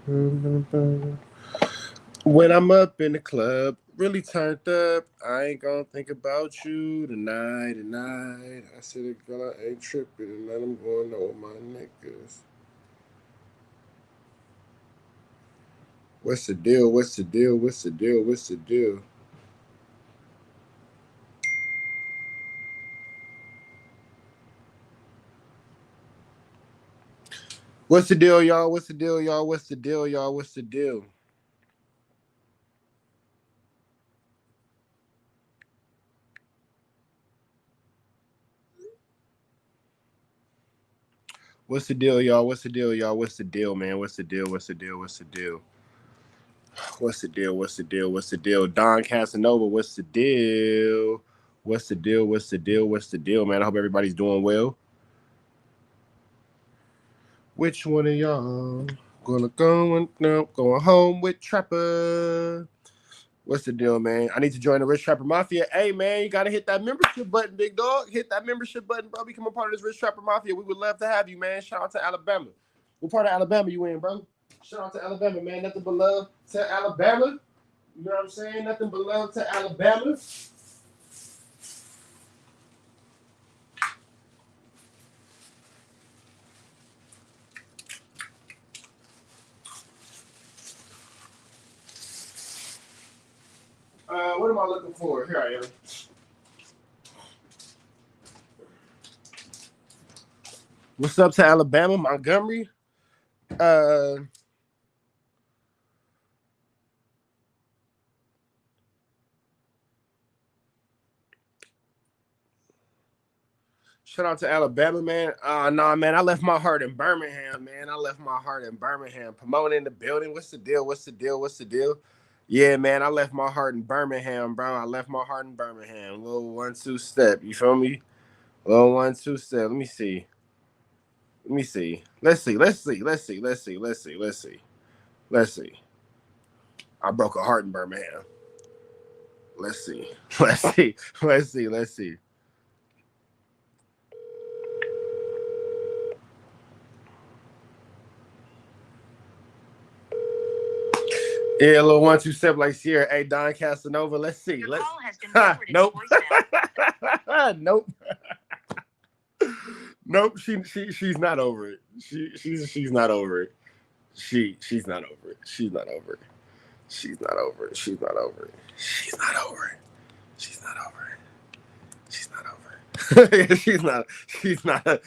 When I'm up in the club, really turned up, I ain't gonna think about you tonight. I said, girl, I ain't tripping, and let them go know my niggas. What's the deal? What's the deal? What's the deal? What's the deal? What's the deal, y'all? What's the deal, y'all? What's the deal, y'all? What's the deal? What's the deal, y'all? What's the deal, y'all? What's the deal, man? What's the deal? What's the deal? What's the deal? What's the deal? What's the deal? What's the deal? Don Casanova, what's the deal? What's the deal? What's the deal? What's the deal, man? I hope everybody's doing well. Which one of y'all gonna go no, going home with Trapper? What's the deal, man? I need to join the Rich Trapper Mafia. Hey, man, you gotta hit that membership button, big dog. Hit that membership button, bro. Become a part of this Rich Trapper Mafia. We would love to have you, man. Shout out to Alabama. What part of Alabama you in, bro? Shout out to Alabama, man. Nothing but love to Alabama. You know what I'm saying? Nothing but love to Alabama. What am I looking for? Here I am. What's up to Alabama, Montgomery? Uh, Shout out to Alabama, man. Nah, man. I left my heart in Birmingham, man. I left my heart in Birmingham. Promoting in the building. What's the deal? What's the deal? What's the deal? Yeah, man. I left my heart in Birmingham, bro. I left my heart in Birmingham. Little 1-2 step. You feel me? Little 1-2 step. Let me see. Let me see. Let's see. Let's see. Let's see. Let's see. Let's see. Let's see. Let's see. I broke a heart in Birmingham. Let's see. Let's see. Let's see. Let's see. Yeah, a little 1-2 step like Sierra. Hey, Don Casanova. Let's see. Your call has been forwarded nope. Nope. Nope. She's not over it. She's not over it. She's not over it. She's not over it. She's not over it. She's not over it. She's not over it. She's not over it. She's not over it. She's not. She's not.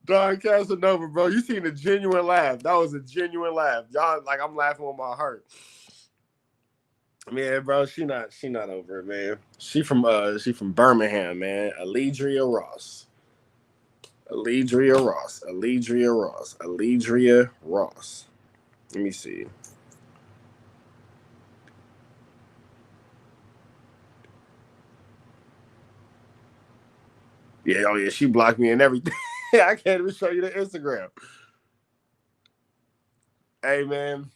Don Casanova, bro, you seen a genuine laugh. That was a genuine laugh. Y'all, like, I'm laughing with my heart. Man, bro, she not over it, man. She from Birmingham, man. Alidria Ross. Alidria Ross. Alidria Ross. Alidria Ross. Let me see. Yeah, oh yeah, she blocked me and everything. I can't even show you the Instagram. Hey man.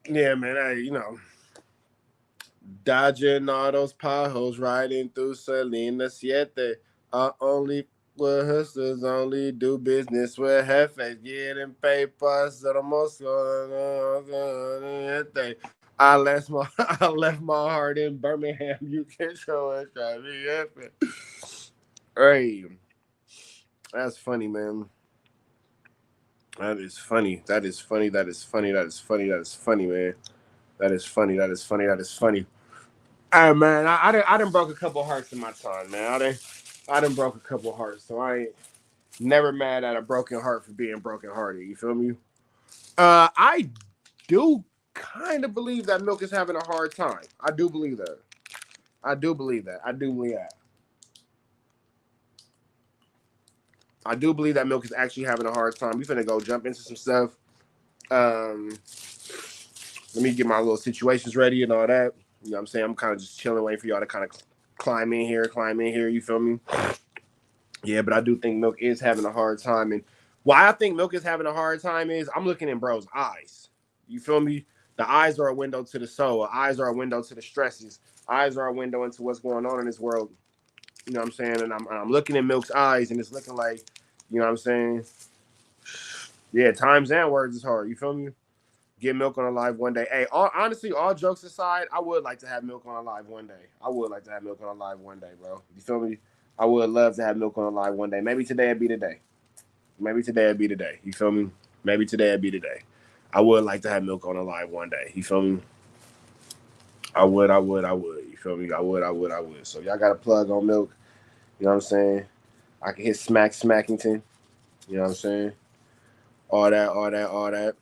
Yeah, man. Hey, dodging all those potholes, riding through Selena Siete. Only with hustlers only do business with jefes, getting papers that almost I left my I left my heart in Birmingham. You can show it, try me. Hey, that's funny, man. That is funny. That is funny. That is funny. That is funny. That is funny, man. That is funny. That is funny. That is funny. Hey man, I done broke a couple hearts in my time, man. I done broke a couple hearts, so I ain't never mad at a broken heart for being broken hearted. You feel me? I do kind of believe that Milk is having a hard time. I do believe that. I do believe that. I do believe that. I do believe that Milk is actually having a hard time. We finna go jump into some stuff. Um, Let me get my little situations ready and all that. You know what I'm saying? I'm kind of just chilling, waiting for y'all to kind of climb in here, climb in here. You feel me? Yeah, but I do think Milk is having a hard time. And why I think Milk is having a hard time is I'm looking in bro's eyes. You feel me? The eyes are a window to the soul. Eyes are a window to the stresses. Eyes are a window into what's going on in this world. You know what I'm saying? And I'm looking in Milk's eyes, and it's looking like You know what I'm saying? Yeah, times and words is hard. You feel me? Get Milk on a live one day. Hey, honestly, all jokes aside, I would like to have Milk on a live one day. I would like to have Milk on a live one day, bro. You feel me? I would love to have Milk on a live one day. Maybe today would be the day. Maybe today would be the day. You feel me? Maybe today would be the day. I would like to have Milk on a live one day. You feel me? I would. You feel me? I would. So y'all got a plug on Milk. You know what I'm saying? I can hit Smackington. You know what I'm saying? All that.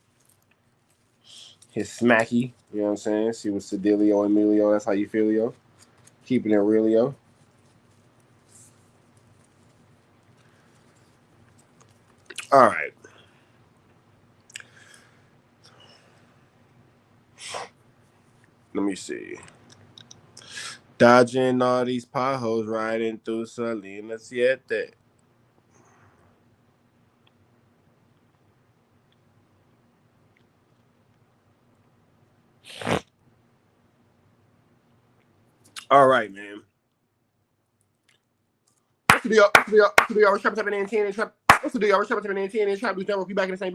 His smacky, you know what I'm saying? See what Sedilio and Emilio, that's how you feel, yo. Keeping it real, yo. All right. Let me see. Dodging all these potholes, riding through Salinas Siete. All right, man. What's the deal? We're trapping up in the TNA trap. What's the deal? We're trapping up in the TNA trap. News Network. We back in the same.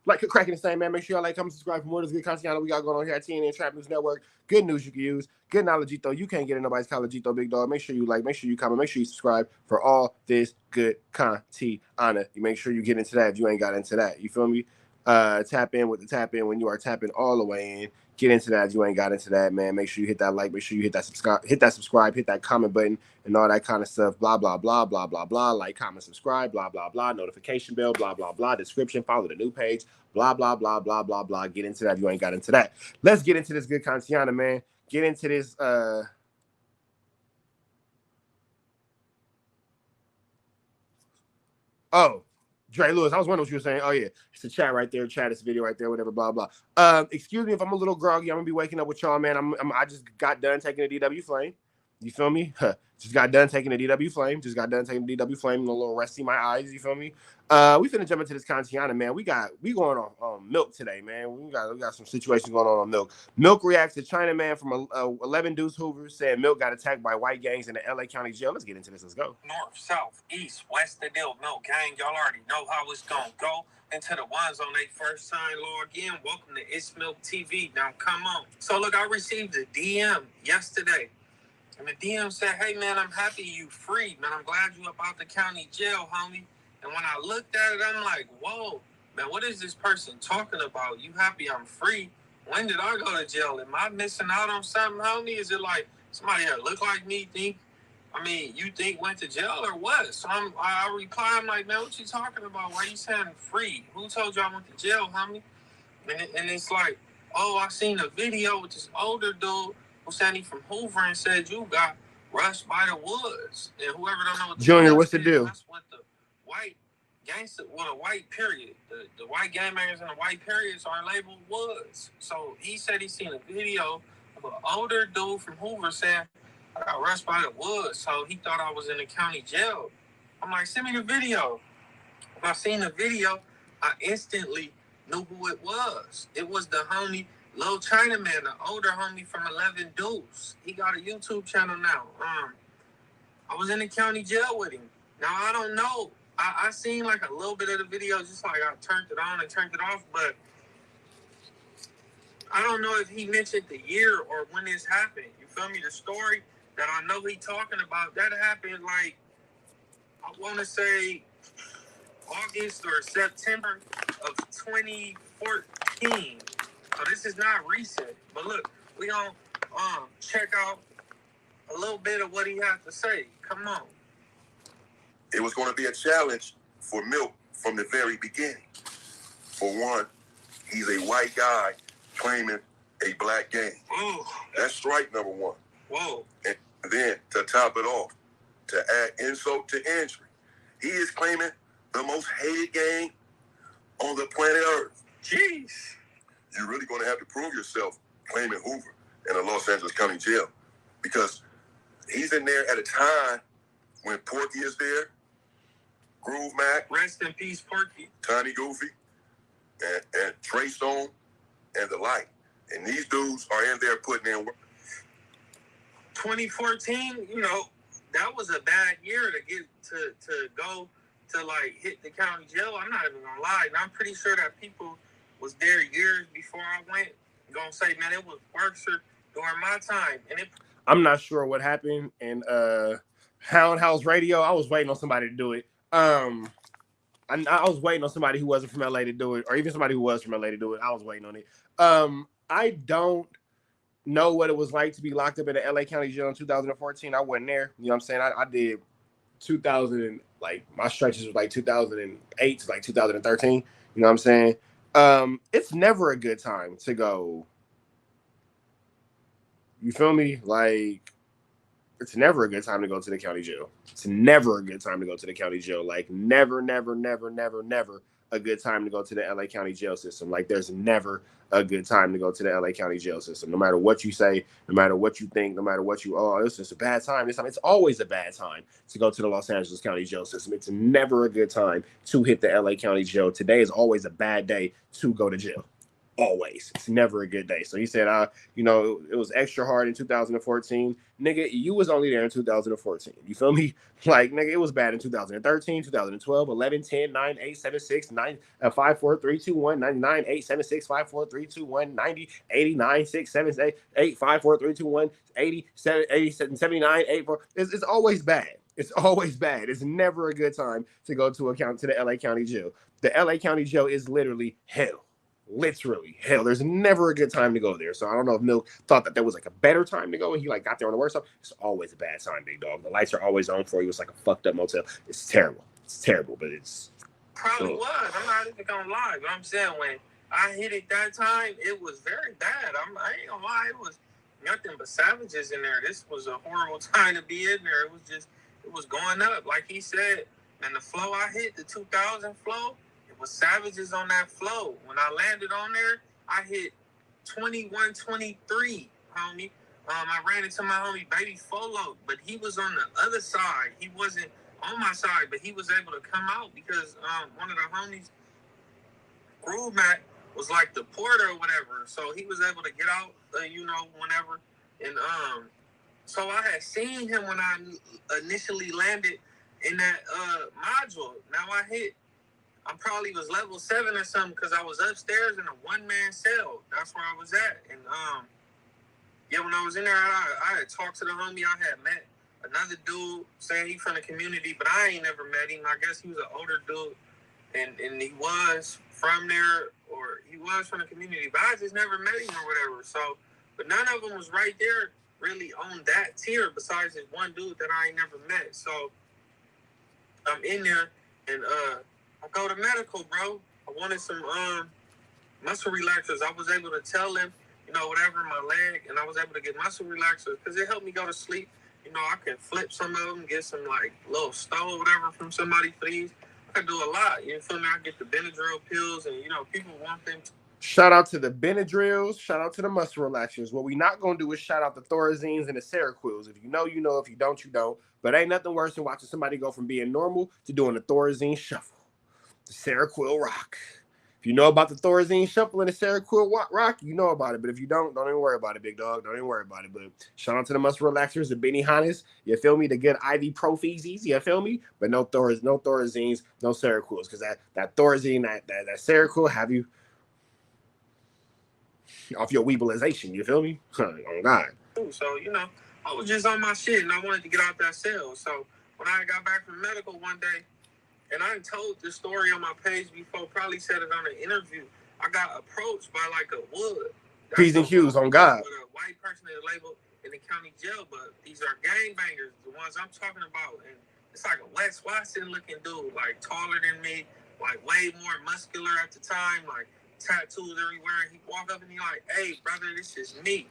Like, cracking the same, man. Make sure y'all like, comment, subscribe for more of this good content we got going on here at TNA Trap News Network. Good news you can use. Good knowledge, though. You can't get in nobody's collegito, big dog. Make sure you like, make sure you comment, make sure you subscribe for all this good content. You make sure you get into that if you ain't got into that. You feel me? Tap in with the tap in when you are tapping all the way in. Get into that if you ain't got into that, man. Make sure you hit that like, make sure you hit that subscribe, hit that comment button, and all that kind of stuff. Blah, blah, blah, blah, blah, blah. Like, comment, subscribe, blah, blah, blah. Notification bell, blah, blah, blah. Description, follow the new page, blah, blah, blah, blah, blah, blah. Get into that if you ain't got into that. Let's get into this good content, man. Get into this, oh, Dre Lewis, I was wondering what you were saying. Oh, yeah. It's a chat right there. Chat this video right there, whatever, blah, blah. Excuse me if I'm a little groggy. I'm going to be waking up with y'all, man. I just got done taking a DW Flame. You feel me? Just got done taking a DW Flame. A little rusty my eyes. You feel me? We finna jump into this Kantiana, man. We going on Milk today, man. We got some situations going on Milk. Milk reacts to Chinaman from 11 Deuce Hoover saying Milk got attacked by white gangs in the LA County jail. Let's get into this. Let's go. North, south, east, west, the deal, Milk gang. Y'all already know how it's gonna go. And to the ones on their first time log in, welcome to It's Milk TV. Now come on. So look, I received a DM yesterday. And the DM said, hey, man, I'm happy you free. Man, I'm glad you up out the county jail, homie. And when I looked at it, I'm like, whoa, man, what is this person talking about? You happy I'm free? When did I go to jail? Am I missing out on something, homie? Is it like somebody that look like me you think went to jail or what? So I reply, I'm like, man, what you talking about? Why you saying free? Who told you I went to jail, homie? And it's like, oh, I seen a video with this older dude who said he from Hoover and said you got rushed by the woods. And whoever don't know what the Junior, what's the deal? That's what the white gangster, well, the white period, the white gang members and the white periods are labeled woods. So he said he seen a video of an older dude from Hoover saying, I got rushed by the woods. So he thought I was in the county jail. I'm like, send me the video. When I seen the video, I instantly knew who it was. It was the homie Lil Chinaman, the older homie from 11 Deuce. He got a YouTube channel now. I was in the county jail with him. Now, I don't know. I seen like a little bit of the video, just like I turned it on and turned it off, but I don't know if he mentioned the year or when this happened. You feel me? The story that I know he talking about, that happened like, I want to say August or September of 2014. So this is not recent. But look, we gonna check out a little bit of what he had to say. Come on. It was going to be a challenge for Milk from the very beginning. For one, he's a white guy claiming a black gang. Ooh. That's strike number one. Whoa. And then to top it off, to add insult to injury, he is claiming the most hated gang on the planet Earth. Jeez. You're really going to have to prove yourself claiming Hoover in a Los Angeles County jail, because he's in there at a time when Porky is there, Groove Mac, rest in peace, Porky, Tiny Goofy, and Trey Stone, and the like. And these dudes are in there putting in work. 2014, you know, that was a bad year to get to go to like hit the county jail. I'm not even gonna lie, and I'm pretty sure that people was there years before I went. Gonna say, man, it was worse during my time, and I'm not sure what happened in Hound House Radio. I was waiting on somebody to do it. I was waiting on somebody who wasn't from LA to do it, or even somebody who was from LA to do it. I was waiting on it. I don't know what it was like to be locked up in the LA County Jail in 2014. I wasn't there. You know what I'm saying? I did 2000, like my stretches was like 2008 to like 2013. You know what I'm saying? It's never a good time to go. You feel me? Like, it's never a good time to go to the county jail. It's never a good time to go to the county jail. Like, never, never, never, never, never a good time to go to the LA County jail system. Like, there's never a good time to go to the LA County jail system. No matter what you say, no matter what you think, no matter what you, oh, it's just a bad time. This time, it's always a bad time to go to the Los Angeles County jail system. It's never a good time to hit the LA County jail. Today is always a bad day to go to jail. Always. It's never a good day. So he said, it was extra hard in 2014. Nigga, you was only there in 2014. You feel me? Like, nigga, it was bad in 2013, 2012, 11, 10, 9, 8, 7, 6, 9, 5, 4, 3, 2, 1, 99, 8, 7, 6, 5, 4, 3, 2, 1, 90, 89, 6, 7, 8, 8, 5, 4, 3, 2, 1, 80, 7, 87, 79, 8, 4. It's always bad. It's always bad. It's never a good time to go to the LA County jail. The LA County jail is literally hell. Literally hell. There's never a good time to go there. So I don't know if Milk thought that there was like a better time to go and he like got there on the worst time. It's always a bad time, big dog. The lights are always on for you. It's like a fucked up motel. It's terrible. It's terrible, but it's probably was. I'm not even gonna lie, but I'm saying when I hit it that time, it was very bad. I ain't gonna lie, it was nothing but savages in there. This was a horrible time to be in there. It was going up, like he said. And the flow I hit, the 2000 flow, was savages on that flow. When I landed on there, I hit 2123, homie. I ran into my homie Baby Folo, but he was on the other side. He wasn't on my side, but he was able to come out because one of the homies, Groove Matt, was like the porter or whatever. So he was able to get out, whenever. And so I had seen him when I initially landed in that module. Now I probably was level 7 or something because I was upstairs in a one-man cell. That's where I was at. And, when I was in there, I had talked to the homie. I had met another dude saying he from the community, but I ain't never met him. I guess he was an older dude, and he was from there, or he was from the community, but I just never met him or whatever. So, but none of them was right there really on that tier besides this one dude that I ain't never met. So, I'm in there, and, I go to medical, bro. I wanted some muscle relaxers. I was able to tell them, whatever in my leg, and I was able to get muscle relaxers because it helped me go to sleep. I can flip some of them, get some like little stole or whatever from somebody for these. I can do a lot. You feel me? I get the Benadryl pills, and people want them. Shout out to the Benadryls. Shout out to the muscle relaxers. What we not gonna do is shout out the Thorazines and the Seroquels. If you know, you know. If you don't, you don't. But ain't nothing worse than watching somebody go from being normal to doing the Thorazine shuffle. The Seroquel rock. If you know about the Thorazine shuffle and the Seroquel rock, you know about it. But if you don't even worry about it, big dog. Don't even worry about it. But shout out to the muscle relaxers, the Benihanas. You feel me? The good IV Profeezes. You feel me? But no Thorazines, no Seroquels. Because that Thorazine, that Seroquel have you off your weebilization. You feel me? Oh, God. So, I was just on my shit, and I wanted to get out that cell. So when I got back from medical one day, and I told this story on my page before, probably said it on an interview. I got approached by like a Wood. P's and Q's on God. With a white person that labeled in the county jail, but these are gangbangers, the ones I'm talking about. And it's like a Wes Watson looking dude, like taller than me, like way more muscular at the time, like tattoos everywhere. And he walk up and he like, "Hey, brother, this is me."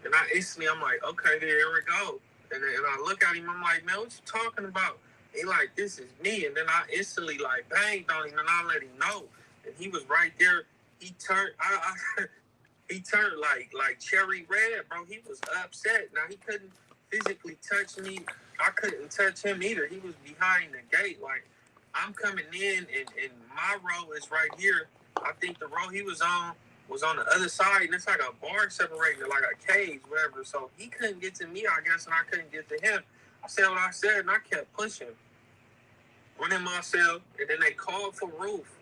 And I'm like, "Okay, here we go." And I look at him, I'm like, "Man, what you talking about?" He like, "This is me." And then I instantly like banged on him and I let him know. And he was right there. He turned he turned like cherry red, bro. He was upset. Now he couldn't physically touch me. I couldn't touch him either. He was behind the gate. Like I'm coming in and my row is right here. I think the row he was on the other side, and it's like a bar separating, like a cage, whatever. So he couldn't get to me, I guess, and I couldn't get to him. I said what I said, and I kept pushing. went in my cell, and then they called for roof.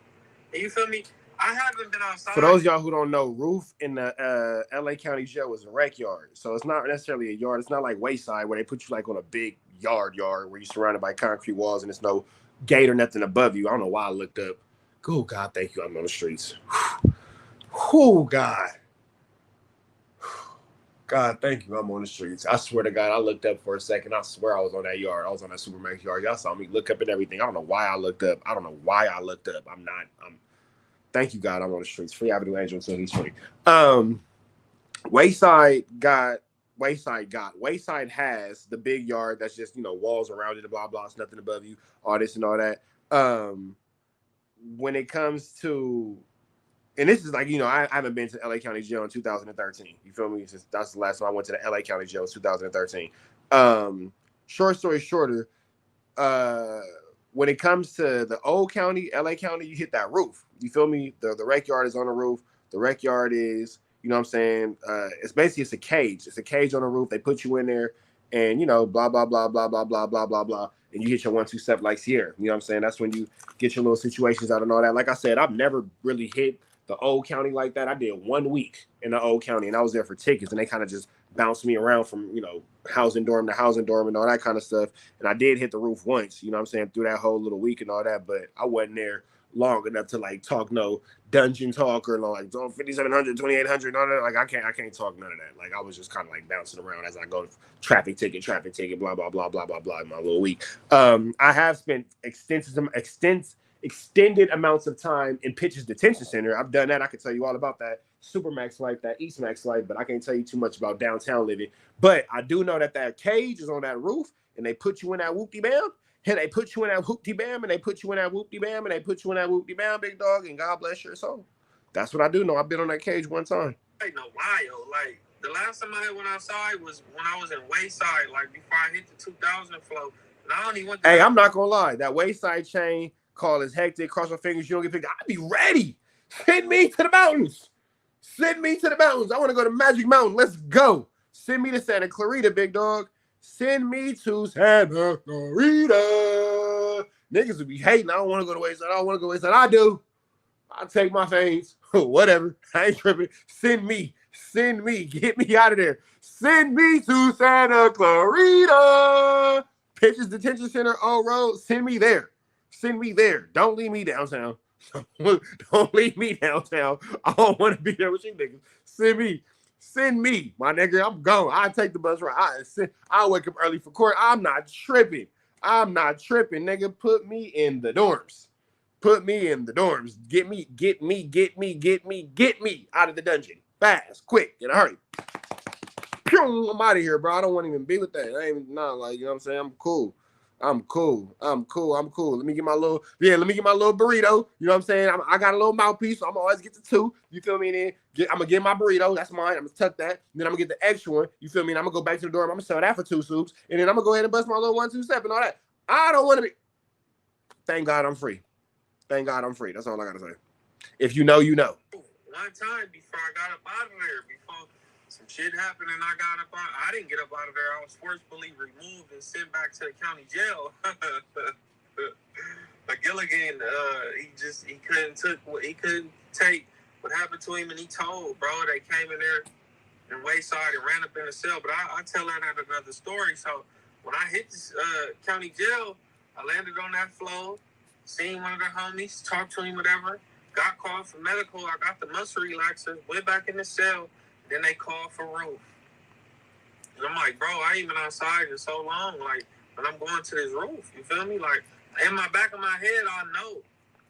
And you feel me? I haven't been outside. For those of y'all who don't know, roof in the LA County Jail is a rec yard. So it's not necessarily a yard. It's not like Wayside where they put you like on a big yard where you're surrounded by concrete walls and there's no gate or nothing above you. I don't know why I looked up. Oh, God, thank you. I'm on the streets. Oh, God. God, thank you. I'm on the streets. I swear to God, I looked up for a second. I swear I was on that yard. I was on that Supermax yard. Y'all saw me look up and everything. I don't know why I looked up. I'm thank you, God. I'm on the streets. Free Avenue Angel until he's free. Wayside has the big yard that's just, walls around it, blah, blah, it's nothing above you, all this and all that. When it comes to, and this is like, I haven't been to LA County Jail in 2013. You feel me? That's the last time I went to the LA County Jail, 2013. Short story shorter, when it comes to the old county, LA County, you hit that roof. You feel me? The rec yard is on the roof. The rec yard is, what I'm saying? It's a cage. It's a cage on the roof. They put you in there and, blah, blah, blah, blah, blah, blah, blah, blah, blah. And you hit your 1-2 step like Sierra. You know what I'm saying? That's when you get your little situations out and all that. Like I said, I've never really hit the old county like that. I did 1 week in the old county and I was there for tickets and they kind of just bounced me around from, housing dorm to housing dorm and all that kind of stuff. And I did hit the roof once, you know what I'm saying, through that whole little week and all that, but I wasn't there long enough to like talk no dungeon talk or like 5,700, 2,800, all that. Like I can't talk none of that. Like I was just kind of like bouncing around as I go traffic ticket, blah, blah, blah, blah, blah, blah in my little week. I have spent extended amounts of time in Pitch's Detention Center. I've done that. I can tell you all about that Supermax life, that Eastmax life, but I can't tell you too much about downtown living. But I do know that cage is on that roof, and they put you in that whoop-de-bam, and they put you in that whoop-de-bam, and they put you in that whoop-de-bam, and they put you in that whoop-de-bam, big dog, and God bless your soul. That's what I do know. I've been on that cage one time. Like, no, wild. Like, the last time I went outside was when I was in Wayside, like, before I hit the 2000 flow. And I only went to Hey, I'm not going to lie. That Wayside chain call is hectic. Cross my fingers. You don't get picked. I'd be ready. Send me to the mountains. Send me to the mountains. I want to go to Magic Mountain. Let's go. Send me to Santa Clarita, big dog. Send me to Santa Clarita. Niggas would be hating. I don't want to go to Wayside. I don't want to go to Wayside. I do. I'll take my things. Whatever. I ain't tripping. Send me. Send me. Get me out of there. Send me to Santa Clarita. Pitch's Detention Center on road. Send me there. Send me there. Don't leave me downtown. Don't leave me downtown. I don't want to be there with you niggas. Send me, my nigga. I'm gone. I take the bus ride. I'll wake up early for court. I'm not tripping, nigga. Put me in the dorms. Put me in the dorms. Get me out of the dungeon. Fast, quick, in a hurry. I'm out of here, bro. I don't want to even be with that. I ain't not like, you know what I'm saying? I'm cool. Let me get my little burrito. You know what I'm saying? I got a little mouthpiece, so I'm always get the 2. You feel me? And then I'm gonna get my burrito. That's mine. I'm gonna tuck that. And then I'm gonna get the extra one. You feel me? And I'm gonna go back to the dorm. I'm gonna sell that for 2 soups. And then I'm gonna go ahead and bust my little 1-2 step and all that. I don't want to be. Thank God I'm free. That's all I gotta say. If you know, you know. One time before I got up out of there, before some shit happened and I got up out, I didn't get up out of there. I was forcibly removed and sent back to the county jail. But Gilligan, he couldn't take what happened to him, and he told, bro, they came in there and Wayside and ran up in the cell. But I tell that at another story. So when I hit this county jail, I landed on that floor, seen one of the homies, talked to him, whatever. Got called for medical. I got the muscle relaxer, went back in the cell. Then they called for roof. And I'm like, bro, I ain't been outside in so long. Like, when I'm going to this roof, you feel me? Like, in my back of my head, I know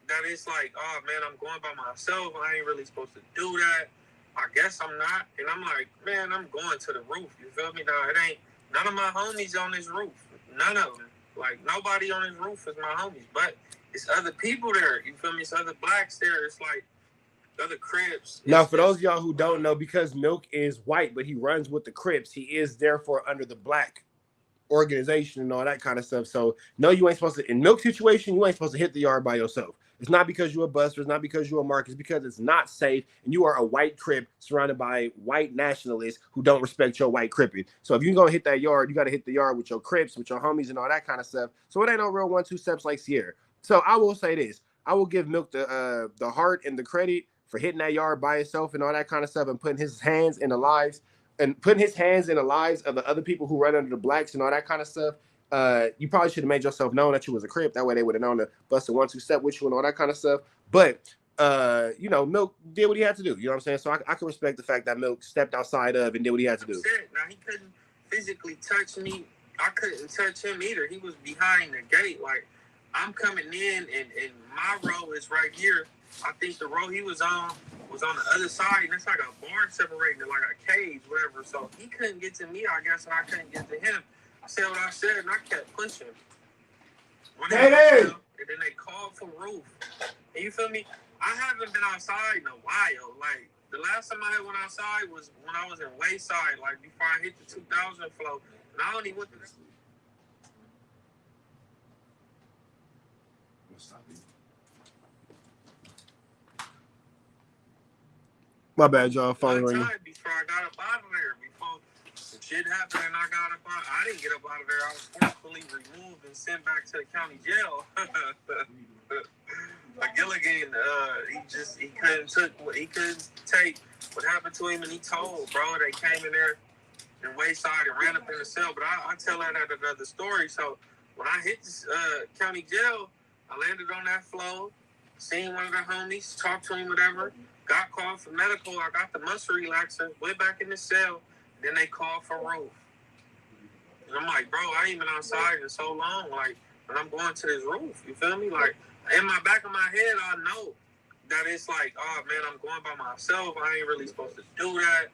that it's like, oh, man, I'm going by myself. I ain't really supposed to do that. I guess I'm not. And I'm like, man, I'm going to the roof. You feel me? Now, it ain't none of my homies on this roof. None of them. Like, nobody on this roof is my homies. But it's other people there. You feel me? It's other blacks there. It's like, other Crips. Now, for those of y'all who don't know, because Milk is white, but he runs with the Crips, he is therefore under the black organization and all that kind of stuff. So, no, you ain't supposed to, in Milk situation, you ain't supposed to hit the yard by yourself. It's not because you're a buster. It's not because you're a mark. It's because it's not safe, and you are a white Crip surrounded by white nationalists who don't respect your white Cripping. So if you're going to hit that yard, you got to hit the yard with your Crips, with your homies and all that kind of stuff. So it ain't no real 1-2 steps like Sierra. So I will say this: I will give Milk the heart and the credit for hitting that yard by himself and all that kind of stuff, and putting his hands in the lives of the other people who run under the blacks and all that kind of stuff. You probably should have made yourself known that you was a Crip. That way they would have known to bust a 1-2 step with you and all that kind of stuff. But you know, Milk did what he had to do. You know what I'm saying? So I can respect the fact that Milk stepped outside of and did what he had to do. Now he couldn't physically touch me. I couldn't touch him either. He was behind the gate. Like, I'm coming in, and my row is right here. I think the row he was on the other side, and it's like a bar separating it, like a cage, whatever. So he couldn't get to me, I guess, and I couldn't get to him. I said what I said, and I kept pushing. And then they called for Roof. And you feel me? I haven't been outside in a while. Like, the last time I went outside was when I was in Wayside, like before I hit the 2000 flow. And I only went to the... My bad, y'all. One time before I got up out of there, before the shit happened and I got up out, I didn't get up out of there. I was forcefully removed and sent back to the county jail. Gilligan, he couldn't take what happened to him, and he told, bro, they came in there in Wayside and ran up in the cell. But I tell that at another story. So when I hit this county jail, I landed on that floor, seen one of the homies, talked to him, whatever. Got called for medical. I got the muscle relaxer, went back in the cell. Then they called for Roof. And I'm like, bro, I ain't been outside in so long. Like, when I'm going to this Roof, you feel me? Like, in my back of my head, I know that it's like, oh, man, I'm going by myself. I ain't really supposed to do that.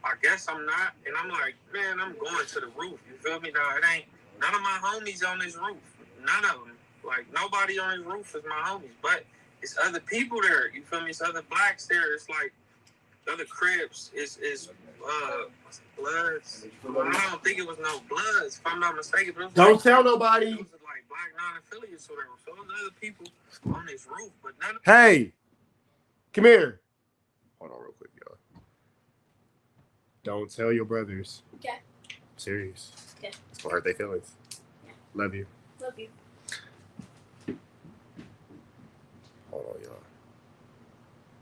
I guess I'm not. And I'm like, man, I'm going to the Roof. You feel me? Now, it ain't none of my homies on this Roof. None of them. Like, nobody on this Roof is my homies. But it's other people there. You feel me? It's other blacks there. It's like other Crips. It's Bloods. I don't think it was no Bloods, if I'm not mistaken. But it was don't tell nobody. It was like black non-affiliates or whatever. So there's other people on this Roof, but none of... Hey, come here. Hold on real quick, y'all. Don't tell your brothers. Okay. I'm serious. Okay. It's gonna hurt their feelings. Yeah. Love you. Love you. Hold on, y'all.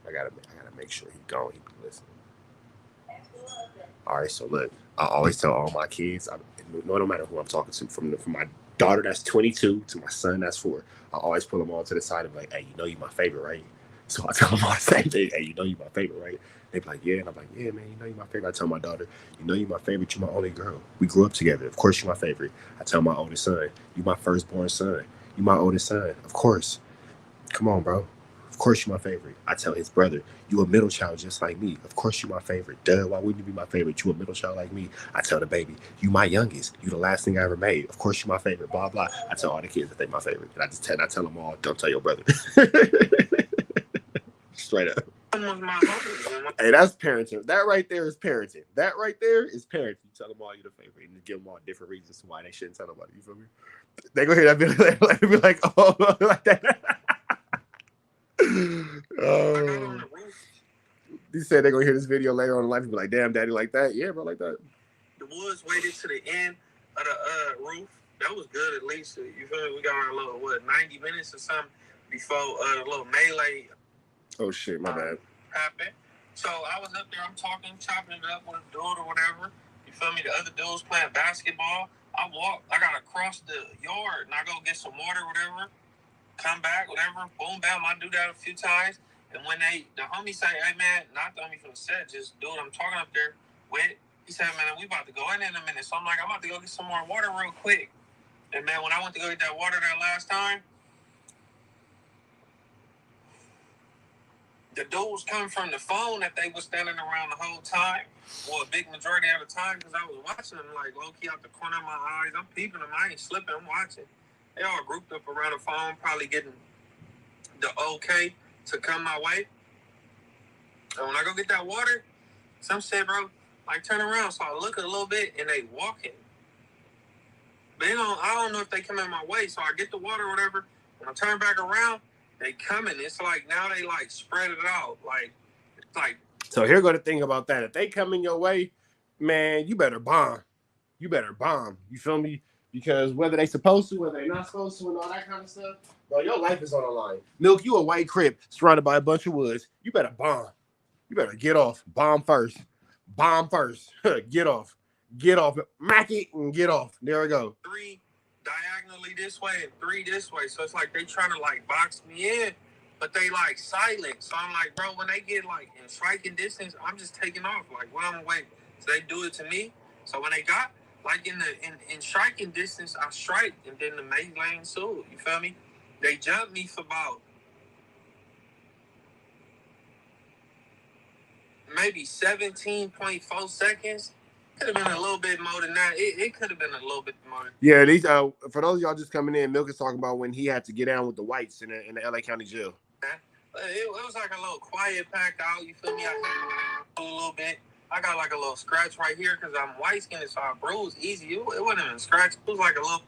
I gotta make sure he's gone. He can listen. All right, so look, I always tell all my kids, no matter who I'm talking to, from my daughter that's 22 to my son that's 4, I always pull them all to the side and be like, hey, you know you my favorite, right? So I tell them all the same thing. Hey, you know you my favorite, right? They be like, yeah. And I'm like, yeah, man, you know you my favorite. I tell my daughter, you know you my favorite. You my only girl. We grew up together. Of course you my favorite. I tell my oldest son, you my firstborn son. You my oldest son. Of course. Come on, bro. Of course you my favorite. I tell his brother, you a middle child just like me. Of course you my favorite. Duh, why wouldn't you be my favorite? You a middle child like me. I tell the baby, you my youngest. You the last thing I ever made. Of course you my favorite. Blah, blah. I tell all the kids that they my favorite. And I tell them all, don't tell your brother. Straight up. Hey, that's parenting. That right there is parenting. That right there is parenting. You tell them all you're the favorite and you give them all different reasons why they shouldn't tell nobody. You feel me? They go hear that be like, oh, like that. He said they're gonna hear this video later on in life and be like, damn, daddy, like that. Yeah, bro, like that. The woods waited to the end of the Roof. That was good, at least. You feel me? We got our little 90 minutes or something before the little melee. Oh shit, my bad. Happened. So I was up there, I'm talking, chopping it up with a dude or whatever. You feel me? The other dudes playing basketball. I gotta cross the yard and I go get some water, whatever. Come back, whatever. Boom, bam. I do that a few times. And when the homie say, hey, man, not the homie from the set, just dude, I'm talking up there with, he said, man, we about to go in a minute. So I'm like, I'm about to go get some more water real quick. And, man, when I went to go get that water that last time, the dudes come from the phone that they was standing around the whole time, or a big majority of the time, because I was watching them, like, low-key out the corner of my eyes. I'm peeping them. I ain't slipping. I'm watching. They all grouped up around the phone, probably getting the okay to come my way. And when I go get that water, some said, bro, like, turn around. So I look a little bit, and they walking. But I don't know if they come in my way. So I get the water or whatever. When I turn back around, they coming. It's like now they, like, spread it out. Like, it's like. So here go the thing about that. If they come in your way, man, you better bomb. You better bomb. You feel me? because whether they supposed to, whether they not supposed to, and all that kind of stuff, bro, your life is on the line. Milk, you a white crip surrounded by a bunch of woods. You better bomb. You better get off. Bomb first. Bomb first. Get off. Get off. Mack it and get off. There we go. 3 diagonally this way and 3 this way. So it's like they trying to like box me in, but they like silent. So I'm like, bro, when they get like in striking distance, I'm just taking off. Like, what I'm waiting. So they do it to me. So when they got like in striking distance, I strike, and then the main lane sued. You feel me? They jumped me for about maybe 17.4 seconds. Could have been a little bit more than that. It could have been a little bit more. Yeah, these for those of y'all just coming in, Milk is talking about when he had to get down with the whites in the LA County jail. It was like a little quiet packed out. You feel me? I hit a little bit. I got like a little scratch right here because I'm white skinned, so I bruised easy. It wasn't even a scratch. It was like a little.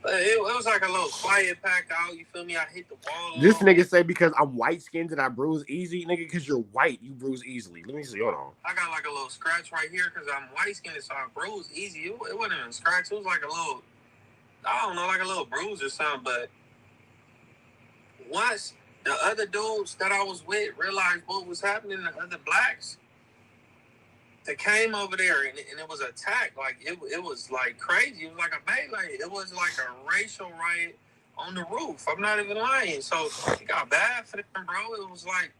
It was like a little quiet packed out. You feel me? I hit the wall. This nigga say because I'm white skinned and I bruise easy, nigga. Because you're white, you bruise easily. Let me see. Hold on. I got like a little scratch right here because I'm white skinned, so I bruise easy. It wasn't even a scratch. It was like a little, I don't know, like a little bruise or something. But once the other dudes that I was with realized what was happening, the other blacks, they came over there and it was attack. Like it was like crazy. It was like a melee. It was like a racial riot on the roof. I'm not even lying. So it got bad for them, bro. It was like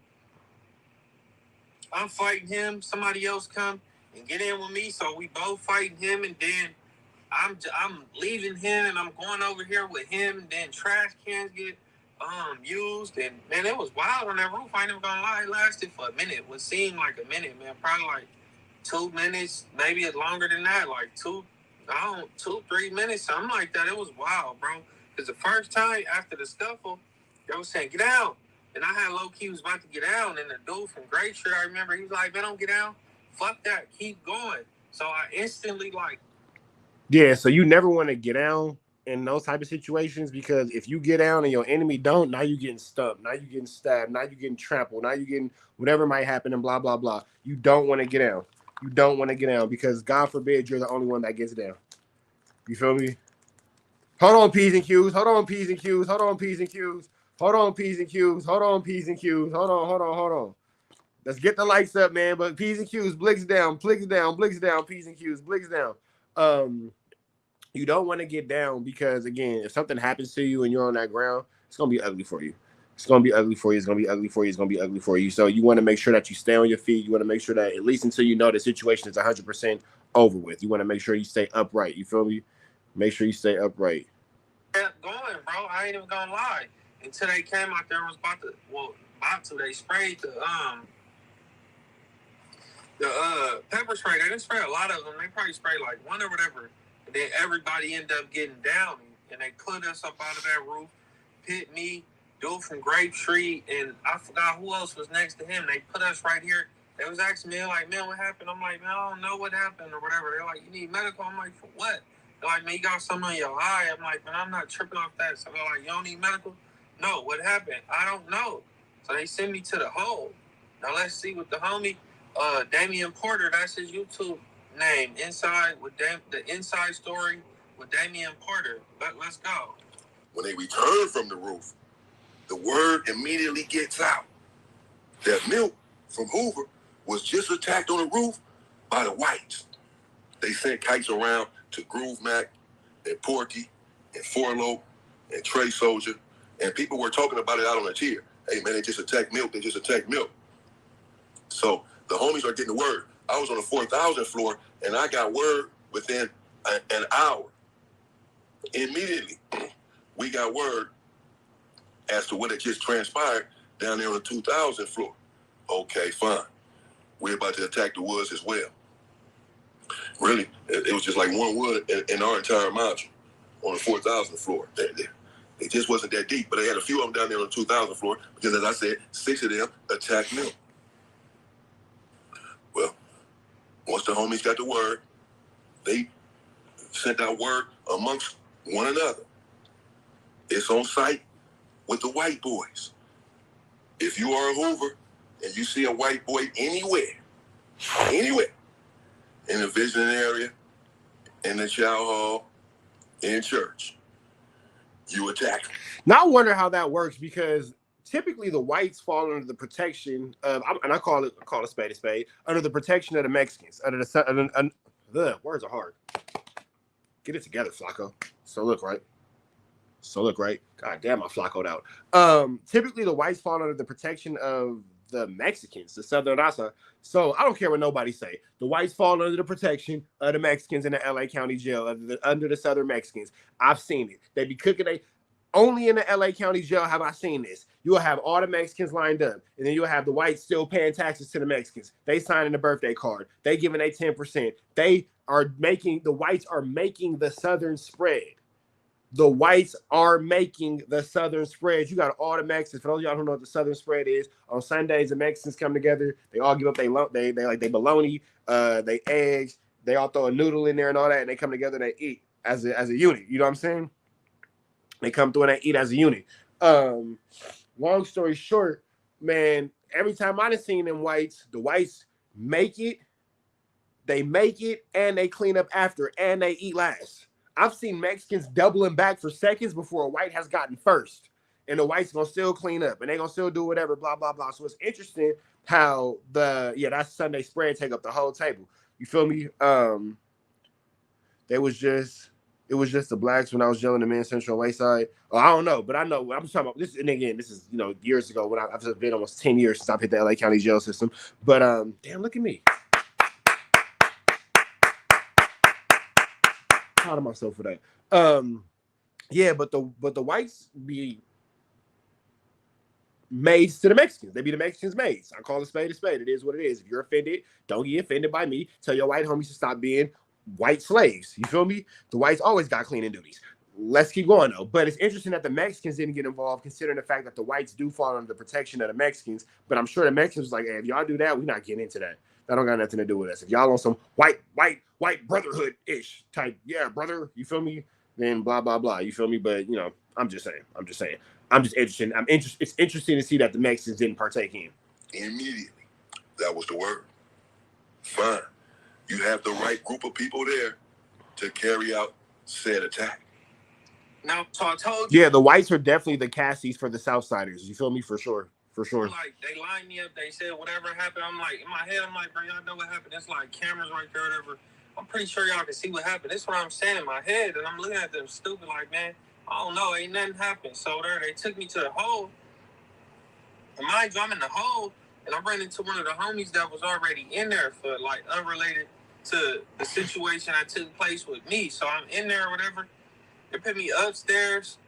I'm fighting him, somebody else come and get in with me. So we both fighting him, and then I'm leaving him and I'm going over here with him, and then trash cans get used, and man, it was wild on that roof. I ain't even gonna lie, it lasted for a minute. What seemed like a minute, man, probably like 2 minutes, maybe it's longer than that, like 2-3 minutes, something like that. It was wild, bro. Because the first time after the scuffle, they was saying, get out. And I had low-key was about to get out, and the dude from Great Street, I remember, he was like, man, don't get out. Fuck that. Keep going. So I instantly, like... Yeah, so you never want to get down in those type of situations, because if you get down and your enemy don't, now you getting stumped, now you getting stabbed, now you getting trampled, now you getting whatever might happen and blah, blah, blah. You don't want to get down. You don't want to get down because God forbid you're the only one that gets down. You feel me? Hold on, P's and Q's. Hold on, P's and Q's. Hold on, P's and Q's. Hold on, P's and Q's. Hold on, P's and Q's. Hold on. Let's get the lights up, man. But P's and Q's, blicks down, P's and Q's, blicks down. You don't want to get down because, again, if something happens to you and you're on that ground, it's going to be ugly for you. It's going to be ugly for you. It's going to be ugly for you. It's going to be ugly for you. So you want to make sure that you stay on your feet. You want to make sure that at least until you know the situation is 100% over with. You want to make sure you stay upright. You feel me? Make sure you stay upright. Kept going, bro. I ain't even going to lie. Until they came out there and was about to, they sprayed the pepper spray. They didn't spray a lot of them. They probably sprayed like one or whatever. And then everybody ended up getting down. And they put us up out of that roof, pit me, dude from Grape Street, and I forgot who else was next to him. They put us right here. They was asking me, like, man, what happened? I'm like, man, I don't know what happened or whatever. They're like, you need medical? I'm like, for what? They're like, man, you got something on your eye. I'm like, man, I'm not tripping off that. So they're like, you don't need medical? No, what happened? I don't know. So they send me to the hole. Now let's see what the homie, Damian Porter, that's his YouTube name, Inside with the Inside Story with Damian Porter. Let's go. When they return from the roof, the word immediately gets out that Milk from Hoover was just attacked on the roof by the whites. They sent kites around to Groove Mac and Porky and Forlow and Trey Soldier, and people were talking about it out on the tier. Hey, man, they just attacked Milk. They just attacked Milk. So the homies are getting the word. I was on the 4,000 floor, and I got word within an hour. Immediately, we got word as to what had just transpired down there on the 2,000 floor. Okay, fine. We're about to attack the woods as well. Really, it was just like one wood in our entire module on the 4,000 floor. It just wasn't that deep, but they had a few of them down there on the 2,000 floor because, as I said, 6 of them attacked Milk. Well, once the homies got the word, they sent out word amongst one another. It's on site with the white boys. If you are a Hoover and you see a white boy anywhere, in the visiting area, in the chow hall, in church, you attack them. Now I wonder how that works, because typically the whites fall under the protection of, and I call a spade, under the protection of the Mexicans, the words are hard. Get it together, Flacco. So look right. God damn, I flaccoed out. Typically the whites fall under the protection of the Mexicans, the Southern Raza. So I don't care what nobody say. The whites fall under the protection of the Mexicans in the LA County Jail, under the Southern Mexicans. I've seen it. They be cooking. Only in the LA County Jail have I seen this. You'll have all the Mexicans lined up, and then you'll have the whites still paying taxes to the Mexicans. They signing the birthday card. They giving a 10%. The whites are making the Southern spread. The whites are making the Southern spread. You got all the Mexicans. For those of y'all who know what the Southern spread is, on Sundays the Mexicans come together. They all give up they bologna, they eggs. They all throw a noodle in there and all that, and they come together and they eat as a unit. You know what I'm saying? They come through and they eat as a unit. Long story short, man, every time I've seen them whites, the whites make it, and they clean up after, and they eat last. I've seen Mexicans doubling back for seconds before a white has gotten first. And the whites gonna still clean up, and they gonna still do whatever, blah, blah, blah. So it's interesting how that Sunday spread take up the whole table. You feel me? It was just the blacks when I was yelling the man Central Wayside. Oh, I don't know, but I know I'm talking about this. And again, this is years ago when I've been almost 10 years since I've hit the LA County jail system. But damn, look at me. Proud of myself for that. But the whites be maids to the Mexicans. They be the Mexicans' maids. I call a spade a spade. It is what it is. If you're offended, don't get offended by me. Tell your white homies to stop being white slaves. You feel me? The whites always got cleaning duties. Let's keep going though. But it's interesting that the Mexicans didn't get involved, considering the fact that the whites do fall under the protection of the Mexicans. But I'm sure the Mexicans was like, hey, if y'all do that, we're not getting into that. That don't got nothing to do with us. If y'all on some white brotherhood-ish type, yeah, brother, you feel me? Then blah, blah, blah. You feel me? But I'm just saying. I'm just interested. It's interesting to see that the Mexicans didn't partake in. Immediately. That was the word. Fine. You have the right group of people there to carry out said attack. Now, so I told you. Yeah, the whites are definitely the Cassies for the Southsiders. You feel me? For sure. Like, they lined me up. They said whatever happened. I'm like, in my head, I'm like, bro, y'all know what happened. It's like cameras right there, whatever. I'm pretty sure y'all can see what happened. That's what I'm saying in my head. And I'm looking at them stupid like, man, I don't know. Ain't nothing happened. So they took me to the hole. And mind you, I'm in the hole. And I'm running into one of the homies that was already in there for, like, unrelated to the situation that took place with me. So I'm in there or whatever. They put me upstairs,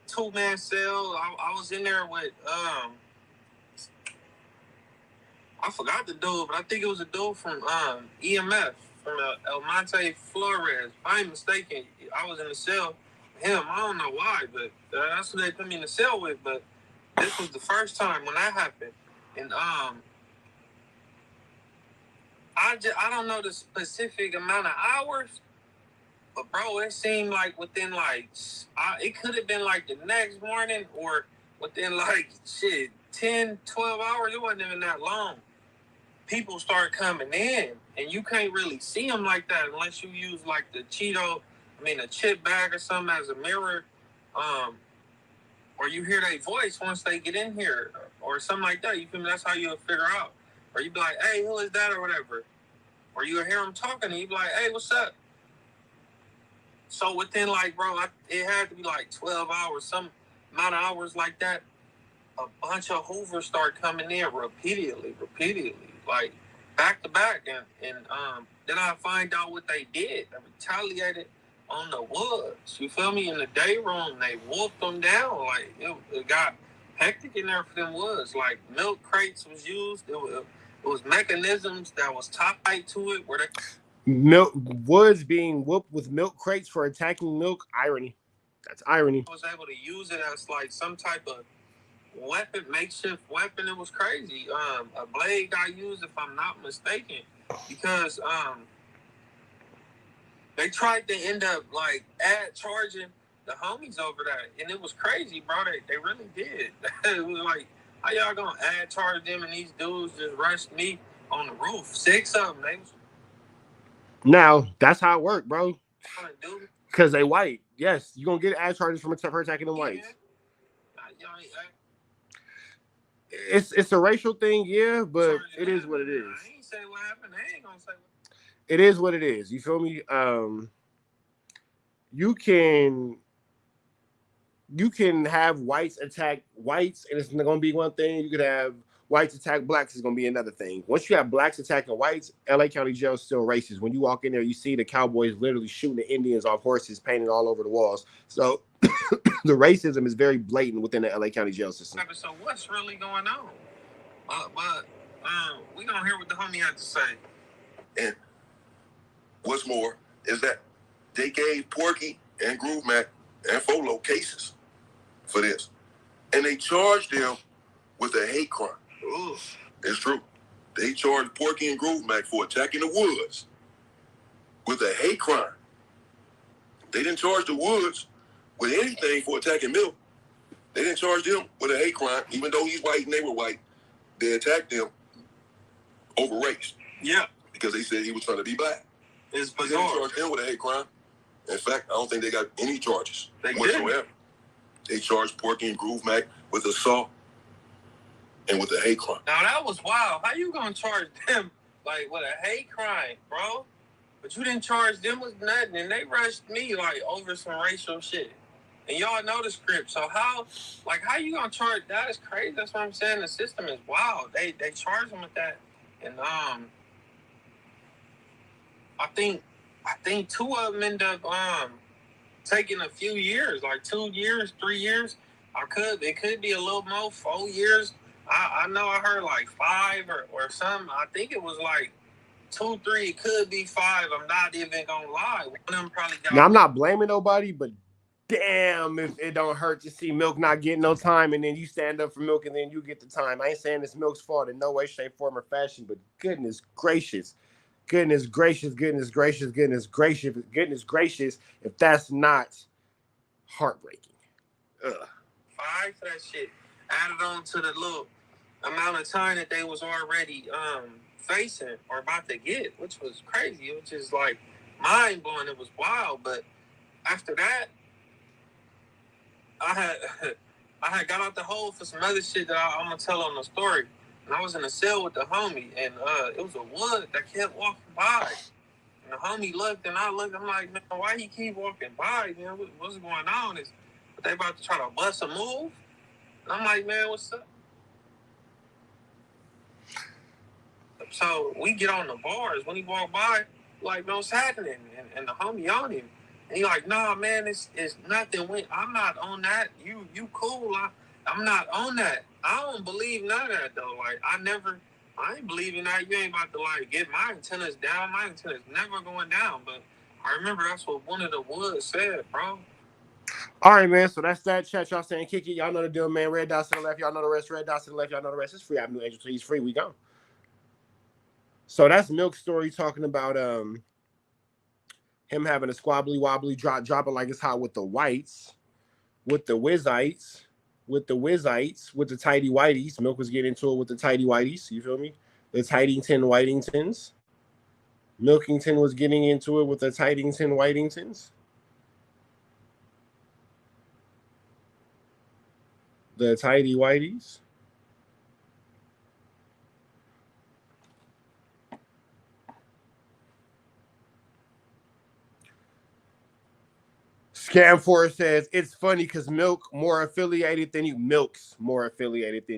2-man cell. I was in there with, I forgot the dude, but I think it was a dude from EMF, from El Monte Flores. If I ain't mistaken, I was in the cell with him. I don't know why, but that's who they put me in the cell with. But this was the first time when that happened. And I don't know the specific amount of hours, but bro, it seemed like within it could have been like the next morning or within 10, 12 hours. It wasn't even that long. People start coming in, and you can't really see them like that unless you use like a chip bag or something as a mirror, or you hear their voice once they get in here or something like that. You feel me? That's how you'll figure out. Or you be like, hey, who is that or whatever. Or you'll hear them talking and you be like, hey, what's up? So within it had to be like 12 hours, some amount of hours like that, a bunch of Hoovers start coming in repeatedly, like back to back. And then I find out what they did. They retaliated on the woods. You feel me? In the day room, they wolfed them down. Like, it got hectic in there for them woods. Like, milk crates was used. It was mechanisms that was tied to it where woods being whooped with milk crates for attacking milk. Irony. That's irony. I was able to use it as like some type of weapon, makeshift weapon. It was crazy. A blade got used, if I'm not mistaken, because they tried to end up charging the homies over that, and it was crazy, bro. They really did. It was like, how y'all gonna charge them, and these dudes just rushed me on the roof, 6 of them. Now that's how it worked, bro. Because they white. Yes, you're gonna get ad charges from her attacking them whites. It's a racial thing, yeah, but it is what it is. I ain't say what happened. I ain't gonna say what. It is what it is. You feel me? You can have whites attack whites, and it's gonna be one thing. You could have whites attack blacks, is gonna be another thing. Once you have blacks attacking whites, LA County Jail is still racist. When you walk in there, you see the cowboys literally shooting the Indians off horses, painted all over the walls. So the racism is very blatant within the LA County jail system. So what's really going on? But we gonna hear what the homie had to say. And what's more is that they gave Porky and Groove Mac and Folo cases for this. And they charged them with a hate crime. Ooh. It's true. They charged Porky and Groove Mac for attacking the Woods with a hate crime. They didn't charge the Woods with anything for attacking Milk. They didn't charge them with a hate crime, even though he's white and they were white. They attacked them over race. Yeah. Because they said he was trying to be black. It's bizarre. They didn't charge him with a hate crime. In fact, I don't think they got any charges whatsoever. They charged Porky and Groove Mac with assault and with a hate crime. Now that was wild. How you gonna charge them like with a hate crime, bro? But you didn't charge them with nothing, and they rushed me like over some racial shit. And y'all know the script, so how you gonna charge? That is crazy. That's what I'm saying. The system is wild. They charge them with that, and I think two of them end up taking a few years, like 2 years, 3 years. It could be a little more, 4 years. I know I heard like 5 or something. I think it was like 2, 3. It could be 5. I'm not even gonna lie. One of them probably got. Now I'm not blaming nobody, but damn, if it don't hurt to see Milk not getting no time, and then you stand up for Milk, and then you get the time. I ain't saying it's Milk's fault in no way, shape, form, or fashion, but goodness gracious, if that's not heartbreaking. Ugh. 5 for that shit. Added on to the little amount of time that they was already facing or about to get, which was crazy. It was just like mind blowing. It was wild. But after that, I had got out the hole for some other shit that I'm gonna tell on the story. And I was in a cell with the homie, and it was a wood that kept walking by. And the homie looked, and I looked. I'm like, man, why he keep walking by, man? What's going on? Is they about to try to bust a move? And I'm like, man, what's up? So we get on the bars. When he walked by, like, man, what's happening? And the homie on him. And he like, nah, man, it's nothing. I'm not on that. You cool. I'm not on that. I don't believe none of that, though. Like, I ain't believing that. You ain't about to, like, get my antennas down. My antennas never going down. But I remember that's what one of the Woods said, bro. All right, man. So that's that. Chat, y'all saying kick it. Y'all know the deal, man. Red dots to the left. Y'all know the rest. Red dots to the left. Y'all know the rest. It's free Avenue Angel. He's free. We go. So that's Milk's story talking about him having a squabbly wobbly dropping like it's hot with the whites, with the whizites, with the tidy whiteys. Milk was getting into it with the tidy whiteys. You feel me? The Tidington Whitingtons. Milkington was getting into it with the Tidington Whitingtons. The tidy whiteys. Scam Forest says it's funny because Milk's more affiliated than you. Milk's more affiliated.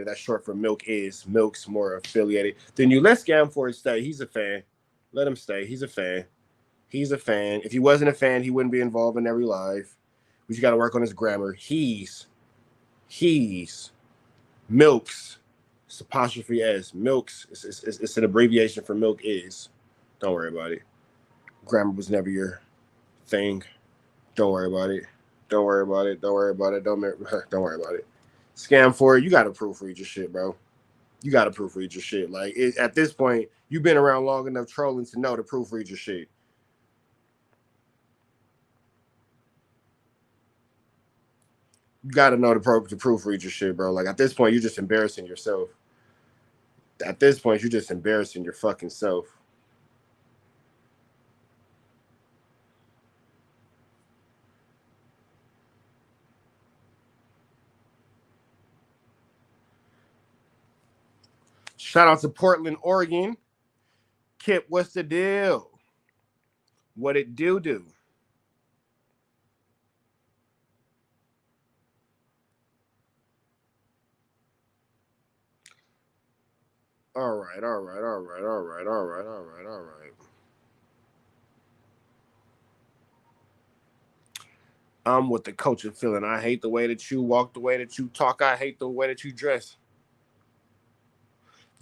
That's short for Milk is. Milk's more affiliated than you. Let Scam Forest stay. He's a fan. Let him stay. He's a fan. If he wasn't a fan, he wouldn't be involved in every live. We just got to work on his grammar. He's Milk's. It's apostrophe S. Milk's. It's an abbreviation for Milk is. Don't worry about it. Grammar was never your thing. Don't worry about it. Don't worry about it. Scam for it. You got to proofread your shit, bro. Like at this point, you've been around long enough trolling to know to proofread your shit. You got to know to proofread your shit, bro. Like at this point, you're just embarrassing yourself. At this point, you're just embarrassing your fucking self. Shout out to Portland, Oregon. Kip, what's the deal? What it do? All right. I'm with the culture feeling. I hate the way that you walk, the way that you talk. I hate the way that you dress.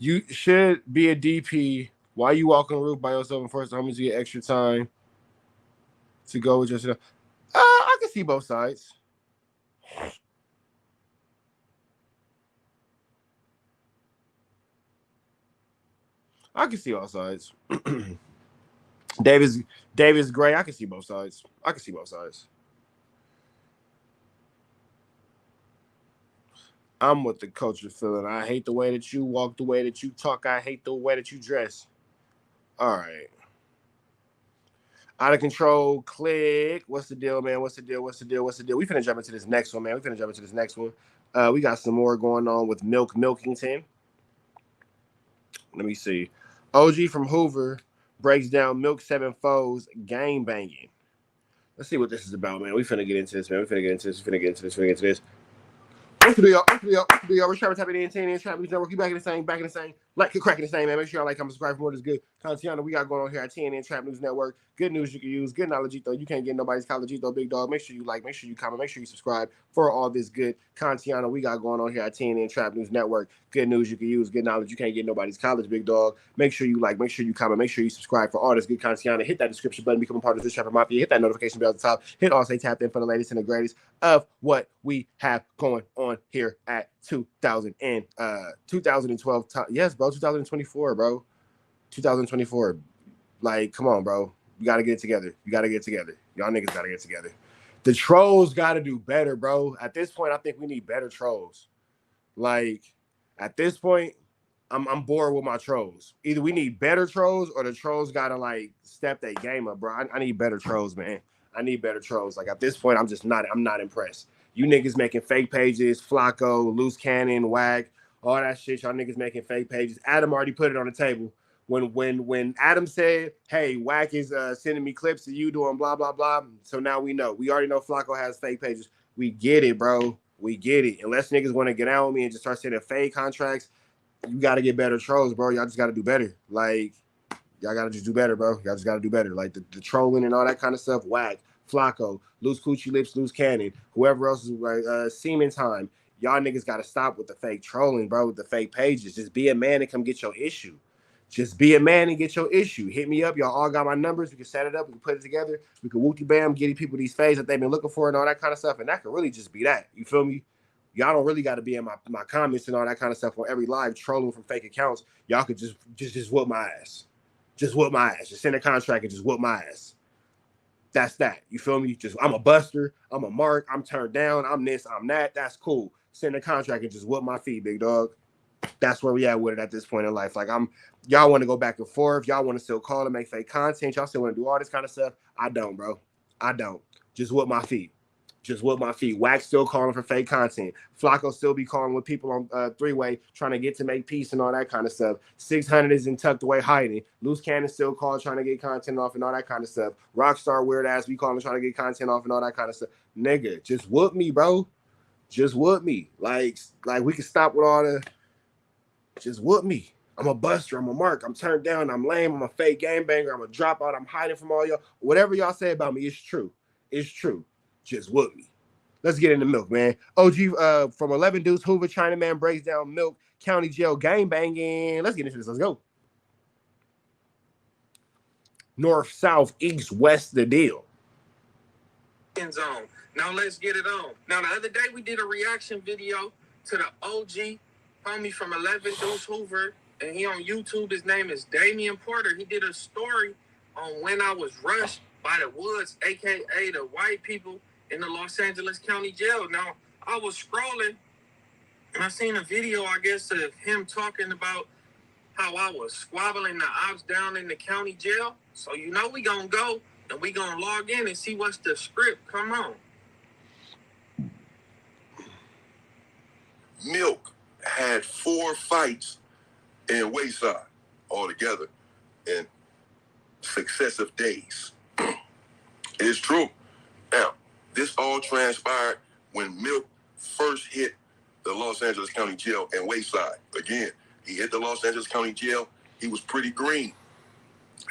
You should be a DP. Why you walk on the roof by yourself and force the homies to get extra time to go with yourself? I can see both sides. I can see all sides. Davis Gray. I can see both sides. I'm with the culture feeling. I hate the way that you walk, the way that you talk. I hate the way that you dress. All right. Out of control. Click. What's the deal, man? What's the deal? We finna jump into this next one, man. We got some more going on with Milkington. Let me see. OG from Hoover breaks down Milk 7 foes game banging. Let's see what this is about, man. We finna get into this, man. We finna get into this. What's the deal? We're trying to type it in 10 inch trap network. You back in the same. Like you're cracking the same, man. Make sure y'all like, comment, subscribe for more of this good content we got going on here at 10 inch Trap News Network. Good news you can use, good knowledge though. You can't get nobody's college though, big dog. Make sure you like, make sure you comment, make sure you subscribe for all this good content we got going on here at 10 inch Trap News Network. Good news you can use, good knowledge you can't get nobody's college, big dog. Make sure you like, make sure you comment, make sure you subscribe for all this good content. Hit that description button, become a part of this Trapper Mafia. Hit that notification bell at the top. Hit all stay tapped in for the latest and the greatest of what we have going on here at 2012. Yes, bro. 2024, bro. 2024. Like, come on, bro. You gotta get it together. Y'all niggas gotta get together. The trolls gotta do better, bro. At this point, I think we need better trolls. Like, at this point, I'm bored with my trolls. Either we need better trolls or the trolls gotta like step their game up, bro. I need better trolls, man. I need better trolls. Like at this point, I'm not impressed. You niggas making fake pages, Flacco, Loose Cannon, Wag, all that shit. Y'all niggas making fake pages. Adam already put it on the table. When Adam said, hey, Whack is sending me clips of you doing blah, blah, blah. So now we know. We already know Flacco has fake pages. We get it, bro. We get it. Unless niggas want to get out with me and just start sending fake contracts, you got to get better trolls, bro. Y'all just got to do better. Like, y'all got to just do better, bro. Y'all just got to do better. Like, the trolling and all that kind of stuff, Whack, Flacco, Loose Coochie Lips, Loose Cannon, whoever else is like, Seaman Time. Y'all niggas got to stop with the fake trolling, bro, with the fake pages. Just be a man and come get your issue. Just be a man and get your issue. Hit me up. Y'all all got my numbers. We can set it up. We can put it together. We can whoopty bam, getting people these fades that they've been looking for and all that kind of stuff. And that could really just be that. You feel me? Y'all don't really got to be in my comments and all that kind of stuff on every live trolling from fake accounts. Y'all could just whoop my ass. Just whoop my ass. Just send a contract and just whoop my ass. That's that. You feel me? Just I'm a buster. I'm a mark. I'm turned down. I'm this. I'm that. That's cool. Send a contract and just whoop my feet, big dog. That's where we at with it at this point in life. Like y'all want to go back and forth. Y'all want to still call and make fake content. Y'all still want to do all this kind of stuff. I don't, bro. I don't. Just whoop my feet. Wax still calling for fake content. Flacco still be calling with people on three-way trying to get to make peace and all that kind of stuff. 600 is in tucked away hiding. Loose Cannon still calling trying to get content off and all that kind of stuff. Rockstar weird ass be calling trying to get content off and all that kind of stuff. Nigga, just whoop me, bro. Just whoop me. Like we can stop with all the. Just whoop me. I'm a buster. I'm a mark. I'm turned down. I'm lame. I'm a fake game banger. I'm a dropout. I'm hiding from all y'all. Whatever y'all say about me, it's true. It's true. Just whoop me. Let's get into Milk, man. OG from 11 Deuce Hoover, Chinaman breaks down Milk County Jail game banging. Let's get into this. Let's go. North, south, east, west, the deal. Zone. Now let's get it on. Now the other day we did a reaction video to the OG homie from 11 Deuce Hoover, and he on YouTube. His name is Damian Porter. He did a story on when I was rushed by the Woods, aka the white people in the Los Angeles County Jail. Now I was scrolling and I seen a video, I guess, of him talking about how I was squabbling the ops down in the county jail. So you know we gonna go and we gonna log in and see what's the script. Come on. Milk had 4 fights and Wayside all together in successive days. It's true. Now, this all transpired when Milk first hit the Los Angeles County Jail in Wayside. Again, he hit the Los Angeles County Jail. He was pretty green,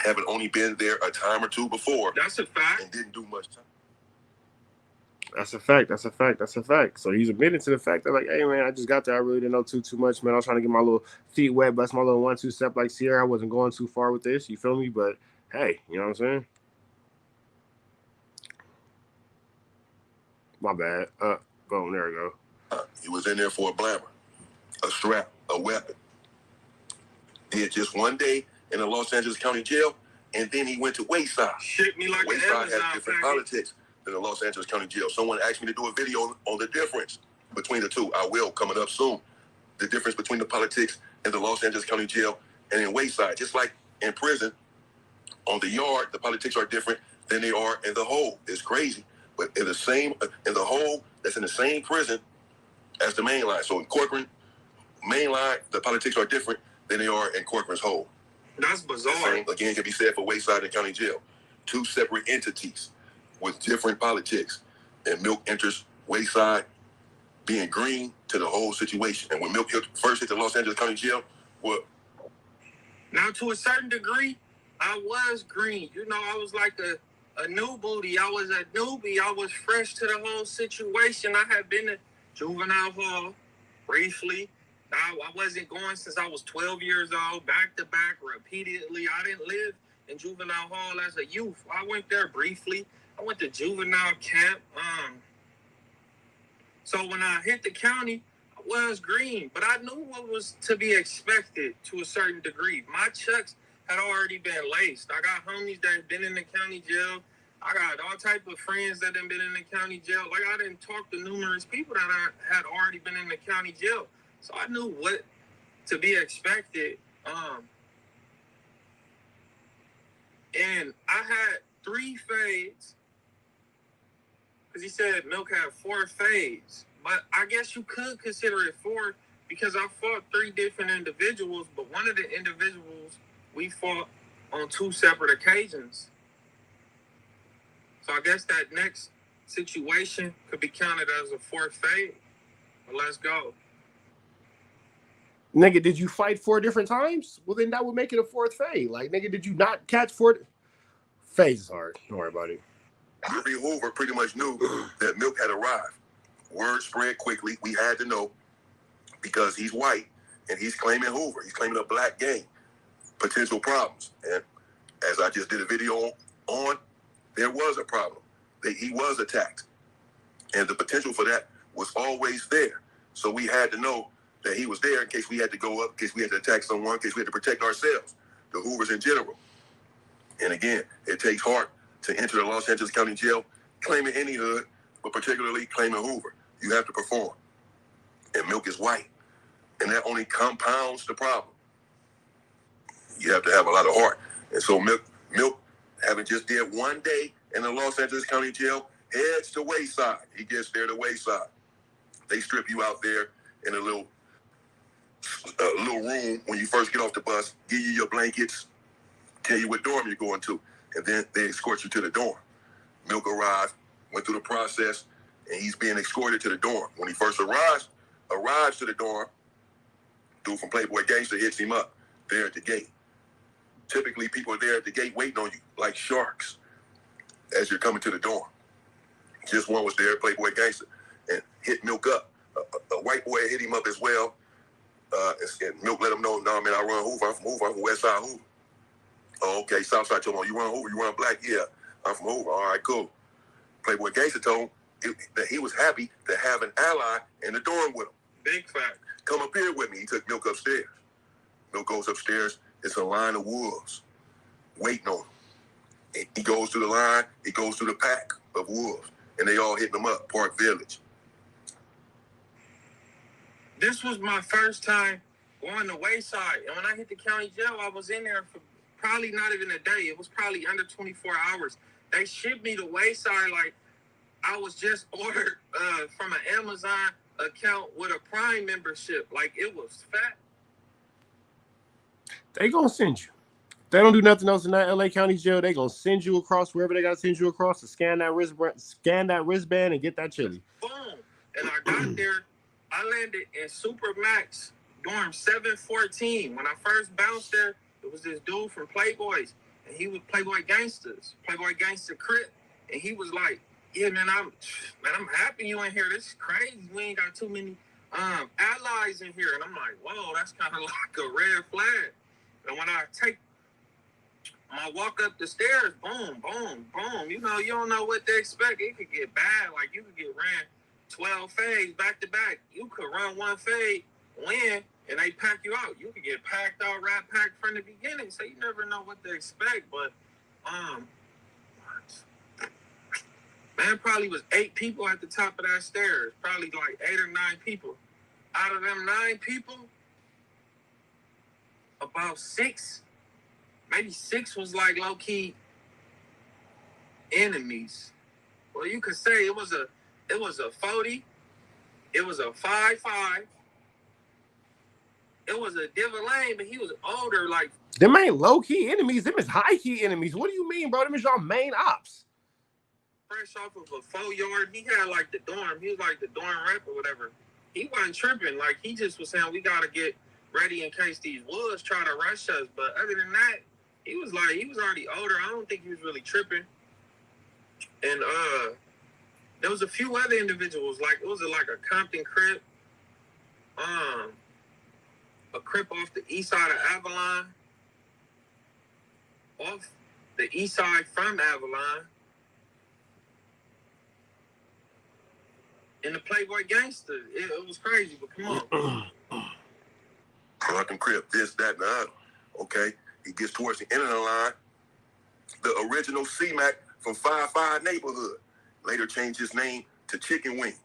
having only been there a time or two before. That's a fact. And didn't do much time. That's a fact. That's a fact. That's a fact. So he's admitting to the fact that, like, hey, man, I just got there. I really didn't know too much, man. I was trying to get my little feet wet, bust my little 1-2 step like Sierra. I wasn't going too far with this. You feel me? But, hey, you know what I'm saying? My bad. Boom, there we go. He was in there for a blammer, a strap, a weapon. Did just one day in the Los Angeles County Jail, and then he went to Wayside. Shit me like Wayside has different politics than the Los Angeles County Jail. Someone asked me to do a video on the difference between the two. I will, coming up soon. The difference between the politics in the Los Angeles County Jail and in Wayside. Just like in prison, on the yard, the politics are different than they are in the hole. It's crazy. But in the hole that's in the same prison as the main line. So in Corcoran, main line, the politics are different than they are in Corcoran's hole. That's bizarre. The same, again, can be said for Wayside and County Jail. Two separate entities with different politics. And Milk enters Wayside being green to the whole situation. And when Milk first hit the Los Angeles County Jail, what? Now, to a certain degree, I was green. You know, I was like a new booty. I was a newbie. I was fresh to the whole situation. I had been to juvenile hall briefly. I wasn't going since I was 12 years old, back to back, repeatedly. I didn't live in juvenile hall as a youth. I went there briefly. I went to juvenile camp. So when I hit the county, I was green, but I knew what was to be expected to a certain degree. My chucks had already been laced. I got homies that had been in the county jail. I got all type of friends that had been in the county jail. Like, I didn't talk to numerous people that had already been in the county jail. So I knew what to be expected. And I had 3 fades. Because he said Milk had 4 fades. But I guess you could consider it 4 because I fought 3 different individuals. But one of the individuals we fought on 2 separate occasions. So I guess that next situation could be counted as a 4th fade. But let's go. Nigga, did you fight 4 different times? Well, then that would make it a 4th fade. Like, nigga, did you not catch 4? Fades is hard. Don't worry about it. Ruby Hoover pretty much knew that Milk had arrived. Word spread quickly. We had to know because he's white and he's claiming Hoover. He's claiming a black gang. Potential problems. And as I just did a video on, there was a problem. He was attacked. And the potential for that was always there. So we had to know that he was there in case we had to go up, in case we had to attack someone, in case we had to protect ourselves, the Hoovers in general. And again, it takes heart to enter the Los Angeles County Jail, claiming any hood, but particularly claiming Hoover. You have to perform. And Milk is white. And that only compounds the problem. You have to have a lot of heart. And so Milk, having just did 1 day in the Los Angeles County Jail, heads to Wayside. He gets there to Wayside. They strip you out there in a little room when you first get off the bus, give you your blankets, tell you what dorm you're going to, and then they escort you to the dorm. Milk arrived, went through the process, and he's being escorted to the dorm. When he first arrives to the dorm, dude from Playboy Gangster hits him up there at the gate. Typically, people are there at the gate waiting on you like sharks as you're coming to the dorm. Just one was there, Playboy Gangster, and hit Milk up. A white boy hit him up as well. And Milk let him know, no, man, I run Hoover. I'm from Hoover. I'm from West Side Hoover. Oh, okay. Southside told him, you run Hoover, you run Black? Yeah, I'm from Hoover. All right, cool. Playboy Gangster told him that he was happy to have an ally in the dorm with him. Big fact. Come up here with me. He took Milk upstairs. Milk goes upstairs. It's a line of wolves waiting on him. And he goes through the line. He goes through the pack of wolves. And they all hitting him up, Park Village. This was my first time going to Wayside. And when I hit the county jail, I was in there for probably not even a day. It was probably under 24 hours. They shipped me to Wayside like I was just ordered from an Amazon account with a Prime membership. Like, it was fat. They gonna send you. If they don't do nothing else in that LA County jail, they gonna send you across wherever they gotta send you across to scan that wristband, and get that chili. Boom. And I got there. I landed in Supermax dorm 714. When I first bounced there, it was this dude from Playboys, and he was Playboy Gangster Crip, and he was like, "Yeah, man, I'm happy you in here. This is crazy. We ain't got too many allies in here." And I'm like, "Whoa, that's kind of like a red flag." And when I walk up the stairs, boom, boom, boom. You know, you don't know what to expect. It could get bad. Like, you could get ran 12 fades back to back. You could run one fade, win, and they pack you out. You could get packed out, rat packed from the beginning. So you never know what to expect. But, man, probably was 8 people at the top of that stairs. Probably like 8 or 9 people. Out of them 9 people, about 6, maybe 6 was like low-key enemies. Well, you could say it was a 40, it was a 5'5", it was a Divine, but he was older. Like, them ain't low-key enemies, them is high-key enemies. What do you mean, bro? Them is y'all main ops. Fresh off of a 4-yard, he had like the dorm. He was like the dorm rep or whatever. He wasn't tripping. Like, he just was saying, we gotta get ready in case these wolves try to rush us. But other than that, he was already older. I don't think he was really tripping. And there was a few other individuals. Like, it was like a Compton Crip, a Crip off the east side of Avalon, off the east side from Avalon, and the Playboy Gangster. It was crazy, but come on. Compton Crip, this, that, and the other. Okay. He gets towards the end of the line. The original C-Mac from 5-5 neighborhood later changed his name to Chicken Wing.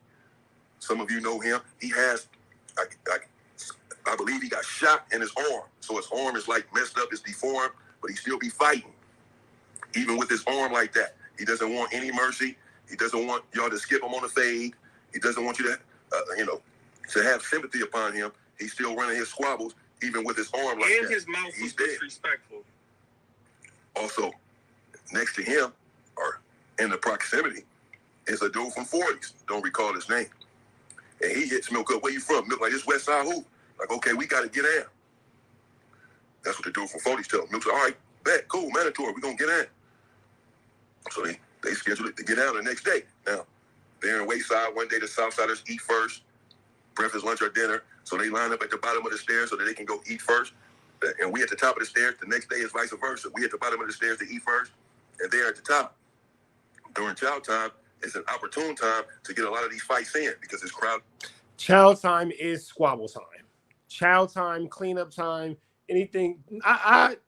Some of you know him. He has, I believe he got shot in his arm. So his arm is like messed up, it's deformed, but he still be fighting. Even with his arm like that. He doesn't want any mercy. He doesn't want y'all to skip him on the fade. He doesn't want you to, to have sympathy upon him. He's still running his squabbles, even with his arm like and that. And his mouth was disrespectful. Also, next to him, or in the proximity, is a dude from 40s. Don't recall his name. And he hits Milk up. Where you from? Milk, like, this West Side who? Like, okay, we got to get in. That's what the dude from 40s tell him. Milk's like, all right, bet, cool, mandatory, we're going to get in. So they scheduled it to get out the next day. Now, they're in Wayside. One day the Southsiders eat first, breakfast, lunch, or dinner. So they line up at the bottom of the stairs so that they can go eat first. And we at the top of the stairs. The next day is vice versa. We at the bottom of the stairs to eat first, and they're at the top. During chow time, it's an opportune time to get a lot of these fights in because it's crowded. Chow time is squabble time. Chow time, cleanup time, anything. I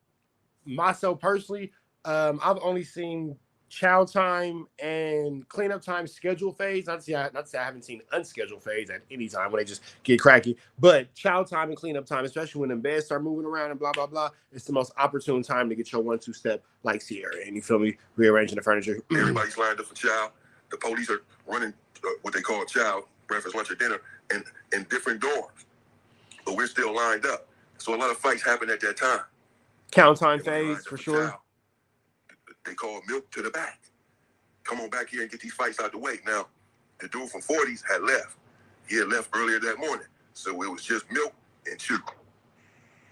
myself personally, I've only seen chow time and cleanup time schedule phase. Not to say I haven't seen unscheduled phase at any time when they just get cracky. But chow time and cleanup time, especially when the beds start moving around and blah, blah, blah, it's the most opportune time to get your 1-2 step like Sierra. And you feel me? Rearranging the furniture. Everybody's lined up for chow. The police are running what they call chow, breakfast, lunch, or dinner, and in different dorms. But we're still lined up. So a lot of fights happen at that time. Count time phase, for sure. Chow. They call Milk to the back. Come on back here and get these fights out the way. Now, the dude from 40s had left. He had left earlier that morning. So it was just Milk and Chew.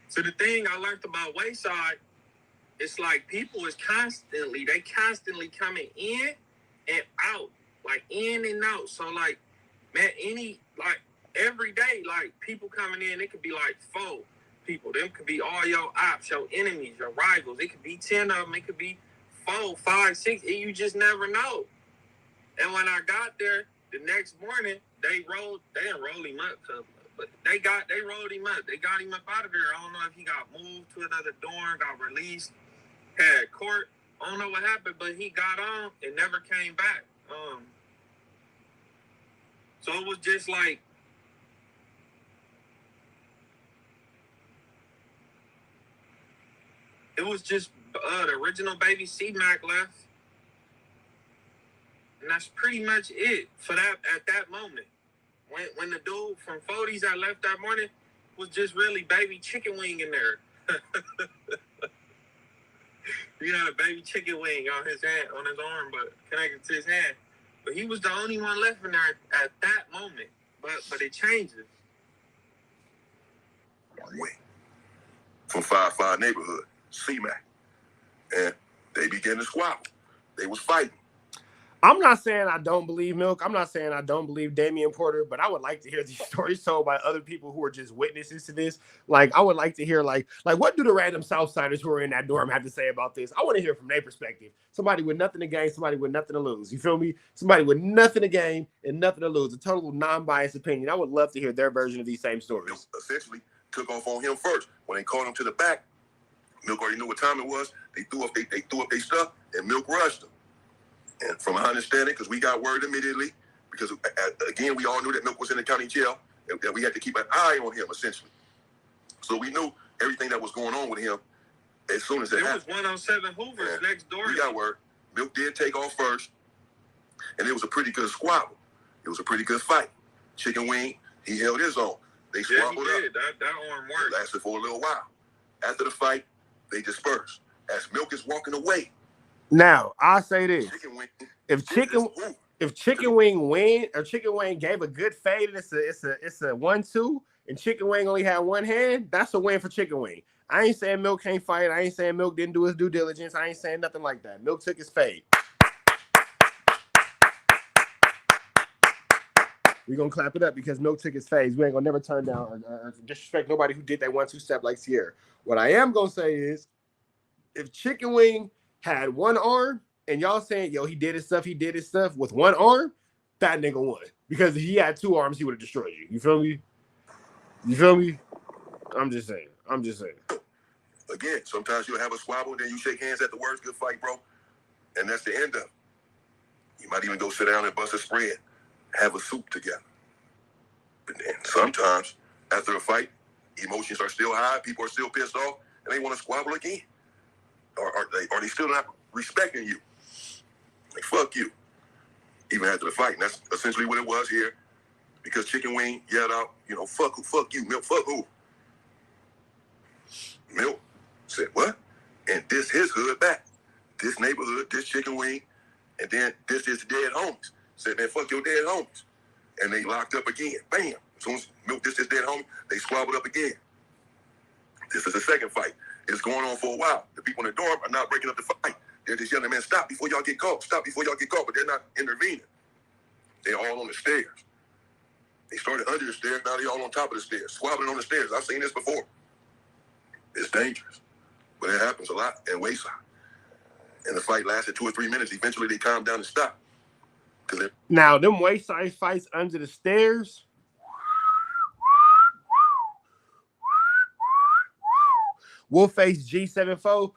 So the thing I learned about Wayside, it's like people is constantly coming in and out. Like in and out. So like, man, every day, like people coming in, it could be like 4 people. Them could be all your ops, your enemies, your rivals. It could be 10 of them. It could be 4, 5, 6. You just never know. And when I got there the next morning, they didn't roll him up, but they rolled him up. They got him up out of there. I don't know if he got moved to another dorm, got released, had court. I don't know what happened, but he got on and never came back. So it was just like, it was just the original baby C-Mac left. And that's pretty much it for that at that moment. When the dude from 40s that left that morning was just really baby Chicken Wing in there. He had a baby chicken wing on his hand, on his arm, but connected to his hand. But he was the only one left in there at that moment. But it changes. Wing from 5-5 neighborhood, C-Mac. And they began to squabble. They was fighting. I'm not saying I don't believe Milk. I'm not saying I don't believe Damian Porter, but I would like to hear these stories told by other people who are just witnesses to this. Like, I would like to hear, like what do the random Southsiders who are in that dorm have to say about this? I want to hear from their perspective. Somebody with nothing to gain, somebody with nothing to lose. You feel me? Somebody with nothing to gain and nothing to lose. A total non-biased opinion. I would love to hear their version of these same stories. Essentially, took off on him first. When they called him to the back, Milk already knew what time it was. They threw up their stuff, and Milk rushed them. And from my understanding, because we got word immediately, because again, we all knew that Milk was in the county jail, and we had to keep an eye on him, essentially. So we knew everything that was going on with him as soon as it happened. It was 107 Hoover's next door. We got word. Milk did take off first, and it was a pretty good squabble. It was a pretty good fight. Chicken Wing, he held his own. They squabbled up. That arm worked. It lasted for a little while. After the fight, they dispersed. As Milk is walking away. Now, I'll say this. Chicken Wing, if Chicken Wing win or Chicken Wing gave a good fade and it's a 1-2 and Chicken Wing only had one hand, that's a win for Chicken Wing. I ain't saying Milk can't fight. I ain't saying Milk didn't do his due diligence. I ain't saying nothing like that. Milk took his fade. We're gonna clap it up because Milk took his fade. We ain't gonna never turn down or disrespect nobody who did that 1-2 step like Sierra. What I am gonna say is if Chicken Wing had one arm, and y'all saying, yo, he did his stuff with one arm, that nigga won. Because if he had two arms, he would have destroyed you. You feel me? I'm just saying. Again, sometimes you'll have a squabble, then you shake hands at the words, good fight, bro. And that's the end of it. You might even go sit down and bust a spread, have a soup together. But then sometimes, after a fight, emotions are still high, people are still pissed off, and they want to squabble again. Or are they still not respecting you? Like, fuck you. Even after the fight. And that's essentially what it was here. Because Chicken Wing yelled out, fuck you, Milk, fuck who? Milk said, what? And this his hood back. This neighborhood, this Chicken Wing, and then this is the dead homies. Said, man, fuck your dead homies. And they locked up again. Bam. As soon as Milk this dead homie, they squabbled up again. This is the second fight. It's going on for a while. The people in the dorm are not breaking up the fight. They're just yelling, man, stop before y'all get caught. Stop before y'all get caught. But they're not intervening. They're all on the stairs. They started under the stairs. Now they're all on top of the stairs. Squabbling on the stairs. I've seen this before. It's dangerous. But it happens a lot in Wayside. And the fight lasted 2 or 3 minutes. Eventually they calmed down and stopped. Now, them Wayside fights under the stairs. Wolfface G74.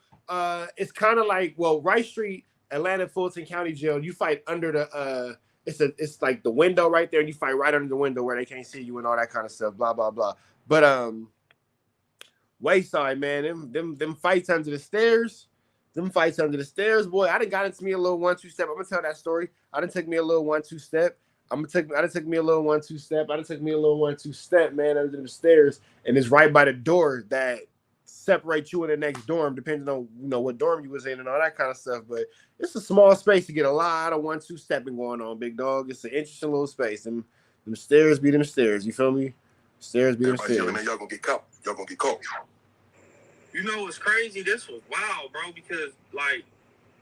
It's kind of like, Rice Street, Atlanta, Fulton County Jail. You fight under the it's like the window right there, and you fight right under the window where they can't see you and all that kind of stuff. Blah blah blah. But Wayside, man, them fights under the stairs. Them fights under the stairs, boy. I done got into me a little 1-2 step. I'm gonna tell that story. I done took me a little 1-2 step. I done took me a little 1-2 step. I done took me a little 1-2 step, man, under the stairs, and it's right by the door that separate you in the next dorm, depending on what dorm you was in and all that kind of stuff. But it's a small space to get a lot of 1-2 stepping going on, big dog. It's an interesting little space. Them stairs be them stairs. You feel me? Stairs be them stairs. Man, y'all gonna get caught. Y'all gonna get caught. You know what's crazy? This was wild, bro, because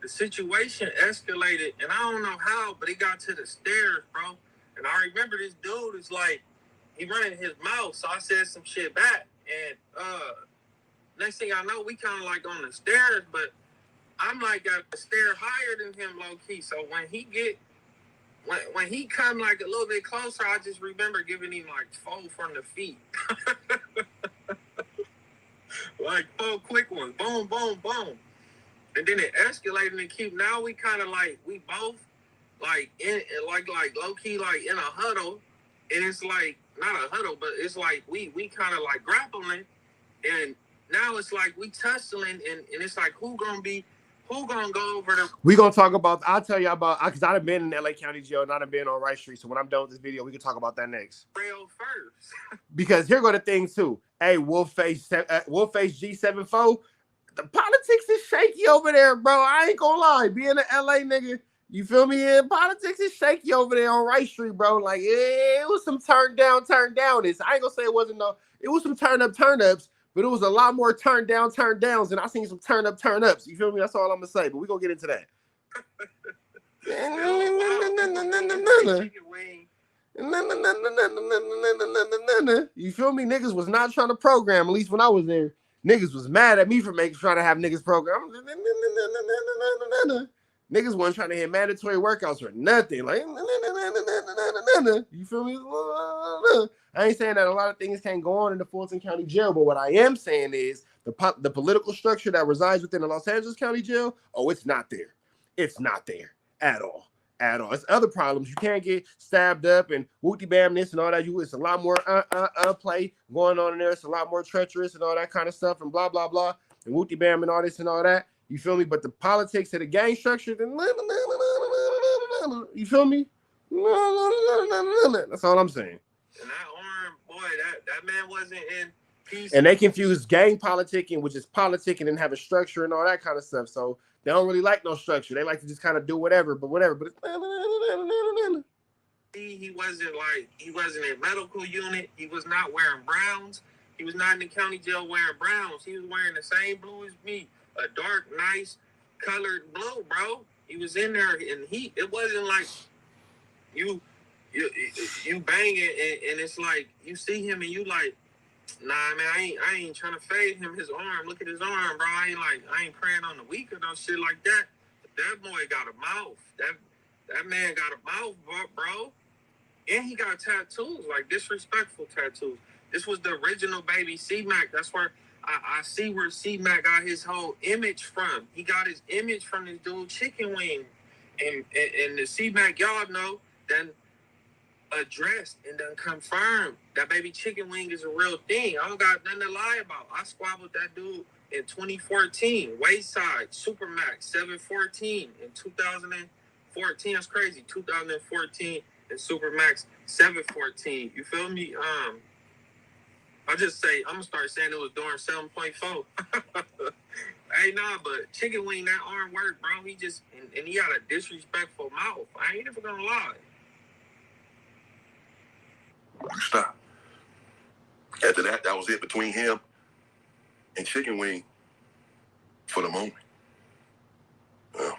the situation escalated, and I don't know how, but it got to the stairs, bro. And I remember this dude is he running his mouth, so I said some shit back, and next thing I know, we kind of on the stairs, but I'm got a stair higher than him, low key. So when he come a little bit closer, I just remember giving him 4 from the feet. 4 quick ones, boom, boom, boom. And then it escalated and now we kind of we both in low key in a huddle, and it's not a huddle, but it's we kind of grappling, and now it's we tussling, and it's who Who gonna go over the? We gonna talk about. I'll tell you about because I've been in LA County Jail and I've been on Rice Street. So when I'm done with this video, we can talk about that next. Real first. Because here go the things too. Hey, Wolfface G74. The politics is shaky over there, bro. I ain't gonna lie. Being an LA nigga, you feel me? Yeah, politics is shaky over there on Rice Street, bro. Like, yeah, it was some turn down. This. I ain't gonna say it wasn't no. It was some turn ups, but it was a lot more turn downs, and I seen some turn ups. You feel me? That's all I'm gonna say. But we gonna get into that. You feel me? Niggas was not trying to program, at least when I was there. Niggas was mad at me for trying to have niggas program. Niggas wasn't trying to hit mandatory workouts or nothing. Like, you feel me? I ain't saying that a lot of things can't go on in the Fulton County Jail, but what I am saying is the political structure that resides within the Los Angeles County Jail, it's not there. It's not there at all. It's other problems. You can't get stabbed up and wooty bam this and all that. It's a lot more play going on in there. It's a lot more treacherous and all that kind of stuff and blah blah blah and wooty bam and all this and all that. You feel me? But the politics of the gang structure, you feel me? That's all I'm saying. And that arm, boy, that man wasn't in peace. And they confuse gang politicking, which is politicking and having structure and all that kind of stuff. So they don't really like no structure. They like to just kind of do whatever. But he wasn't in medical unit. He was not wearing browns. He was not in the county jail wearing browns. He was wearing the same blue as me, a dark, nice colored blue, bro. He was in there, and it wasn't like you banging, and it's like you see him and you like, nah, man, I ain't trying to fade him. His arm, look at his arm, bro. I ain't praying on the weak or no shit like that. But that boy got a mouth. That man got a mouth, bro. And he got tattoos, like disrespectful tattoos. This was the original baby C-Mac. That's where I see where C-Mac got his whole image from. He got his image from this dude Chicken Wing. And the C-Mac, y'all know, then addressed and then confirmed that baby Chicken Wing is a real thing. I don't got nothing to lie about. I squabbled that dude in 2014. Wayside, Supermax, 714 in 2014. That's crazy. 2014 and Supermax, 714. You feel me? I'm gonna start saying it was during 7.4. Hey, nah, but Chicken Wing, that arm work, bro. He just, and he got a disrespectful mouth. I ain't never gonna lie. Stop. After that was it between him and Chicken Wing for the moment. Well,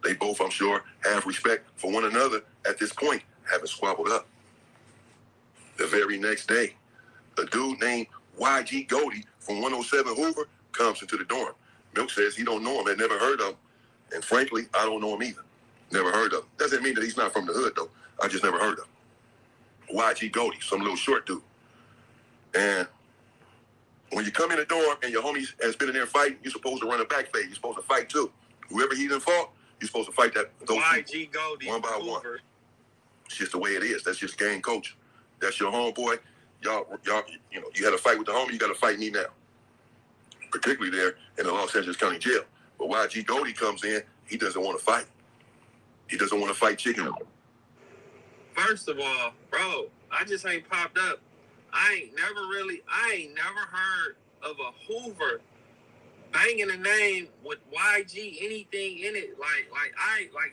they both, I'm sure, have respect for one another at this point, having squabbled up. The very next day, a dude named YG Goldie from 107 Hoover comes into the dorm. Milk says he don't know him, had never heard of him. And frankly, I don't know him either. Never heard of him. Doesn't mean that he's not from the hood, though. I just never heard of him. YG Goldie, some little short dude. And when you come in the dorm and your homie has been in there fighting, you're supposed to run a back fade. You're supposed to fight too. Whoever he done fought, you're supposed to fight those YG Goldie, one by one. It's just the way it is. That's just gang culture. That's your homeboy. Y'all, you had a fight with the homie, you got to fight me now. Particularly there in the Los Angeles County Jail. But YG Goldie comes in, he doesn't want to fight. He doesn't want to fight Chicken. First of all, bro, I just ain't popped up. I ain't never heard of a Hoover banging a name with YG, anything in it. Like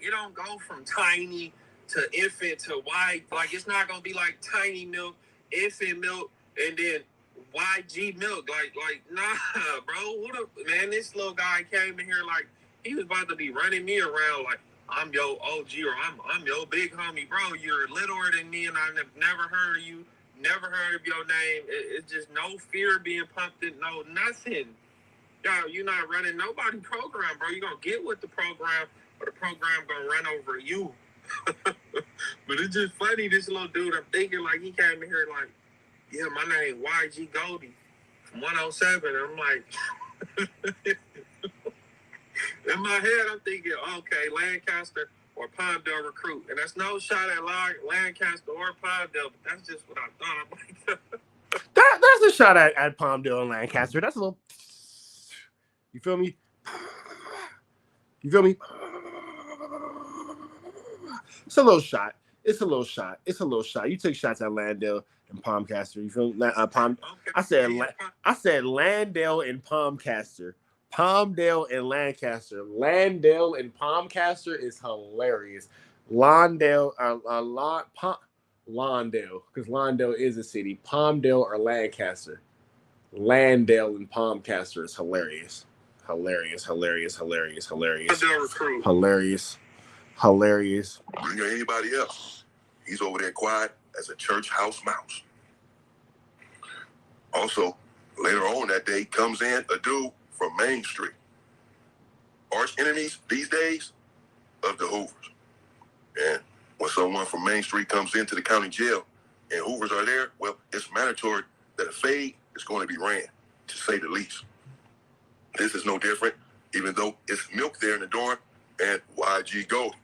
it don't go from tiny to infant to Y. Like, it's not gonna be like tiny milk, infant milk, and then YG milk. Like nah, bro. Man, this little guy came in here like he was about to be running me around like I'm your OG or I'm your big homie, bro. You're littler than me, and I've never heard of you, never heard of your name. It's just no fear being pumped in, no nothing. Yo, you're not running nobody program, bro. You're gonna get with the program, or the program gonna run over you. But it's just funny, this little dude, I'm thinking like he came in here like, yeah, my name YG Goldie from 107. I'm like, in my head, I'm thinking, okay, Lancaster or Palmdale recruit. And that's no shot at Lancaster or Palmdale, but that's just what I thought. I'm like, that's a shot at Palmdale and Lancaster. That's a little, you feel me? You feel me? It's a little shot. It's a little shot. It's a little shot. You took shots at Landale and Palmcaster. You feel me? I said Landale and Palmcaster. Palmdale and Lancaster. Landale and Palmcaster is hilarious. Lawndale, Lawndale, because Lawndale is a city. Palmdale or Lancaster. Landale and Palmcaster is hilarious. Hilarious. Bring anybody else. He's over there quiet as a church house mouse. Also, later on that day comes in a dude from Main Street. Arch enemies these days of the Hoovers. And when someone from Main Street comes into the county jail and Hoovers are there, well, it's mandatory that a fade is going to be ran, to say the least. This is no different, even though it's Milk there in the dorm and YG Goldie.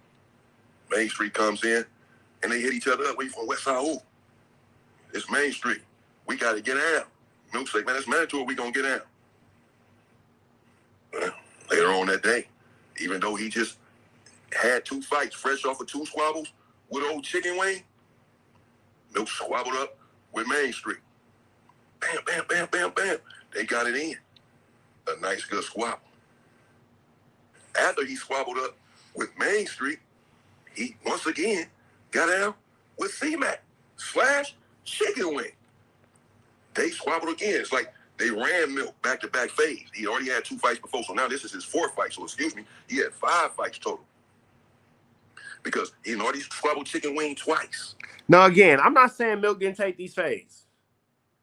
Main Street comes in and they hit each other up. We from West Side Hoover. It's Main Street. We got to get out. Milk say, man, it's mandatory. We going to get out. Later on that day, even though he just had 2 fights fresh off of 2 squabbles with old Chicken Wing, Milk squabbled up with Main Street. Bam, bam, bam, bam, bam. They got it in. A nice, good squabble. After he squabbled up with Main Street, he once again got down with C-Mac / Chicken Wing. They squabbled again. It's like they ran Milk back-to-back phase. He already had 2 fights before, so now this is his 4th fight. So, he had 5 fights total. Because he had already squabbled Chicken Wing twice. Now, again, I'm not saying Milk didn't take these fades.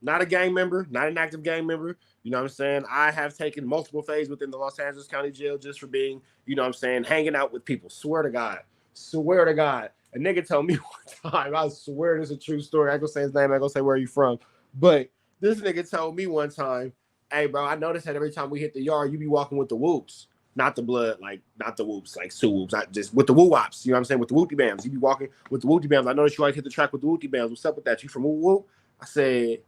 Not a gang member, not an active gang member. You know what I'm saying? I have taken multiple fades within the Los Angeles County Jail just for being, you know what I'm saying, hanging out with people. Swear to God. A nigga told me one time, I swear this is a true story. I ain't gonna say his name, I ain't gonna say where you from. But this nigga told me one time, hey, bro, I noticed that every time we hit the yard, you be walking with the whoops. Not the blood, like, not the whoops, like two whoops, not just with the woo-wops, you know what I'm saying, with the whoopty bams. You be walking with the whoopty bams. I noticed you always hit the track with the whoopty bams. What's up with that? You from whoop? I said,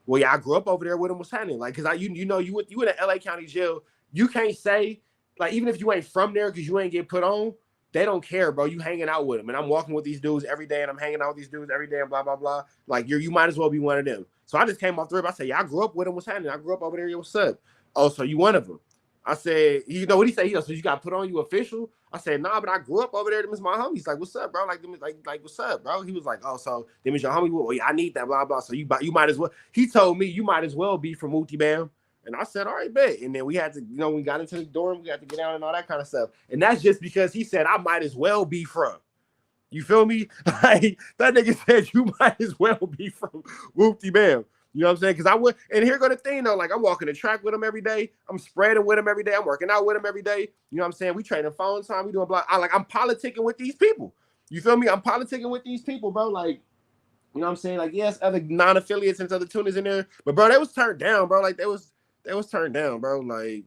well, yeah, I grew up over there with him. What's happening? Like, because you in the LA County Jail, you can't say, like, even if you ain't from there because you ain't get put on, they don't care, bro. You hanging out with them. And I'm walking with these dudes every day, and I'm hanging out with these dudes every day, and blah, blah, blah. Like, you might as well be one of them. So I just came off the rip. I said, yeah, I grew up with him. What's happening? I grew up over there. Yo, what's up? Oh, so you one of them. I said, you know what he said? So you got put on, you official? I said, nah, but I grew up over there. Them is my homies. Like, what's up, bro? Like, what's up, bro? He was like, oh, so them is your homie? Well, yeah, I need that, blah, blah. So you might as well. He told me you might as well be from Wooty Bam. And I said, all right, bet. And then we had to, when we got into the dorm, we had to get out and all that kind of stuff. And that's just because he said I might as well be from. You feel me? Like, that nigga said you might as well be from Wooty Bam. You know what I'm saying? Because I would, and here go the thing though, like I'm walking the track with him every day. I'm spreading with him every day. I'm working out with him every day. You know what I'm saying? We trading phone time. We doing blah. I'm politicking with these people. You feel me? I'm politicking with these people, bro. Like, you know what I'm saying? Like, yes, other non-affiliates and other tuners in there, but bro, they was turned down, bro. Like they was turned down, bro. Like,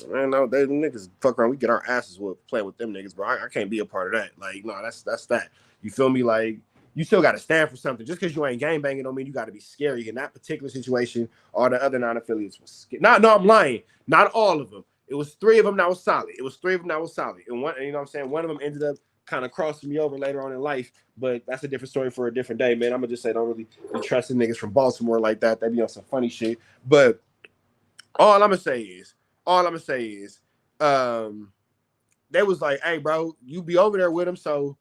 man, no, they niggas fuck around. We get our asses whooped playing with them niggas, bro. I can't be a part of that. Like, no, that's that. You feel me? Like, you still got to stand for something. Just because you ain't gang banging don't mean you got to be scary. In that particular situation, all the other non-affiliates was scared. No, I'm lying. Not all of them. It was 3 of them that was solid. And one, you know what I'm saying? One of them ended up kind of crossing me over later on in life, but that's a different story for a different day, man. I'm going to just say don't really be trusting niggas from Baltimore like that. They be on some funny shit. But all I'm going to say is, they was like, hey, bro, you be over there with him, so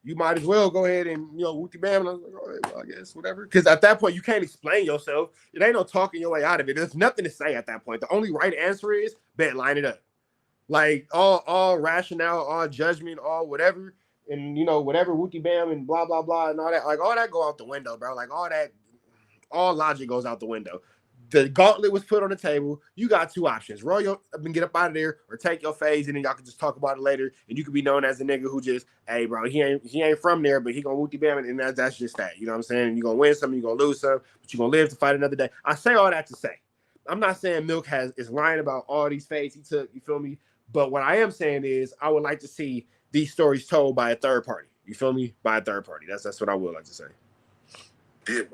you might as well go ahead and, wooty bam. And I was like, all right, well, I guess, whatever. Because at that point, you can't explain yourself. It ain't no talking your way out of it. There's nothing to say at that point. The only right answer is, bet, line it up. Like, all rationale, all judgment, all whatever, and, whatever, wooty bam and blah, blah, blah, and all that. Like, all that go out the window, bro. Like, all logic goes out the window. The gauntlet was put on the table. You got 2 options. Roll your up and get up out of there, or take your phase, and then y'all can just talk about it later. And you can be known as a nigga who just, hey, bro, he ain't from there, but he gonna wooty bam, and that's just that. You know what I'm saying? You're gonna win some, you're gonna lose some, but you're gonna live to fight another day. I say all that to say, I'm not saying Milk is lying about all these fades he took. You feel me? But what I am saying is, I would like to see these stories told by a third party. You feel me? By a third party. That's what I would like to say. Did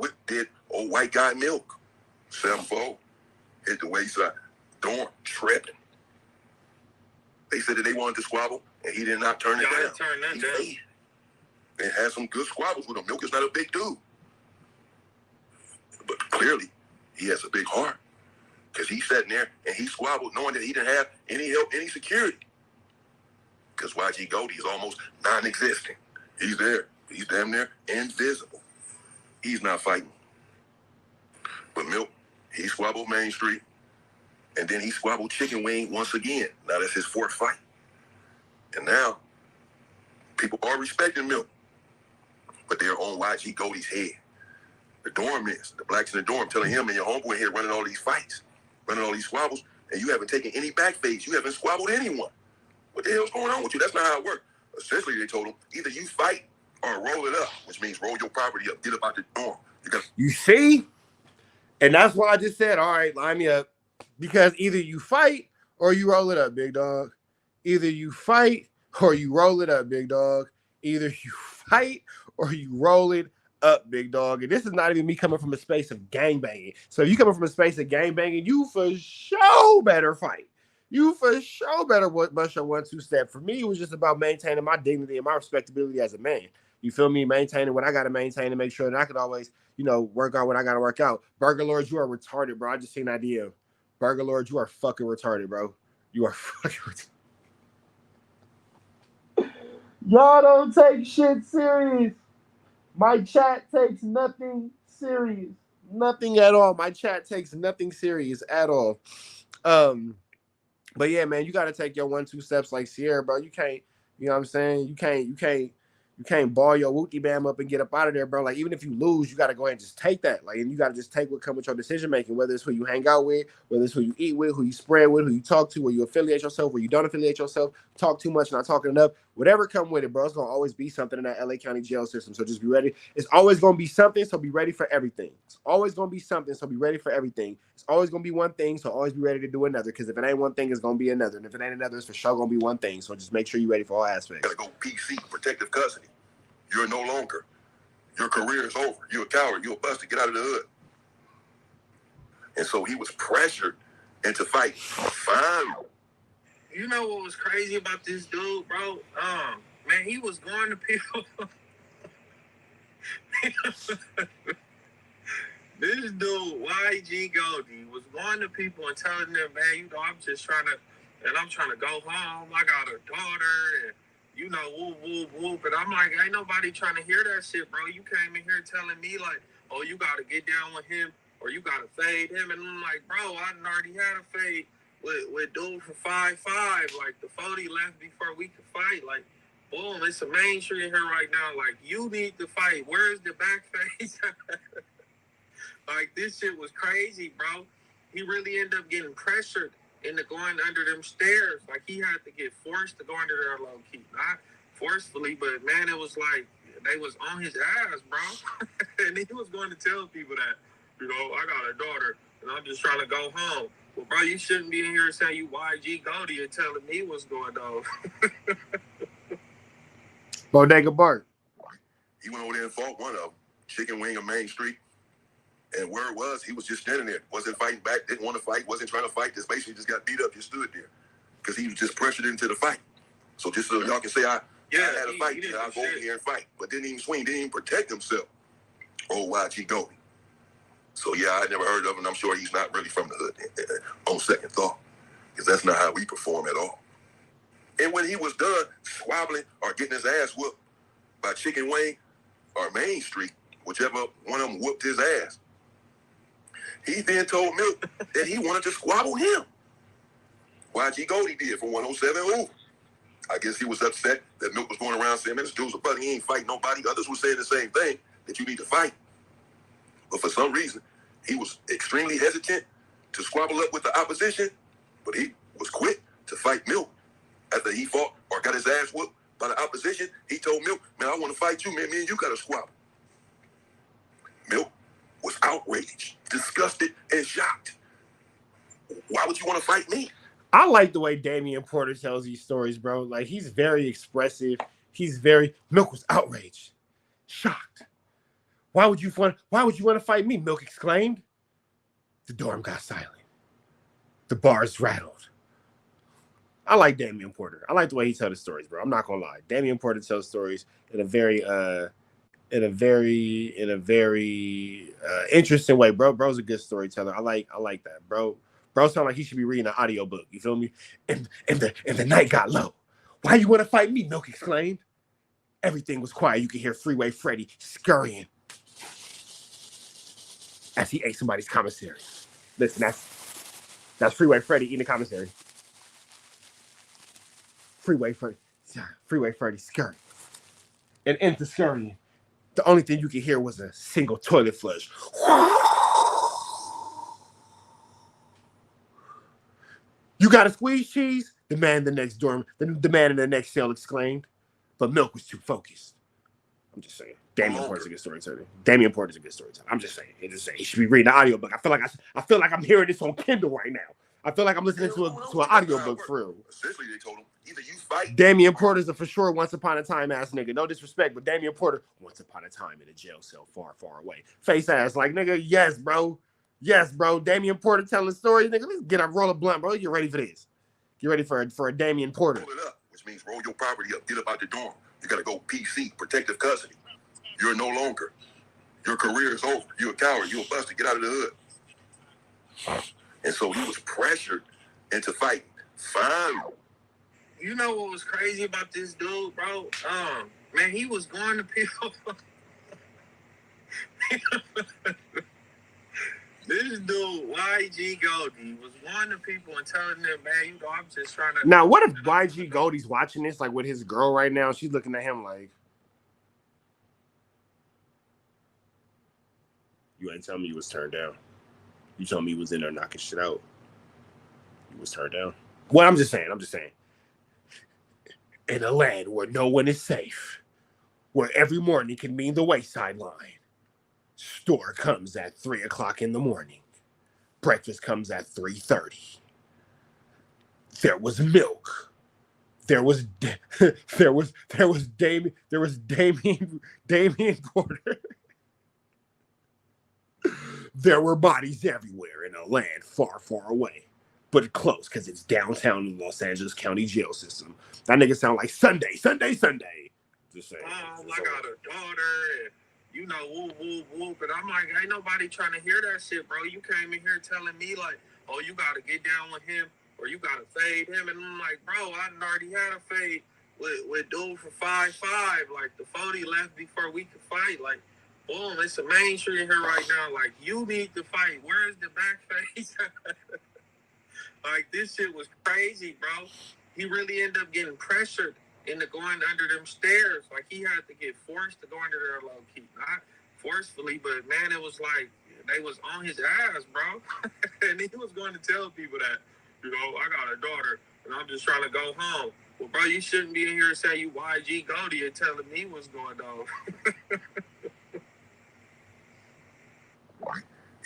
old white guy Milk 7-4 hit the wayside, dorm tripping. They said that they wanted to squabble, and he did not turn it down. He faded. And had some good squabbles with him. Milk is not a big dude. But clearly, he has a big heart. Because he sat in there and he squabbled knowing that he didn't have any help, any security. Because YG Goldie is almost non-existent. He's there. He's damn near invisible. He's not fighting. But Milk, he squabbled Main Street. And then he squabbled Chicken Wing once again. Now that's his fourth fight. And now, people are respecting Milk. But they're on YG Goldie's head. The dorm is, the blacks in the dorm telling him and your homeboy here running all these fights, running all these squabbles, and you haven't taken any back phase. You haven't squabbled anyone. What the hell's going on with you? That's not how it works. Essentially, they told him, either you fight or roll it up, which means roll your property up, get up out the dorm. You see? And that's why I just said, all right, line me up. Because either you fight or you roll it up, big dog. Either you fight or you roll it up, big dog. Either you fight or you roll it up, big dog. And this is not even me coming from a space of gangbanging. So if you coming from a space of gangbanging, you for sure better fight. You for sure better bust your 1-2 step. For me, it was just about maintaining my dignity and my respectability as a man. You feel me? Maintaining what I got to maintain to make sure that I could always, work out what I got to work out. Burger Lord, you are retarded, bro. I just seen an idea. Burger Lord, you are fucking retarded, bro. You are fucking retarded. Y'all don't take shit serious. My chat takes nothing serious. Nothing at all. My chat takes nothing serious at all. But yeah, man, you got to take your 1-2 steps like Sierra, bro. You can't, you know what I'm saying? You can't ball your wooty bam up and get up out of there, bro. Like, even if you lose, you got to go ahead and just take that. Like, and you got to just take what comes with your decision making, whether it's who you hang out with, whether it's who you eat with, who you spread with, who you talk to, where you affiliate yourself, where you don't affiliate yourself, talk too much, not talking enough, whatever come with it, bro. It's going to always be something in that LA County jail system. So just be ready. It's always going to be something, so be ready for everything. It's always going to be something, so be ready for everything. It's always going to be one thing, so always be ready to do another, because if it ain't one thing, it's going to be another. And if it ain't another, it's for sure going to be one thing. So just make sure you're ready for all aspects. Gotta go PC, protective custody. You're no longer. Your career is over. You're a coward. You're a buster. Get out of the hood. And so he was pressured into fight. Fine. You know what was crazy about this dude, bro? Man, he was going to people. This dude, YG Goldie, was going to people and telling them, man, I'm just trying to go home. I got a daughter, and whoop, whoop, whoop. And I'm like, ain't nobody trying to hear that shit, bro. You came in here telling me, like, oh, you got to get down with him or you got to fade him. And I'm like, bro, I already had a fade with dude for 5'5". Like, the 40 left before we could fight. Like, boom, it's a mainstream here right now. Like, you need to fight. Where's the back face? Like, this shit was crazy, bro. He really ended up getting pressured into going under them stairs. Like, he had to get forced to go under there low-key. Not forcefully, but, man, it was like they was on his ass, bro. And he was going to tell people that, I got a daughter, and I'm just trying to go home. Well, bro, you shouldn't be in here saying you YG Goldie and telling me what's going on. Bodega Bart. He went over there and fought one of them, Chicken Wing on Main Street. And where it was, he was just standing there. Wasn't fighting back, didn't want to fight, wasn't trying to fight. Just basically just got beat up, just stood there. Because he was just pressured into the fight. So just so y'all can say, I had a fight, I'll go over here and fight. But didn't even swing, didn't even protect himself. Oh, YG Goldie. So yeah, I never heard of him. I'm sure he's not really from the hood on second thought. Because that's not how we perform at all. And when he was done squabbling or getting his ass whooped by Chicken Wing or Main Street, whichever one of them whooped his ass, he then told Milk that he wanted to squabble him. YG Goldie did from 107 Hoover. I guess he was upset that Milk was going around saying, man, this dude's a buddy, he ain't fighting nobody. Others were saying the same thing, that you need to fight. But for some reason, he was extremely hesitant to squabble up with the opposition, but he was quick to fight Milk. After he fought or got his ass whooped by the opposition, he told Milk, man, I want to fight you, man. Me and you got to squabble. Milk was outraged, disgusted, and shocked. Why would you want to fight me? I like the way Damian Porter tells these stories, bro. Like, he's very expressive. Milk was outraged, shocked. Why would you want to fight me? Milk exclaimed. The dorm got silent. The bars rattled. I like Damian Porter. I like the way he tells the stories, bro. I'm not gonna lie. Damian Porter tells stories in a very interesting way, bro. Bro's a good storyteller. I like that, bro. Bro sound like he should be reading an audiobook. You feel me? And the night got low. Why you want to fight me? Milk exclaimed. Everything was quiet. You could hear Freeway Freddy scurrying as he ate somebody's commissary. Listen, that's Freeway Freddy eating the commissary. Freeway Freddy scurrying. And into scurrying, the only thing you could hear was a single toilet flush. You got a squeeze cheese? The man in the next cell exclaimed. But Milk was too focused. I'm just saying. Damian Porter's a good storyteller. Damian Porter's a good storyteller. I'm just saying. He should be reading the audiobook. I feel like I'm hearing this on Kindle right now. I feel like I'm listening to an audiobook for real. Essentially, they told him either you fight. Damian Porter's a for sure once upon a time ass nigga. No disrespect, but Damian Porter once upon a time in a jail cell far, far away. Face ass like nigga, yes, bro. Yes, bro. Damian Porter telling stories, nigga. Let's get up, roll a blunt, bro. Get ready for this. Get ready for a Damian Porter. Roll it up, which means roll your property up, get up out the dorm. You gotta go PC, protective custody. You're no longer. Your career is over. You're a coward. You're a buster. Get out of the hood. And so he was pressured into fighting. Fine. You know what was crazy about this dude, bro? Man, he was going to people. This dude, YG Goldie, was going to people and telling them, man, you know, I'm just trying to. Now, what if YG Goldie's watching this, like with his girl right now? She's looking at him like, you ain't telling me you was turned down. You told me you was in there knocking shit out. You was turned down. Well, I'm just saying. In a land where no one is safe, where every morning can mean the wayside line, store comes at 3 o'clock in the morning. Breakfast comes at 3:30. There was milk. There was Damian Porter. There were bodies everywhere in a land far, far away, but close because it's downtown in Los Angeles County jail system. That nigga sound like Sunday. Just saying. Oh, I got a daughter, and you know, whoop, whoop, whoop. And I'm like, ain't nobody trying to hear that shit, bro. You came in here telling me, like, oh, you got to get down with him or you got to fade him. And I'm like, bro, I already had a fade with dude for 5'5". Like, the 40 left before we could fight. Like, boom, it's a mainstream here right now. Like, you need to fight. Where's the back face? Like, this shit was crazy, bro. He really ended up getting pressured into going under them stairs. Like, he had to get forced to go under there low-key. Not forcefully, but, man, it was like they was on his ass, bro. And he was going to tell people that, you know, I got a daughter, and I'm just trying to go home. Well, bro, you shouldn't be in here saying you YG Goldie and telling me what's going on.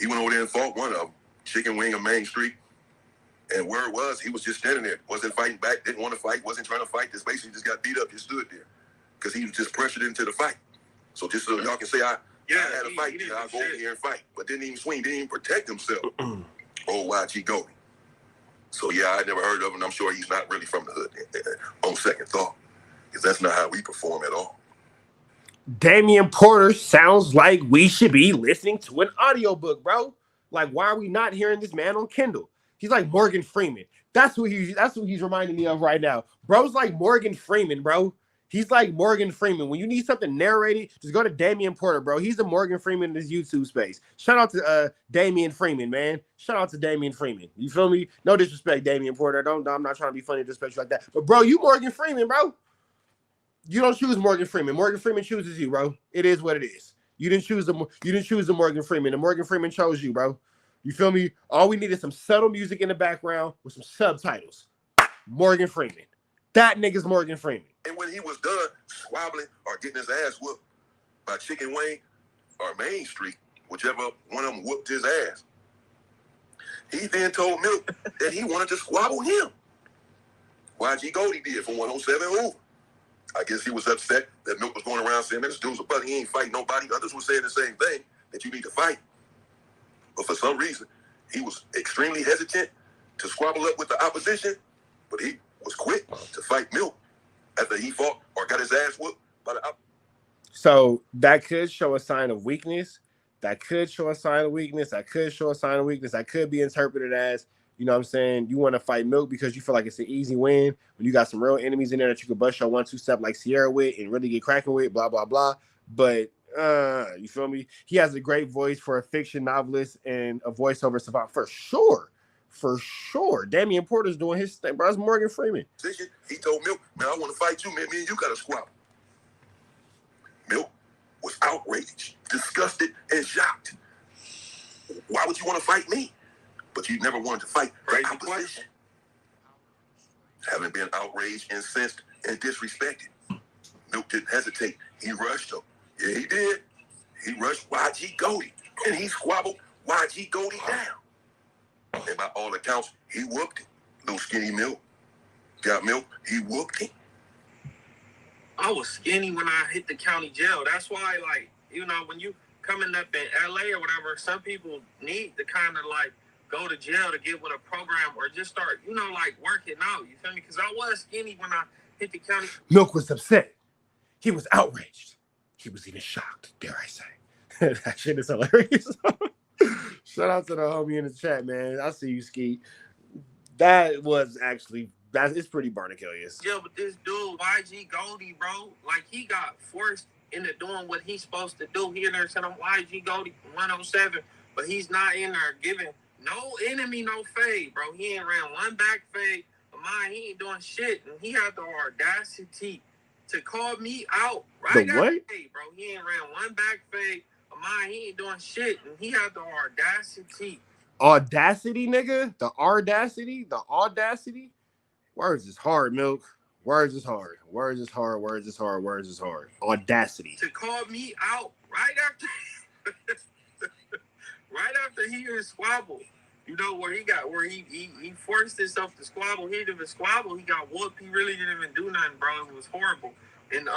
He went over there and fought one of them, Chicken Wing on Main Street. And where it was, he was just standing there. Wasn't fighting back, didn't want to fight, wasn't trying to fight. Just basically just got beat up, just stood there. Because he was just pressured into the fight. So just so y'all can say, I had a fight, I'll go over here and fight. But didn't even swing, didn't even protect himself. Old YG Goldie. So yeah, I never heard of him. I'm sure he's not really from the hood on second thought. Because that's not how we perform at all. Damian Porter sounds like we should be listening to an audiobook, bro. Like, why are we not hearing this man on Kindle? He's like Morgan Freeman. That's what he's reminding me of right now. Bro's like Morgan Freeman, bro. He's like Morgan Freeman. When you need something narrated, just go to Damian Porter, bro. He's the Morgan Freeman in this YouTube space. Shout out to Damian Freeman, man. Shout out to Damian Freeman. You feel me? No disrespect, Damian Porter. I'm not trying to be funny or disrespect you like that. But bro, you Morgan Freeman, bro. You don't choose Morgan Freeman. Morgan Freeman chooses you, bro. It is what it is. You didn't choose the Morgan Freeman. The Morgan Freeman chose you, bro. You feel me? All we need is some subtle music in the background with some subtitles. Morgan Freeman. That nigga's Morgan Freeman. And when he was done squabbling or getting his ass whooped by Chicken Wing or Main Street, whichever one of them whooped his ass, he then told Milk that he wanted to squabble him. YG Goldie did from 107 Hoover. I guess he was upset that Milk was going around saying, man, this dude's a buddy, he ain't fighting nobody. Others were saying the same thing, that you need to fight. But for some reason, he was extremely hesitant to squabble up with the opposition, but he was quick to fight Milk after he fought or got his ass whooped by the out. So that could show a sign of weakness. That could show a sign of weakness. That could show a sign of weakness. That could be interpreted as, you know what I'm saying, you want to fight Milk because you feel like it's an easy win when you got some real enemies in there that you could bust your 1-2 step like Sierra with and really get cracking with, blah, blah, blah. But you feel me? He has a great voice for a fiction novelist and a voiceover savant for sure. For sure. Damian Porter's doing his thing, bro. It's Morgan Freeman. He told Milk, man, I want to fight you, man. Me and you got to squabble. Milk was outraged, disgusted, and shocked. Why would you want to fight me? But you never wanted to fight the opposition. Having been outraged, incensed, and disrespected, Milk didn't hesitate. He rushed him. Yeah, he did. He rushed YG Goldie, and he squabbled YG Goldie down. And by all accounts, he whooped him. Little skinny Milk. Got Milk, he whooped him. I was skinny when I hit the county jail. That's why, like, you know, when you coming up in LA or whatever, some people need to kind of like go to jail to get with a program or just start, you know, like working out. You feel me? Because I was skinny when I hit the county. Milk was upset. He was outraged. He was even shocked, dare I say. That shit is hilarious. Shout out to the homie in the chat, man. I see you, Ski. That was actually... it's pretty Barnaculious. Yeah, but this dude, YG Goldie, bro, like he got forced into doing what he's supposed to do. He in there said, I'm YG Goldie 107, but he's not in there giving no enemy no fade, bro. He ain't ran one back fade of mine. He ain't doing shit. And he had the audacity to call me out right after fade, bro. He ain't ran one back fade of mine. He ain't doing shit. And he had the audacity. Audacity, nigga? The audacity? The audacity? Words is hard, Milk. Words is hard. Words is hard. Words is hard. Words is hard. Audacity. To call me out right after right after he didn't squabble. You know, where he forced himself to squabble. He didn't even squabble. He got whooped. He really didn't even do nothing, bro. It was horrible. And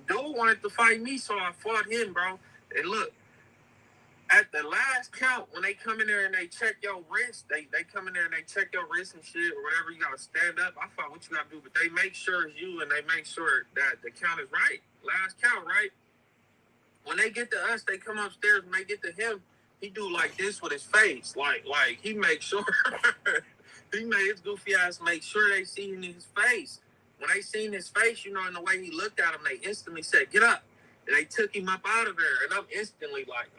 dude wanted to fight me, so I fought him, bro. And look, at the last count, when they come in there and they check your wrist, they come in there and they check your wrist and shit or whatever, you gotta stand up. I thought what you gotta do, but they make sure it's you and they make sure that the count is right. Last count, right? When they get to us, they come upstairs. When they get to him, he do like this with his face. Like he makes sure he made his goofy ass make sure they see in his face. When they seen his face, you know, and the way he looked at him, they instantly said, get up. And they took him up out of there. And I'm instantly like,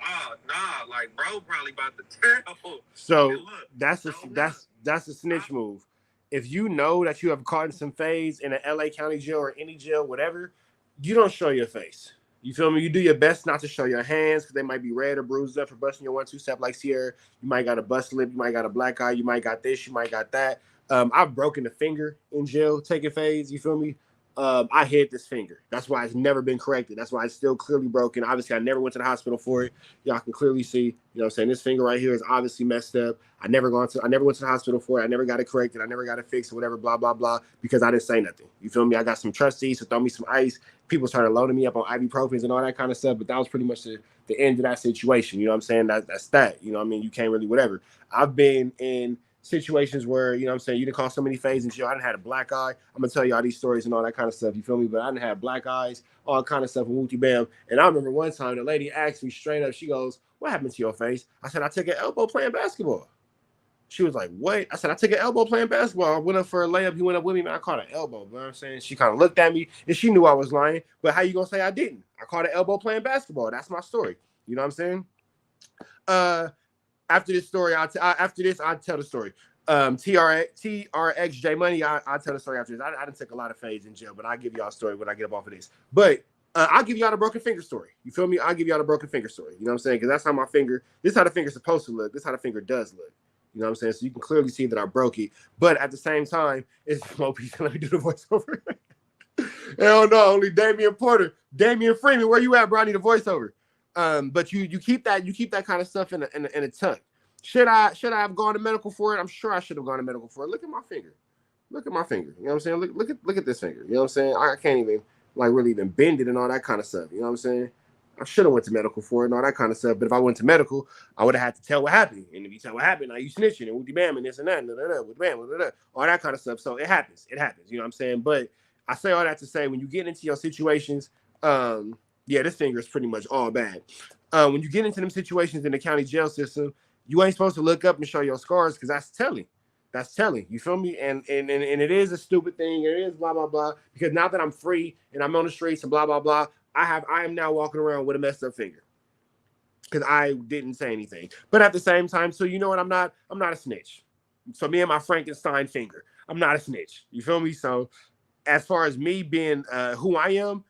nah, like, bro, probably about to tell. So look, that's a snitch move. If you know that you have caught in some phase in an LA County jail or any jail, whatever, you don't show your face. You feel me? You do your best not to show your hands because they might be red or bruised up for busting your 1-2 step like Sierra. You might got a bust lip. You might got a black eye. You might got this. You might got that. I've broken a finger in jail taking phase. You feel me? I hit this finger. That's why it's never been corrected. That's why it's still clearly broken. Obviously, I never went to the hospital for it. Y'all can clearly see, you know what I'm saying? This finger right here is obviously messed up. I never went to the hospital for it. I never got it corrected. I never got it fixed or whatever, blah, blah, blah, because I didn't say nothing. You feel me? I got some trustees to throw me some ice. People started loading me up on ibuprofens and all that kind of stuff, but that was pretty much the end of that situation. You know what I'm saying? That's that. You know what I mean? You can't really whatever. I've been in situations where, you know what I'm saying, you didn't call so many phases in jail. I didn't have a black eye. I'm gonna tell you all these stories and all that kind of stuff. You feel me? But I didn't have black eyes, all kind of stuff, and wooty bam. And I remember one time the lady asked me straight up, she goes, what happened to your face? I said, I took an elbow playing basketball. She was like, what? I said, I took an elbow playing basketball. I went up for a layup. He went up with me, man. I caught an elbow. You know what I'm saying? She kind of looked at me and she knew I was lying. But how you gonna say I didn't? I caught an elbow playing basketball. That's my story. You know what I'm saying? After this story, I'll tell the story. TRX J Money, I'll tell the story after this. I didn't take a lot of fades in jail, but I'll give y'all a story when I get up off of this. But I'll give y'all the broken finger story. You feel me? I'll give y'all the broken finger story. You know what I'm saying? Because that's how my finger, this is how the finger's supposed to look. This is how the finger does look. You know what I'm saying? So you can clearly see that I broke it. But at the same time, it's Mope's let me do the voiceover. Hell no, only Damian Porter. Damian Freeman, where you at, bro? I need a voiceover. But you keep that kind of stuff in a tuck. Should I have gone to medical for it? I'm sure I should have gone to medical for it. Look at my finger. Look at my finger. You know what I'm saying? Look at this finger. You know what I'm saying? I can't even like really even bend it and all that kind of stuff. You know what I'm saying? I should have went to medical for it and all that kind of stuff. But if I went to medical, I would have had to tell what happened. And if you tell what happened, now you snitching and woody bam and this and that and all that kind of stuff. So it happens. It happens. You know what I'm saying? But I say all that to say when you get into your situations, yeah, this finger is pretty much all bad. When you get into them situations in the county jail system, you ain't supposed to look up and show your scars because that's telling. That's telling. You feel me? And it is a stupid thing. It is blah blah blah. Because now that I'm free and I'm on the streets and blah blah blah, I am now walking around with a messed up finger because I didn't say anything. But at the same time, so you know what? I'm not a snitch. So me and my Frankenstein finger, I'm not a snitch. You feel me? So as far as me being who I am,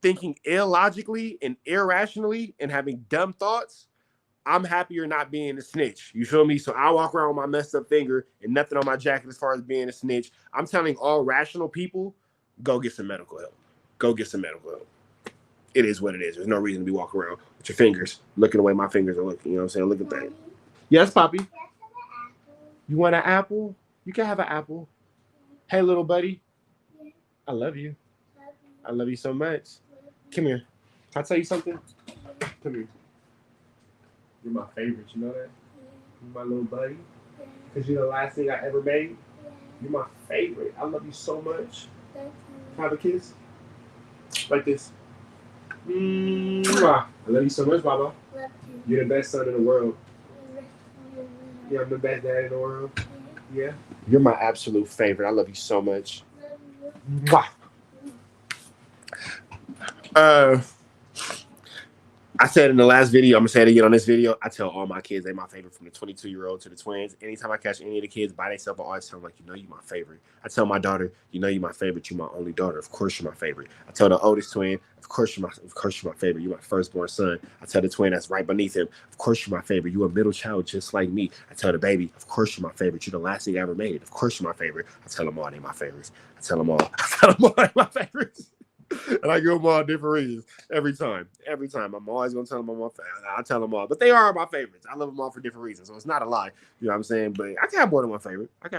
thinking illogically and irrationally and having dumb thoughts, I'm happier not being a snitch. You feel me? So I walk around with my messed up finger and nothing on my jacket as far as being a snitch. I'm telling all rational people, go get some medical help. Go get some medical help. It is what it is. There's no reason to be walking around with your fingers looking the way my fingers are looking. You know what I'm saying? Look at that. Yes, Poppy. You want an apple? You can have an apple. Hey, little buddy. I love you. I love you so much. Come here. Can I tell you something? Come here. You're my favorite. You know that? You're my little buddy. Because you're the last thing I ever made. You're my favorite. I love you so much. Have a kiss. Like this. I love you so much, Baba. You're the best son in the world. Yeah, I'm the best dad in the world. Yeah. You're my absolute favorite. I love you so much. Mwah. I said in the last video, I'm gonna say it again on this video. I tell all my kids they my favorite, from the 22-year-old to the twins. Anytime I catch any of the kids by themselves, I always tell them, like, you know, you my favorite. I tell my daughter, you know, you my favorite. You my only daughter. Of course, you're my favorite. I tell the oldest twin, of course you're my favorite. You're my firstborn son. I tell the twin that's right beneath him, of course you're my favorite. You're a middle child just like me. I tell the baby, of course you're my favorite. You're the last thing I ever made. Of course you're my favorite. I tell them all they my favorites. I tell them all they my favorites. And I give them all different reasons every time. Every time. I'm always going to tell them I'm my favorite. I tell them all. But they are my favorites. I love them all for different reasons. So it's not a lie. You know what I'm saying? But I can have more than one favorite. Hour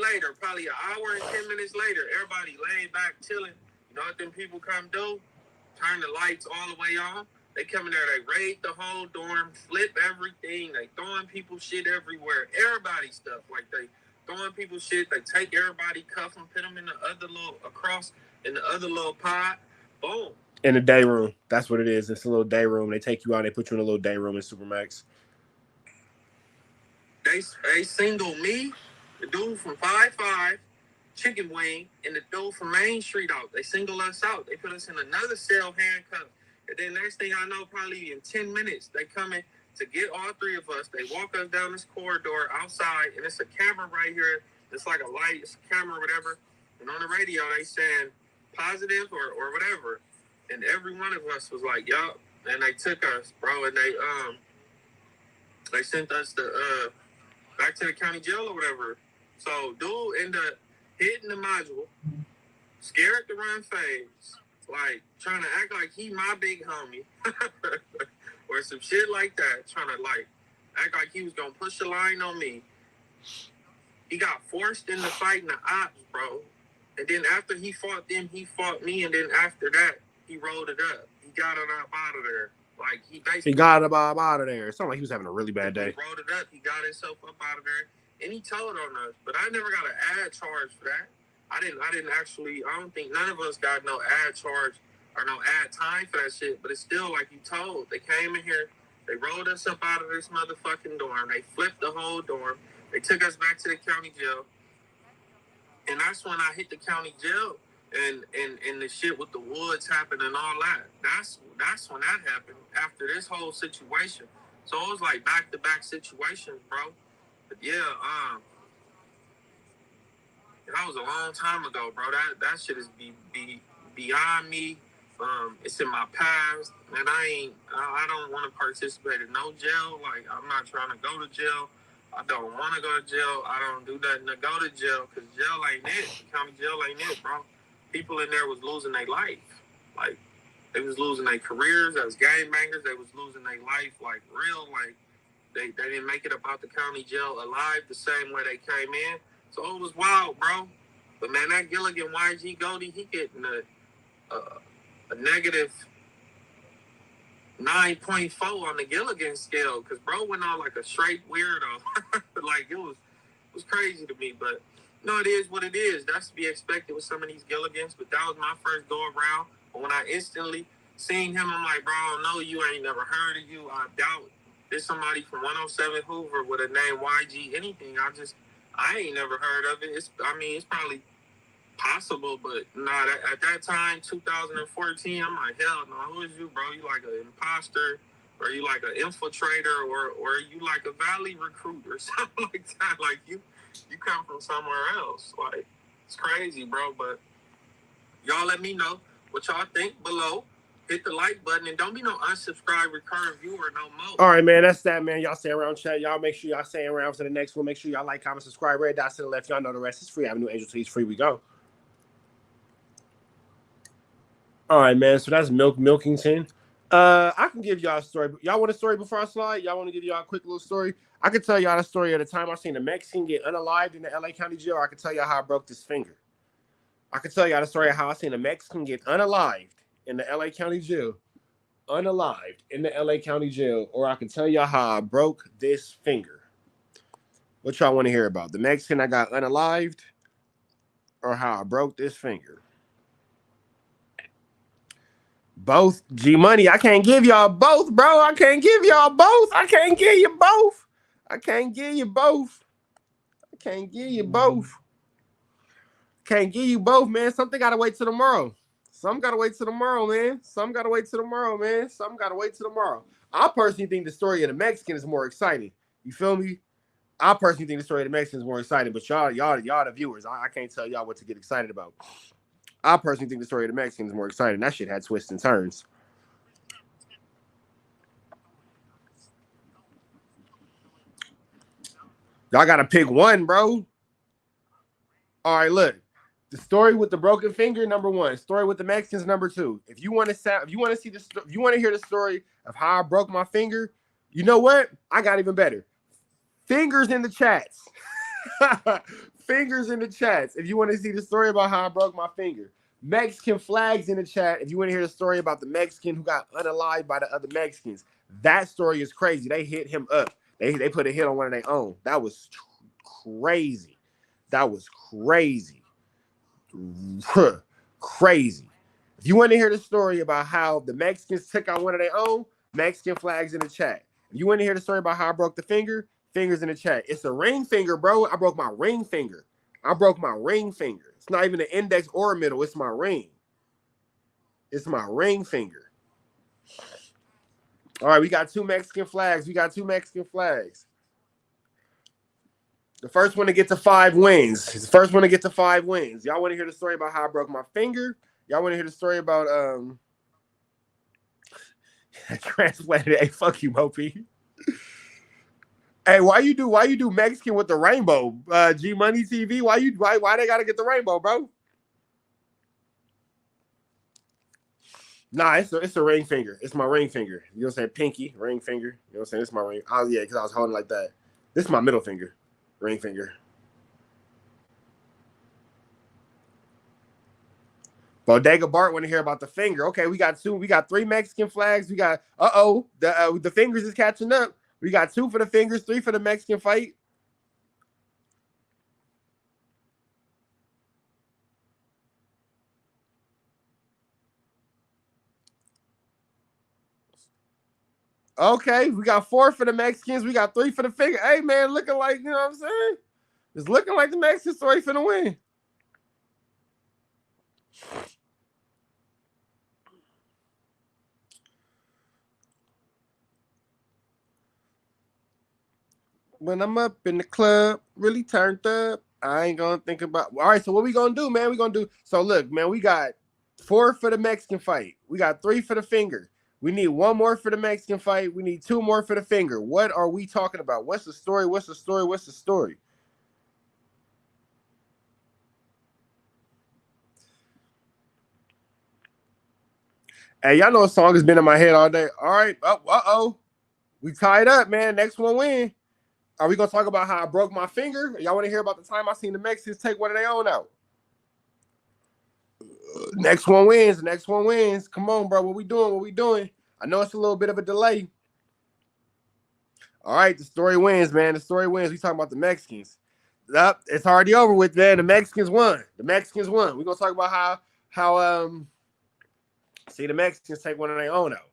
later, probably an hour and 10 minutes later, everybody laying back, chilling. You know what them people come do? Turn the lights all the way on. They come in there, they raid the whole dorm, flip everything. They throwing people shit everywhere. Everybody stuff. Like, they throwing people shit. They take everybody, cuff them, put them in the other little pod. Boom. In the day room. That's what it is. It's a little day room. They take you out. They put you in a little day room in Supermax. They single me, the dude from 5'5", Chicken Wing, and the dude from Main Street out. They single us out. They put us in another cell handcuffed. And then next thing I know, probably in 10 minutes, they come in to get all three of us. They walk us down this corridor outside, and it's a camera right here. It's like a light, it's a camera or whatever. And on the radio, they saying positive or whatever. And every one of us was like, yup. And they took us, bro, and they sent us back to the county jail or whatever. So dude ended up hitting the module, scared to run phase, like trying to act like he my big homie. Or some shit like that, trying to like act like he was gonna push the line on me. He got forced into fighting the ops, bro. And then after he fought them, he fought me, and then after that, he rolled it up. He got it up out of there. Like he got it up out of there. It sounded like he was having a really bad day. He rolled it up. He got himself up out of there, and he told on us. But I never got an ad charge for that. I didn't actually. I don't think none of us got no ad charge or no ad time for that shit. But it's still like you told. They came in here. They rolled us up out of this motherfucking dorm. They flipped the whole dorm. They took us back to the county jail. And that's when I hit the county jail, and the shit with the woods happened and all that. That's when that happened, after this whole situation. So it was like back-to-back situations, bro. But yeah, that was a long time ago, bro. That shit is beyond me. It's in my past, and I don't want to participate in no jail. Like, I'm not trying to go to jail. I don't want to go to jail. I don't do nothing to go to jail, because jail ain't it. County jail ain't it, bro. People in there was losing their life. Like, they was losing their careers as gangbangers. They was losing their life, like, real. Like, they didn't make it up out the county jail alive the same way they came in. So it was wild, bro. But, man, that Gilligan YG Goldie, he getting a negative 9.4 on the Gilligan scale, because bro went on like a straight weirdo. Like it was crazy to me, but no, it is what it is. That's to be expected with some of these Gilligans. But that was my first go around. But when I instantly seen him, I'm like, bro, I know you, ain't never heard of you. I doubt there's somebody from 107 Hoover with a name YG anything. I ain't never heard of it. It's probably possible, but nah, at that time, 2014, I'm like, hell no, who is you, bro? You like an imposter, or you like an infiltrator, or you like a valley recruit or something like that. Like you come from somewhere else. Like it's crazy, bro. But y'all let me know what y'all think below. Hit the like button and don't be no unsubscribe recurring viewer no more. All right, man. That's that, man. Y'all stay around, chat. Y'all make sure y'all stay around for the next one. Make sure y'all like, comment, subscribe. Red dots to the left. Y'all know the rest is free. Avenue Angel Tees free. We go. All right, man. So that's Milkington. I can give y'all a story. Y'all want a story before I slide? Y'all want to give y'all a quick little story? I can tell y'all the story at the time I seen a Mexican get unalived in the LA County jail. I can tell y'all how I broke this finger. I can tell y'all the story of how I seen a Mexican get unalived in the LA County jail. Unalived in the LA County jail. Or I can tell y'all how I broke this finger. What y'all want to hear about? The Mexican I got unalived or how I broke this finger? Both. G Money, I can't give y'all both, bro. I can't give y'all both. I can't give you both. I can't give you both. I can't give you both. Can't give you both, man. Something gotta wait till tomorrow. Some gotta wait till tomorrow, man. Some gotta wait till tomorrow, man. Some gotta wait till tomorrow. I personally think the story of the Mexican is more exciting. You feel me? I personally think the story of the Mexican is more exciting, but y'all the viewers. I can't tell y'all what to get excited about. I personally think the story of the Mexican is more exciting. That shit had twists and turns. Y'all gotta pick one, bro. All right, look. The story with the broken finger, number one. Story with the Mexicans, number two. If you want to see this, if you want to hear the story of how I broke my finger, you know what? I got even better. Fingers in the chats. Fingers in the chats. If you want to see the story about how I broke my finger. Mexican flags in the chat. If you want to hear the story about the Mexican who got unalived by the other Mexicans, that story is crazy. They hit him up. They put a hit on one of their own. That was crazy. That was crazy. Crazy. If you want to hear the story about how the Mexicans took out one of their own, Mexican flags in the chat. If you want to hear the story about how I broke the finger, fingers in the chat. It's a ring finger, bro. I broke my ring finger. I broke my ring finger. It's not even the index or a middle. It's my ring. It's my ring finger. All right, we got two Mexican flags. We got two Mexican flags. The first one to get to 5 wins. The first one to get to 5 wins. Y'all want to hear the story about how I broke my finger? Y'all want to hear the story about transplanted? Hey, fuck you, Mopey. Hey, why you do Mexican with the rainbow? G Money TV. Why they gotta get the rainbow, bro? Nah, it's a ring finger. It's my ring finger. You know what I'm saying? Pinky, ring finger. You know what I'm saying? It's my ring. Oh yeah, because I was holding like that. This is my middle finger. Ring finger. Bodega Bart want to hear about the finger. Okay, we got 2. We got 3 Mexican flags. We got the fingers is catching up. We got 2 for the fingers, 3 for the Mexican fight. Okay, we got 4 for the Mexicans. We got 3 for the finger. Hey man, looking like, you know what I'm saying? It's looking like the Mexicans story finna win. When I'm up in the club, really turned up, I ain't gonna think about. All right, so what we gonna do, man? We gonna do. So look, man, we got 4 for the Mexican fight. We got 3 for the finger. We need 1 more for the Mexican fight. We need 2 more for the finger. What are we talking about? What's the story? What's the story? What's the story? Hey, y'all know a song has been in my head all day. All right. Oh. We tied up, man. Next one win. Are we gonna talk about how I broke my finger? Y'all want to hear about the time I seen the Mexicans take one of their own out? Next one wins. Next one wins. Come on, bro. What we doing? What we doing? I know it's a little bit of a delay. All right, the story wins, man. The story wins. We talking about the Mexicans. Yep, it's already over with, man. The Mexicans won. The Mexicans won. We're gonna talk about how see the Mexicans take one of their own out.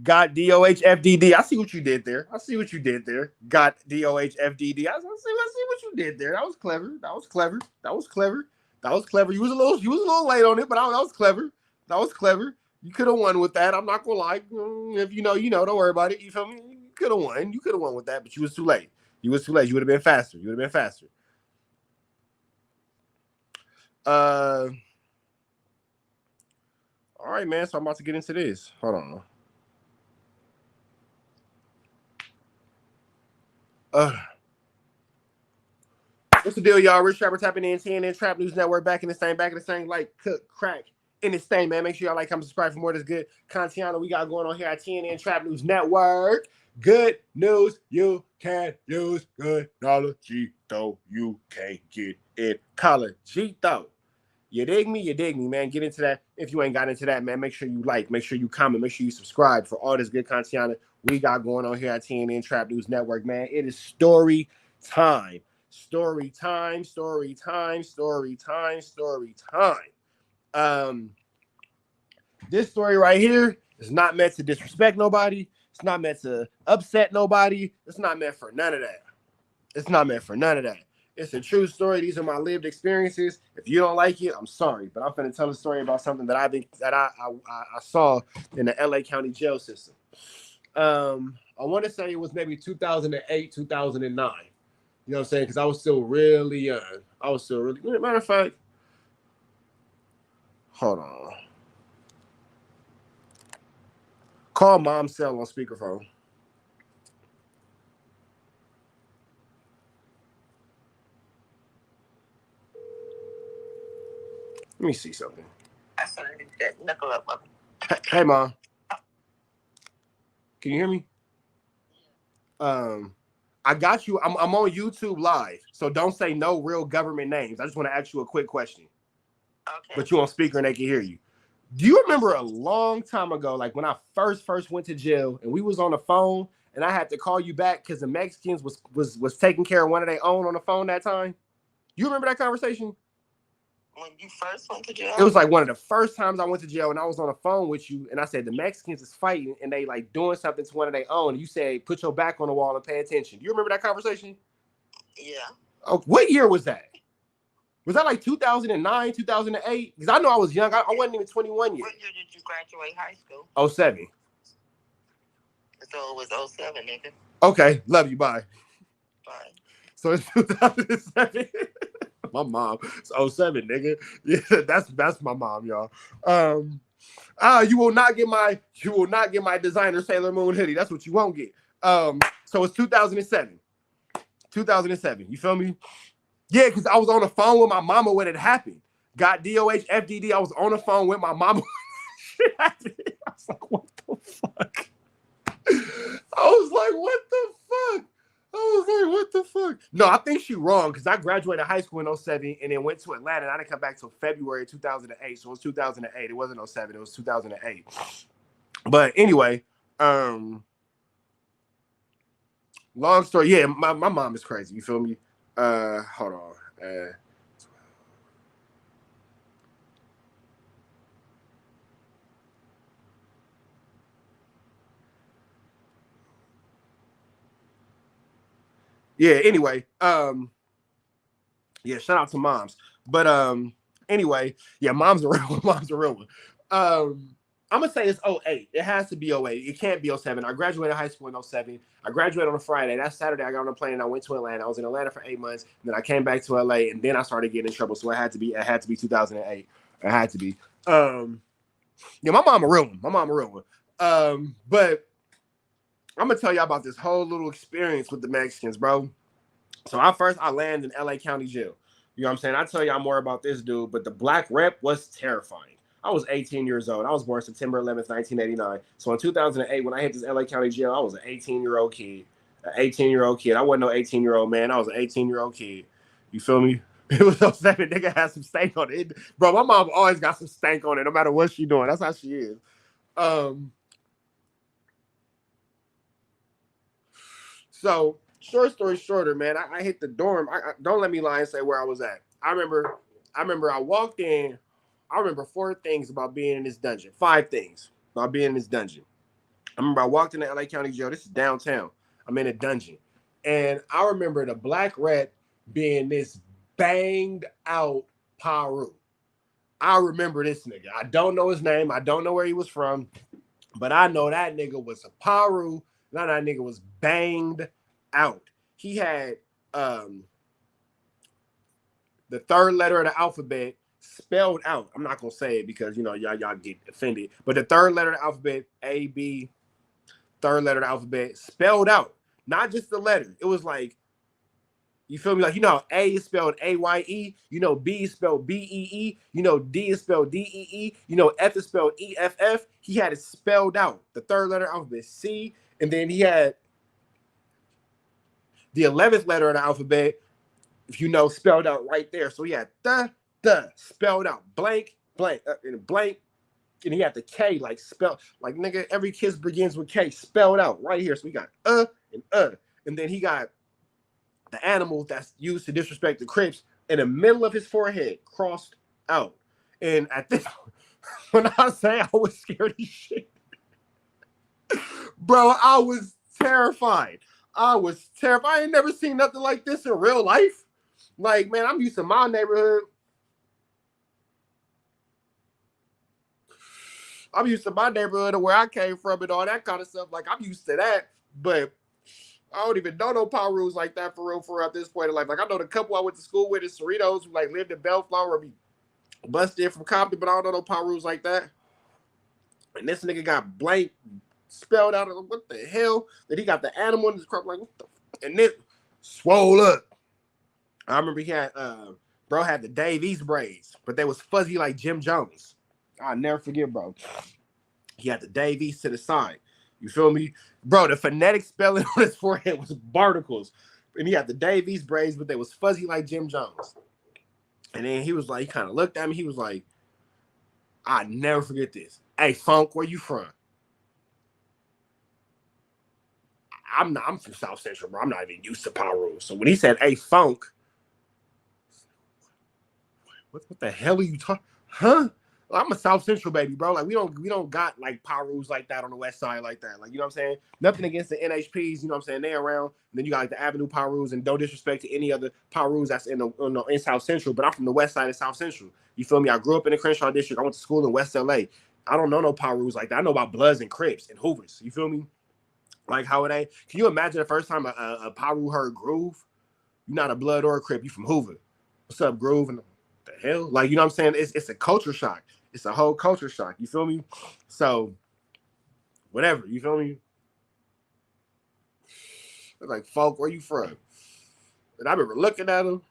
Got DOHFDD. I see what you did there. I see what you did there. Got DOHFDD. I see what you did there. That was clever. That was clever. That was clever. That was clever. You was a little late on it, but that was clever. That was clever. You could have won with that. I'm not gonna lie. If you know, you know. Don't worry about it. You feel me? You could have won. You could have won with that, but you was too late. You was too late. You would have been faster. You would have been faster. All right, man. So I'm about to get into this. Hold on. What's the deal, y'all? Rich Trapper tapping in, TNN Trap News Network, back in the same, like, cook, crack, in this thing, man. Make sure y'all like, comment, subscribe for more of this good content we got going on here at TNN Trap News Network. Good news, you can use good Colorgito. You can't get it Colorgito. You dig me, man. Get into that. If you ain't got into that, man, make sure you like, make sure you comment, make sure you subscribe for all this good content we got going on here at TNN Trap News Network, man. It is story time. Story time. This story right here is not meant to disrespect nobody. It's not meant to upset nobody. It's not meant for none of that. It's a true story. These are my lived experiences. If you don't like it, I'm sorry, but I'm going to tell a story about something that I saw in the LA County jail system. I want to say it was maybe 2008, 2009. You know what I'm saying? Because I was still really young. Matter of fact, hold on. Call mom's cell on speakerphone. Let me see something. Hey, Mom. Can you hear me? I got you. I'm on YouTube live, so don't say no real government names. I just want to ask you a quick question. Okay. But you on speaker and they can hear you. Do you remember a long time ago, like when I first went to jail and we was on the phone and I had to call you back because the Mexicans was taking care of one of their own on the phone that time? You remember that conversation? When you first went to jail? It was like one of the first times I went to jail and I was on the phone with you and I said the Mexicans is fighting and they like doing something to one of their own. And you said, put your back on the wall and pay attention. Do you remember that conversation? Yeah. Oh, what year was that? Was that like 2009, 2008? Because I know I was young. I wasn't even 21 yet. What year did you graduate high school? 07. So it was 07, nigga. Okay. Love you. Bye. Bye. So it's 2007. My mom. It's 07, nigga. Yeah, that's my mom, y'all. You will not get my designer Sailor Moon hoodie. That's what you won't get. So it's 2007. 2007. You feel me? Yeah, because I was on the phone with my mama when it happened. Got DOHFDD. I was on the phone with my mama. Shit happened. I was like, what the fuck? No, I think she wrong because I graduated high school in 07 and then went to Atlanta and I didn't come back till February 2008. So it was 2008. It wasn't 07. It was 2008. But anyway, long story. Yeah, my mom is crazy. You feel me? Hold on. Yeah, anyway, yeah, shout out to moms. But anyway, yeah, mom's a real one. I'm gonna say it's 08. It has to be 08. It can't be 07. I graduated high school in 07. I graduated on a Friday. That Saturday I got on a plane and I went to Atlanta. I was in Atlanta for 8 months, and then I came back to LA, and then I started getting in trouble. So it had to be 2008. It had to be. Yeah, my mom a real one. But I'm gonna tell y'all about this whole little experience with the Mexicans, bro. So I landed in LA County Jail. You know what I'm saying? I tell y'all more about this dude, but the black rep was terrifying. I was 18 years old. I was born September 11th, 1989. So in 2008, when I hit this LA County Jail, I was an 18-year-old kid. An 18-year-old kid. I wasn't no 18-year-old man. I was an 18-year-old kid. You feel me? It was so sad. Nigga had some stank on it. Bro, my mom always got some stank on it, no matter what she doing. That's how she is. So short story shorter, man. I hit the dorm. Don't let me lie and say where I was at. I remember I walked in. I remember 4 things about being in this dungeon. 5 things about being in this dungeon. I remember I walked into LA County Jail. This is downtown. I'm in a dungeon. And I remember the black rat being this banged out Paru. I remember this nigga. I don't know his name. I don't know where he was from. But I know that nigga was a Paru. Now that nigga was banged out. He had the 3rd letter of the alphabet spelled out. I'm not gonna say it because y'all get offended. But the 3rd letter of the alphabet, A, B, 3rd letter of the alphabet, spelled out. Not just the letter. It was like, you feel me? Like, A is spelled A-Y-E. B is spelled B-E-E. D is spelled D-E-E. F is spelled E-F-F. He had it spelled out. The 3rd letter of the alphabet, C. And then he had the 11th letter of the alphabet, spelled out right there. So he had the spelled out, blank, and blank. And he had the K spelled, nigga, every kiss begins with K, spelled out right here. So we got and. And then he got the animal that's used to disrespect the Crips in the middle of his forehead, crossed out. And at this, when I say I was scared as shit, bro, I was terrified. I ain't never seen nothing like this in real life. Like, man, I'm used to my neighborhood. I'm used to my neighborhood and where I came from and all that kind of stuff. Like, I'm used to that. But I don't even know no power rules like that for real at this point in life. Like, I know the couple I went to school with is Cerritos, who lived in Bellflower, or be busted from Compton, but I don't know no power rules like that. And this nigga got blank spelled out. What the hell? Then he got the animal in his crop, like, what the? And this swole up. I remember he had, bro had the Dave East braids, but they was fuzzy like Jim Jones. I'll never forget, bro. He had the Dave East to the side. You feel me? Bro, the phonetic spelling on his forehead was barnacles. And he had the Dave East braids, but they was fuzzy like Jim Jones. And then he was like, he kind of looked at me. He was like, I'll never forget this. Hey, Funk, where you from? I'm from South Central, bro. I'm not even used to power rules. So when he said, hey, Funk, what the hell are you talking? Huh? Well, I'm a South Central baby, bro. Like, we don't got like power rules like that on the west side like that. Like, you know what I'm saying? Nothing against the NHPs, you know what I'm saying? They're around. And then you got like the Avenue power rules, and don't disrespect to any other power rules that's in South Central. But I'm from the west side of South Central. You feel me? I grew up in the Crenshaw district. I went to school in West LA. I don't know no power rules like that. I know about Bloods and Crips and Hoovers. You feel me? Like how it ain't. Can you imagine the first time a power rule heard Groove? You're not a Blood or a Crip. You from Hoover. What's up, Groove? And the hell? Like, you know what I'm saying? It's a culture shock. It's a whole culture shock. You feel me? So, whatever. You feel me? Like, Folk, where you from? And I remember looking at him.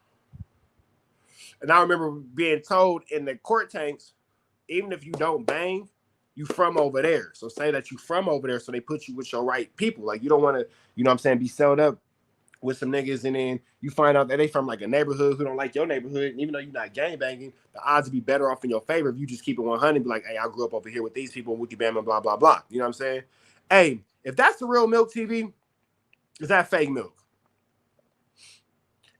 And I remember being told in the court tanks, even if you don't bang, you from over there. So say that you from over there, so they put you with your right people. Like, you don't want to, you know what I'm saying, be sold up with some niggas, and then you find out that they from like a neighborhood who don't like your neighborhood, and even though you're not gang banging, the odds would be better off in your favor if you just keep it 100 and be like, hey, I grew up over here with these people, wiki bam and blah blah blah. You know what I'm saying? Hey, if that's the real Milk TV, is that fake milk?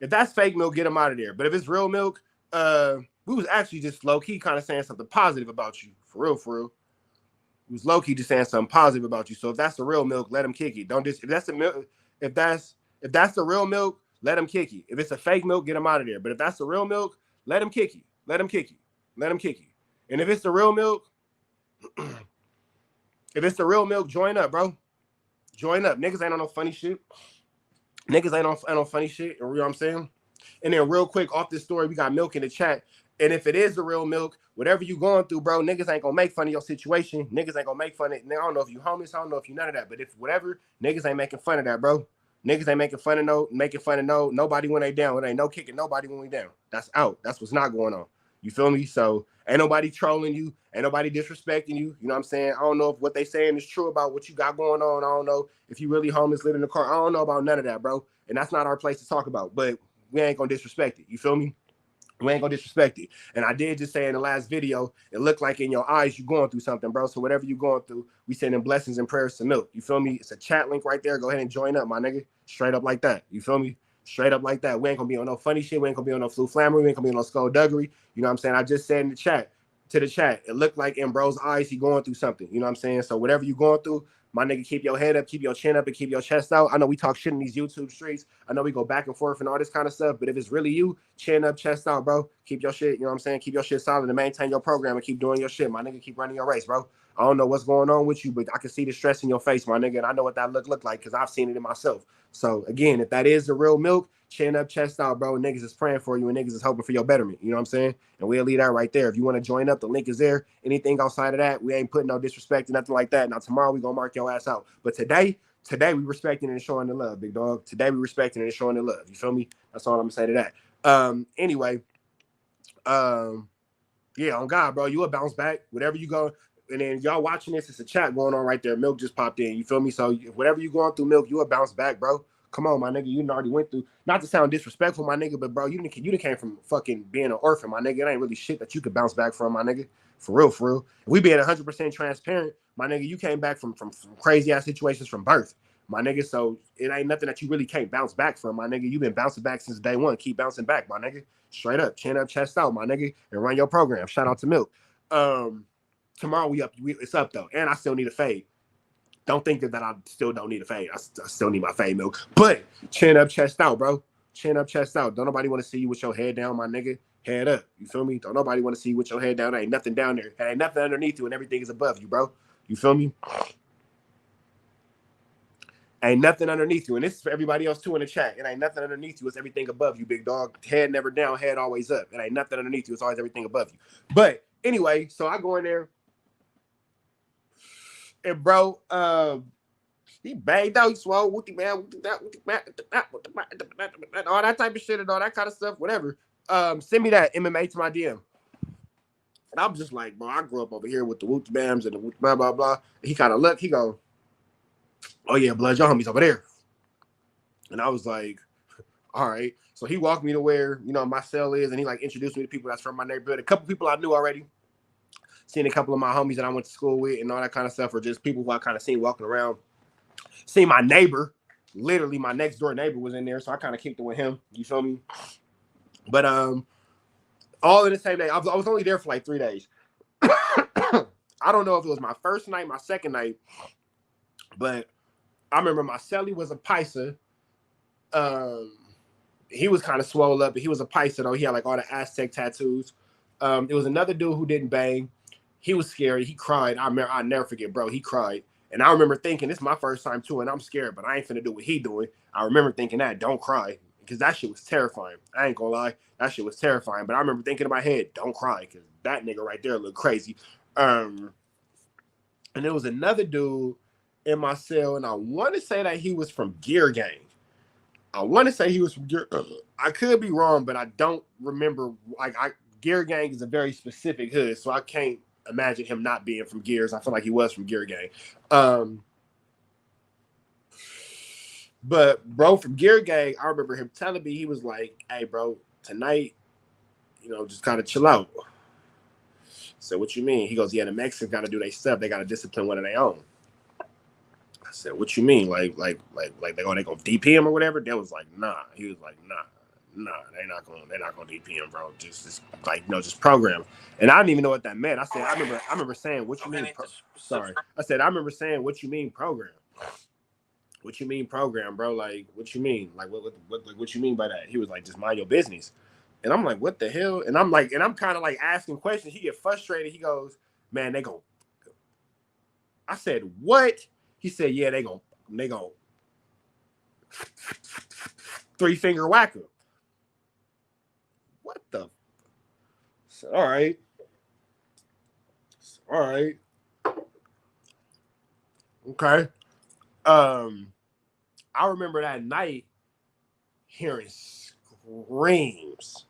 If that's fake milk, get them out of there. But if it's real milk, we was actually just low key kind of saying something positive about you, for real, for real. We was low key just saying something positive about you. So if that's the real milk, let them kick it. Don't just if that's the milk, if that's the real milk, let them kick you. If it's a fake milk, get them out of there. But if that's the real milk, let them kick you. Let them kick you. Let them kick you. And if it's the real milk, join up, bro. Join up. Niggas ain't on no funny shit. Niggas ain't on funny shit. You know what I'm saying? And then real quick, off this story, we got Milk in the chat. And if it is the real milk, whatever you going through, bro, niggas ain't gonna make fun of your situation. Niggas ain't gonna make fun of it. I don't know if you homeless. I don't know if you none of that. But if whatever, niggas ain't making fun of that, bro. Niggas ain't making fun of nobody when they down. It ain't no kicking nobody when we down. That's out. That's what's not going on. You feel me? So ain't nobody trolling you, ain't nobody disrespecting you. You know what I'm saying? I don't know if what they saying is true about what you got going on. I don't know if you really homeless, living in the car. I don't know about none of that, bro. And that's not our place to talk about. But we ain't gonna disrespect it. You feel me? We ain't gonna disrespect it. And I did just say in the last video, it looked like in your eyes you going through something, bro. So whatever you going through, we sending blessings and prayers to Milk. You feel me? It's a chat link right there. Go ahead and join up, my nigga. Straight up like that. You feel me? Straight up like that. We ain't gonna be on no funny shit. We ain't gonna be on no flu flammery. We ain't gonna be on no skullduggery. You know what I'm saying? I just said in the chat, it looked like in bro's eyes he going through something. You know what I'm saying? So whatever you going through, my nigga, keep your head up, keep your chin up, and keep your chest out. I know we talk shit in these YouTube streets. I know we go back and forth and all this kind of stuff. But if it's really you, chin up, chest out, bro. Keep your shit, you know what I'm saying? Keep your shit solid and maintain your program and keep doing your shit, my nigga. Keep running your race, bro. I don't know what's going on with you, but I can see the stress in your face, my nigga. And I know what that look like because I've seen it in myself. So again, if that is the real Milk, chin up, chest out, bro. Niggas is praying for you and niggas is hoping for your betterment. You know what I'm saying? And we'll leave that right there. If you want to join up, the link is there. Anything outside of that, we ain't putting no disrespect or nothing like that. Now tomorrow we gonna mark your ass out. But today we respecting and showing the love, big dog. Today we respecting and showing the love. You feel me? That's all I'm gonna say to that. Anyway, yeah, on God, bro, you will bounce back. Whatever you go, and then y'all watching this, it's a chat going on right there. Milk just popped in. You feel me? So whatever you going through, Milk, you will bounce back, bro. Come on, my nigga. You already went through. Not to sound disrespectful, my nigga, but bro, you done came from fucking being an orphan, my nigga. It ain't really shit that you could bounce back from, my nigga. For real, for real. If we being 100% transparent, my nigga. You came back from crazy ass situations from birth, my nigga. So it ain't nothing that you really can't bounce back from, my nigga. You've been bouncing back since day one. Keep bouncing back, my nigga. Straight up, chin up, chest out, my nigga, and run your program. Shout out to Milk. Tomorrow it's up though, and I still need a fade. Don't think that I still don't need a fade. I still need my fade, Milk. But chin up, chest out, bro. Chin up, chest out. Don't nobody want to see you with your head down, my nigga. Head up. You feel me? Don't nobody want to see you with your head down. There ain't nothing down there. There ain't nothing underneath you, and everything is above you, bro. You feel me? Ain't nothing underneath you. And this is for everybody else too in the chat. It ain't nothing underneath you. It's everything above you, big dog. Head never down, head always up. It ain't nothing underneath you. It's always everything above you. But anyway, so I go in there. And bro, he banged out, he swallowed all that type of shit and all that kind of stuff, whatever. Send me that MMA to my DM. And I'm just like, bro, I grew up over here with the Wooty Bams and the blah, blah, blah. He kind of looked, he go, oh yeah, blood, your homies over there. And I was like, all right. So he walked me to where, you know, my cell is, and he like introduced me to people that's from my neighborhood. A couple people I knew already. Seen a couple of my homies that I went to school with and all that kind of stuff, or just people who I kind of seen walking around. Seen my neighbor, literally my next door neighbor was in there, so I kind of kicked it with him. You feel me? But all in the same day. I was only there for like 3 days. I don't know if it was my first night, my second night, but I remember my celly was a paisa. He was kind of swole up, but he was a paisa though. He had like all the Aztec tattoos. There was another dude who didn't bang. He was scary. He cried. I'll never forget, bro. He cried. And I remember thinking, this is my first time too, and I'm scared, but I ain't finna do what he doing. I remember thinking that, don't cry, because that shit was terrifying. I ain't gonna lie, that shit was terrifying. But I remember thinking in my head, don't cry, because that nigga right there looked crazy. And there was another dude in my cell, and I want to say that he was from Gear Gang. I want to say he was from Gear. I could be wrong, but I don't remember. Gear Gang is a very specific hood, so I can't imagine him not being from Gears. I feel like he was from Gear Gang. But bro, from Gear Gang, I remember him telling me, he was like, hey bro, tonight, you know, just kind of chill out. So what you mean? He goes, yeah, the Mexicans got to do their stuff. They got to discipline one of their own. I said, what you mean? Like they gonna DP him or whatever? They was like, nah. He was like, nah, they're not gonna DP him, bro. Just like, you know, just program. And I didn't even know what that meant. I remember saying, what you mean? Sorry. I said, I remember saying, what you mean program? What you mean program, bro? Like, what you mean? Like, what you mean by that? He was like, just mind your business. And I'm like, what the hell? And I'm kind of like asking questions. He get frustrated. He goes, man, they go. I said, what? He said, yeah, they go 3-finger whacker. What the? So, all right. Okay. I remember that night hearing screams.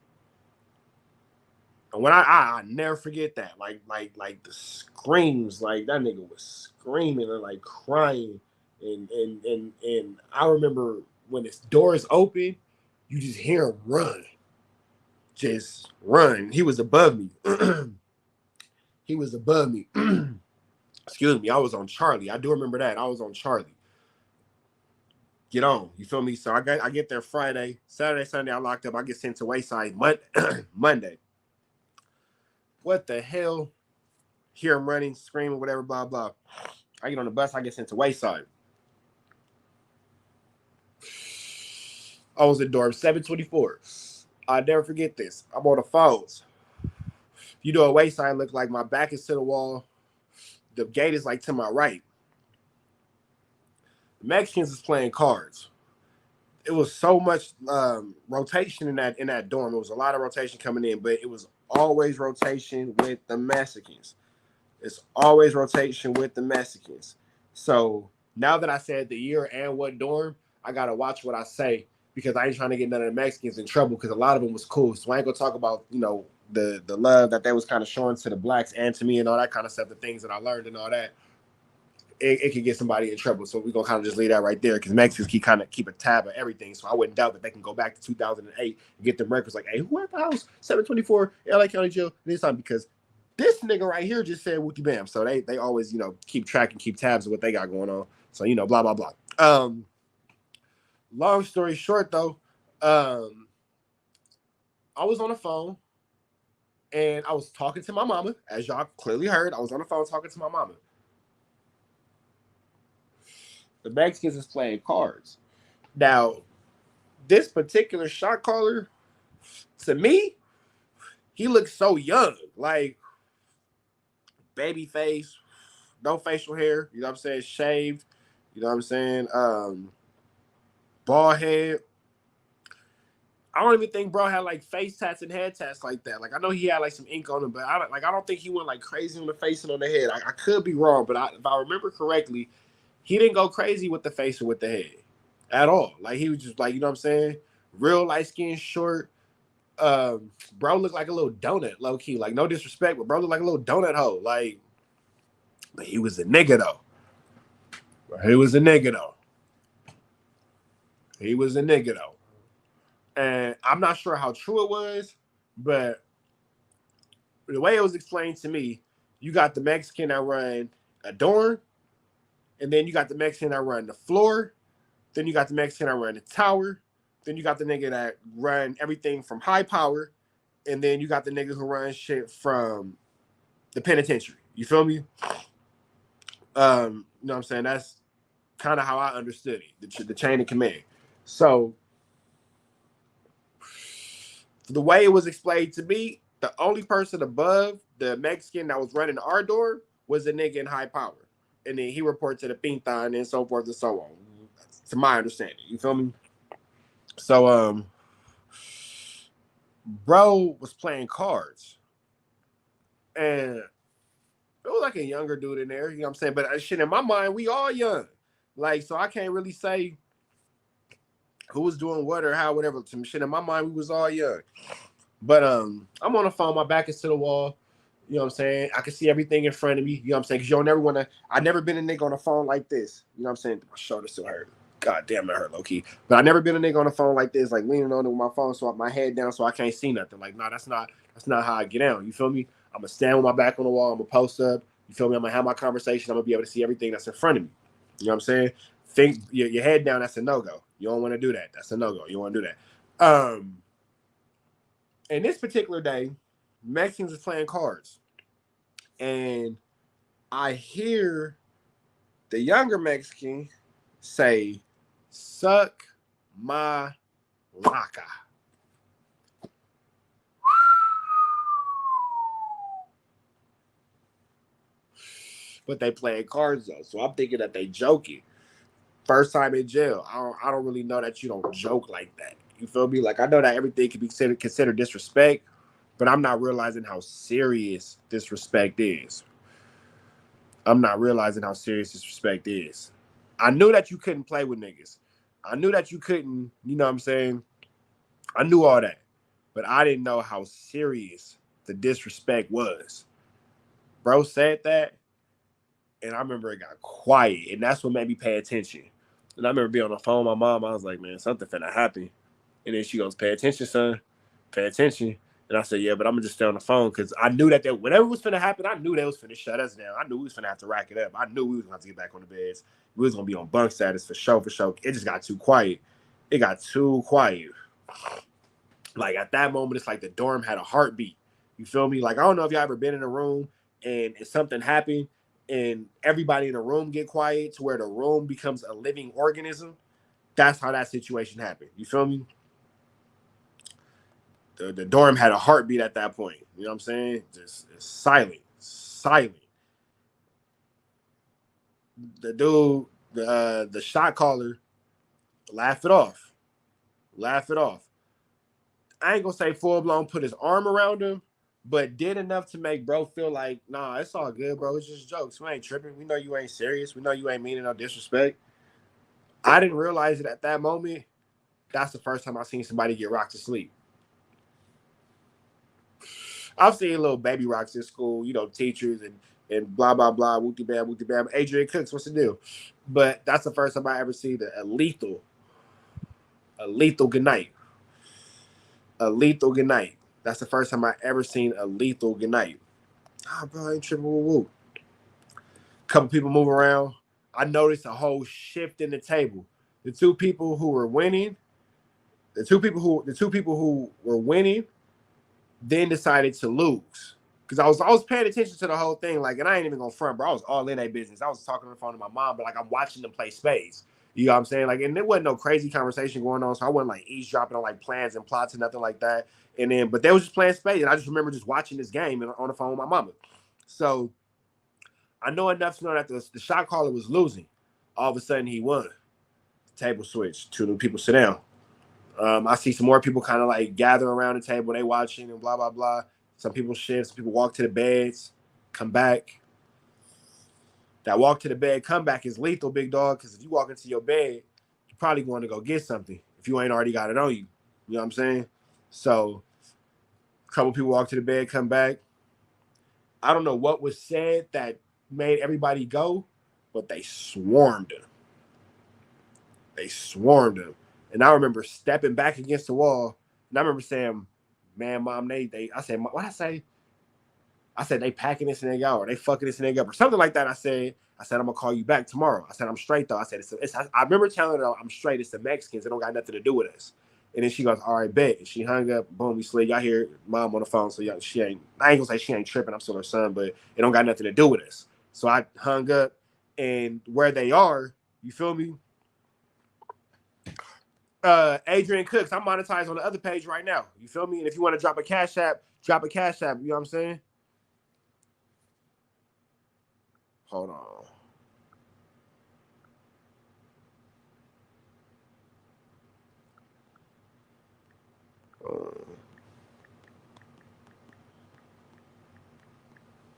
And when I never forget that, like the screams, like that nigga was screaming and like crying, and I remember when his doors open, you just hear him run, just run. He was above me. He was above me. Excuse me. I was on Charlie. I do remember that. I was on Charlie. Get on. You feel me? So I get there Friday, Saturday, Sunday. I locked up. I get sent to Wayside Monday. What the hell? Hear him running, screaming, whatever, blah blah. I get on the bus. I get sent to Wayside. I was in dorm 724. I never forget this. I'm on the phones. You know, a Wayside look like my back is to the wall. The gate is like to my right. The Mexicans is playing cards. It was so much rotation in that dorm. It was a lot of rotation coming in, but it was always rotation with the Mexicans. It's always rotation with the Mexicans. So now that I said the year and what dorm, I gotta watch what I say because I ain't trying to get none of the Mexicans in trouble because a lot of them was cool. So I ain't gonna talk about the love that they was kind of showing to the blacks and to me and all that kind of stuff, the things that I learned and all that. It could get somebody in trouble. So we're gonna kind of just leave that right there because Mexicans keep a tab of everything. So I wouldn't doubt that they can go back to 2008 and get them records like, hey, who at the house? 724 LA County Jail this time because this nigga right here just said Wookie Bam. So they always, keep track and keep tabs of what they got going on. So, blah, blah, blah. Long story short though, I was on the phone and I was talking to my mama. As y'all clearly heard, I was on the phone talking to my mama. The Mexicans is playing cards. Now, this particular shot caller, to me, he looks so young. Like, baby face, no facial hair, you know what I'm saying? Shaved, you know what I'm saying? Bald head. I don't even think bro had like face tats and head tats like that. Like I know he had like some ink on him, but I don't think he went like crazy on the face and on the head. I could be wrong, but if I remember correctly, he didn't go crazy with the face or with the head at all. Like he was just like, you know what I'm saying? Real light skin, short. Bro looked like a little donut, low key. Like no disrespect, but bro looked like a little donut hole. Like, but he was a nigga though. He was a nigga though. He was a nigga though. And I'm not sure how true it was, but the way it was explained to me, you got the Mexican that run a dorm, and then you got the Mexican that run the floor, then you got the Mexican that run the tower, then you got the nigga that run everything from high power, and then you got the nigga who runs shit from the penitentiary. You feel me? You know what I'm saying? That's kind of how I understood it, the chain of command. So the way it was explained to me, the only person above the Mexican that was running our door was a nigga in high power. And then he reported to the Pintan and so forth and so on. To my understanding. You feel me? So bro was playing cards. And it was like a younger dude in there, you know what I'm saying? But shit, in my mind, we all young. Like, so I can't really say who was doing what or how, whatever. Some shit in my mind, we was all young. But I'm on the phone, my back is to the wall. You know what I'm saying? I can see everything in front of me. You know what I'm saying? Because you don't never want to. I never been a nigga on the phone like this. You know what I'm saying? My shoulder still hurt. God damn, that hurt low key. But I never been a nigga on the phone like this, like leaning on it with my phone, so my head down, so I can't see nothing. Like, nah, that's not how I get down. You feel me? I'm gonna stand with my back on the wall. I'm gonna post up. You feel me? I'm gonna have my conversation. I'm gonna be able to see everything that's in front of me. You know what I'm saying? Think your head down. That's a no go. You don't want to do that. That's a no go. You want to do that. And this particular day, Mexicans is playing cards. And I hear the younger Mexican say, suck my laca. But they playing cards though. So I'm thinking that they joking. First time in jail. I don't really know that you don't joke like that. You feel me? Like I know that everything can be considered disrespect, but I'm not realizing how serious disrespect is. I'm not realizing how serious disrespect is. I knew that you couldn't play with niggas. I knew that you couldn't, you know what I'm saying? I knew all that. But I didn't know how serious the disrespect was. Bro said that, and I remember it got quiet, and that's what made me pay attention. And I remember being on the phone with my mom. I was like, man, something finna happen. And then she goes, pay attention, son. Pay attention. And I said, yeah, but I'm going to just stay on the phone because I knew that whatever was finna happen, I knew they was finna shut us down. I knew we was finna have to rack it up. I knew we was going to have to get back on the beds. We was going to be on bunk status for sure, for sure. It just got too quiet. It got too quiet. Like, at that moment, it's like the dorm had a heartbeat. You feel me? Like, I don't know if y'all ever been in a room and if something happened and everybody in the room get quiet to where the room becomes a living organism. That's how that situation happened. You feel me? The dorm had a heartbeat at that point. You know what I'm saying? Just silent. The dude, the shot caller, laugh it off. I ain't gonna say full blown put his arm around him, but did enough to make bro feel like, nah, it's all good, bro. It's just jokes. We ain't tripping. We know you ain't serious. We know you ain't meaning no disrespect. I didn't realize it at that moment. That's the first time I seen somebody get rocked to sleep. I've seen little baby rocks in school, you know, teachers and blah, blah, blah, wooty bam. Adrian Cooks, what's the deal? But that's the first time I ever seen a lethal good night. A lethal good night. That's the first time I ever seen a lethal good night. Ah, bro, I ain't tripping. Woo. Couple people move around. I noticed a whole shift in the table. The two people who were winning then decided to lose. Because I was paying attention to the whole thing, like, and I ain't even gonna front, bro. I was all in that business. I was talking on the phone to my mom, but like I'm watching them play spades. You know what I'm saying? Like, and there wasn't no crazy conversation going on, so I wasn't like eavesdropping on like plans and plots and nothing like that. And then, but they was just playing spades, and I just remember just watching this game and on the phone with my mama. So I know enough to know that the shot caller was losing. All of a sudden, he won. The table switched. Two new people sit down. I see some more people kind of like gather around the table. They watching and blah, blah, blah. Some people shift. Some people walk to the beds, come back. That walk to the bed, comeback is lethal, big dog, because if you walk into your bed, you're probably going to go get something if you ain't already got it on you. You know what I'm saying? So a couple people walk to the bed, come back. I don't know what was said that made everybody go, but they swarmed him. And I remember stepping back against the wall, and I remember saying, man, mom, I said, what I say? I said, they packing this nigga out, or they fucking this nigga up, or something like that. I said, I'm gonna call you back tomorrow. I said, I'm straight though. I said, I remember telling her I'm straight. It's the Mexicans. It don't got nothing to do with us. And then she goes, all right, bet. And she hung up. Boom, we slid. Y'all hear mom on the phone. So I ain't gonna say she ain't tripping. I'm still her son, but it don't got nothing to do with us. So I hung up, and where they are, you feel me? Adrian Cooks, I'm monetized on the other page right now. You feel me? And if you want to drop a cash app, drop a cash app. You know what I'm saying? Hold on.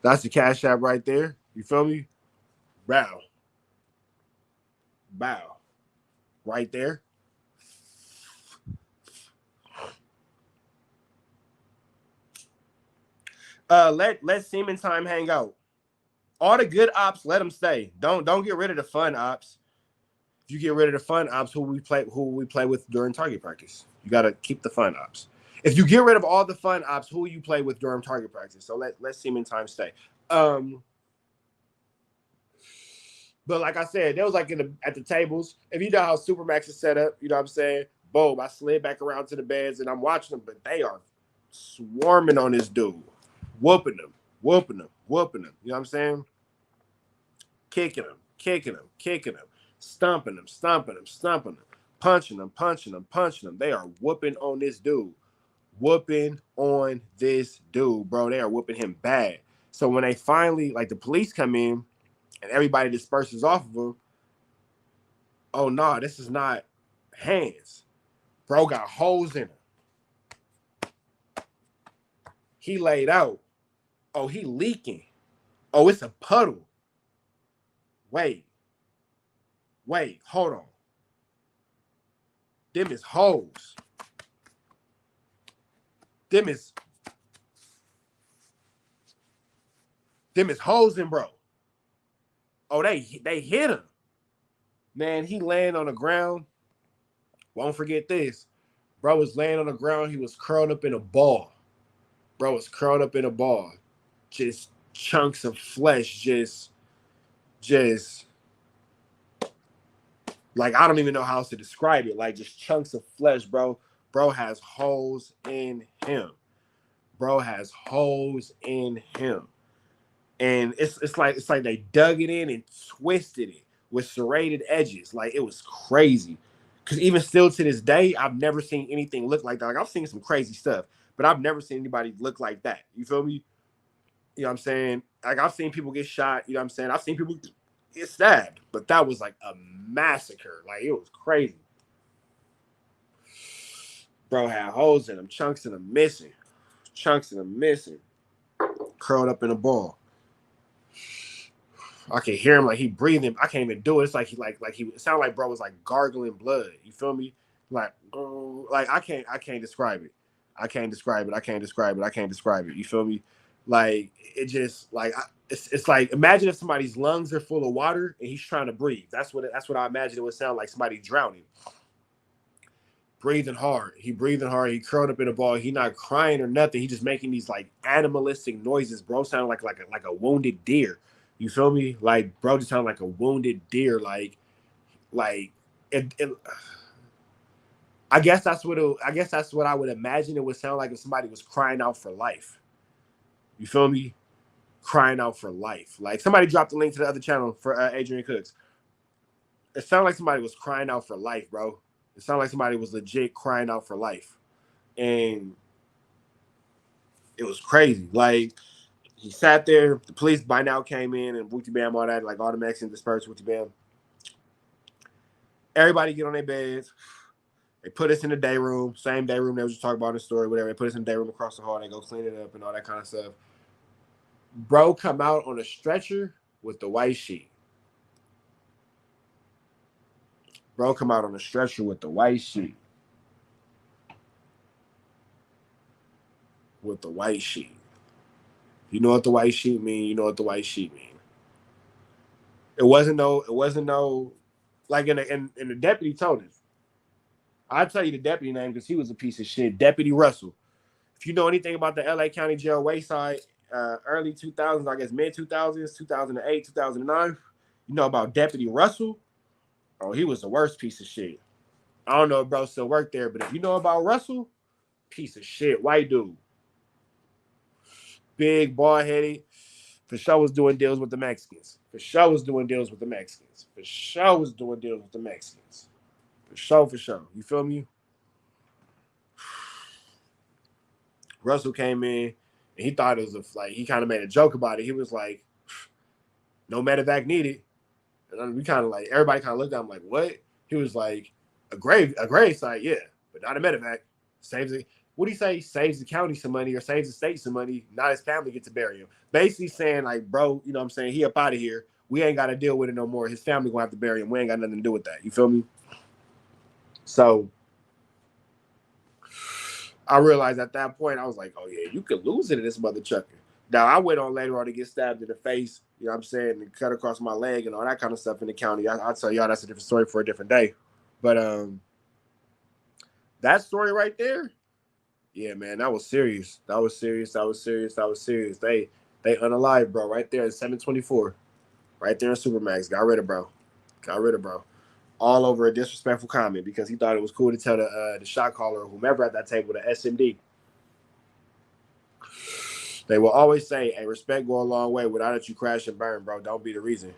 That's the cash app right there. You feel me? Bow. Right there. Let Seaman Time hang out. All the good ops, let them stay. Don't get rid of the fun ops. If you get rid of the fun ops, who we play with during target practice? You gotta keep the fun ops. If you get rid of all the fun ops, who you play with during target practice? So let Seaman Time stay. But like I said, there was like at the tables. If you know how Supermax is set up, you know what I'm saying? Boom, I slid back around to the beds and I'm watching them, but they are swarming on this dude, whooping him. You know what I'm saying? Kicking him, stomping him, punching him. They are whooping on this dude. Bro. They are whooping him bad. So when they finally, like the police come in and everybody disperses off of him, oh no, this is not hands. Bro got holes in him. He laid out. Oh, he leaking. Oh, it's a puddle. Wait, hold on. Them is holes. Them is Them is hosing, bro. Oh, they hit him. Man, he laying on the ground. Won't forget this. Bro was laying on the ground. He was curled up in a ball. Bro was curled up in a ball. Just chunks of flesh. Just like, I don't even know how else to describe it. Like, just chunks of flesh, bro. Bro has holes in him. Bro has holes in him. And it's like they dug it in and twisted it with serrated edges. Like, it was crazy. Because even still to this day, I've never seen anything look like that. Like, I've seen some crazy stuff, but I've never seen anybody look like that. You feel me? You know what I'm saying? Like, I've seen people get shot. You know what I'm saying? I've seen people get stabbed, but that was like a massacre. Like, it was crazy. Bro had holes in him, chunks in him missing. Chunks in him missing. Curled up in a ball. I can hear him like he breathing. I can't even do it. It's like it sounded like bro was like gargling blood. You feel me? Like I can't describe it. I can't describe it. You feel me? Like, it just like it's like, imagine if somebody's lungs are full of water and he's trying to breathe. That's what I imagine it would sound like, somebody drowning. Breathing hard. He curled up in a ball. He not crying or nothing. He just making these like animalistic noises. Bro sounded like a wounded deer. You feel me? Like, bro just sounded like a wounded deer. Like I guess that's what I would imagine it would sound like if somebody was crying out for life. You feel me? Crying out for life. Like, somebody dropped the link to the other channel for Adrian Cooks. It sounded like somebody was crying out for life, bro. It sounded like somebody was legit crying out for life. And it was crazy. Like, he sat there. The police by now came in and Wooty Bam, all that. Like, all the Mexicans dispersed, Wooty Bam. Everybody get on their beds. They put us in the day room. Same day room they was just talking about in the story, whatever. They put us in the day room across the hall. They go clean it up and all that kind of stuff. Bro come out on a stretcher with the white sheet. Bro come out on a stretcher with the white sheet. With the white sheet. You know what the white sheet mean? You know what the white sheet mean. It wasn't no, like, in the deputy told us. I'll tell you the deputy name because he was a piece of shit. Deputy Russell. If you know anything about the LA County Jail Wayside, early 2000s, I guess mid 2000s, 2008, 2009, you know about Deputy Russell? Oh, he was the worst piece of shit. I don't know if bro still worked there, but if you know about Russell, piece of shit, white dude. Big, bald-headed. For sure was doing deals with the Mexicans. For sure. You feel me? Russell came in and he thought it was he kind of made a joke about it. He was like, no medevac needed. And we kind of like, everybody kind of looked at him like, what? He was like, a grave site, yeah, but not a medevac. Saves it. What do you say? Saves the county some money or saves the state some money. Not his family get to bury him. Basically saying, like, bro, you know what I'm saying? He up out of here. We ain't got to deal with it no more. His family gonna have to bury him. We ain't got nothing to do with that. You feel me? So I realized at that point, I was like, oh yeah, you could lose it in this mother trucker. Now, I went on later on to get stabbed in the face, you know what I'm saying, and cut across my leg and all that kind of stuff in the county. I'll tell y'all that's a different story for a different day. But that story right there, yeah, man, that was serious. They unalive, bro, right there at 724. Right there in Supermax. Got rid of bro. All over a disrespectful comment because he thought it was cool to tell the shot caller or whomever at that table, the SMD. They will always say, hey, respect go a long way. Without it, you crash and burn, bro. Don't be the reason.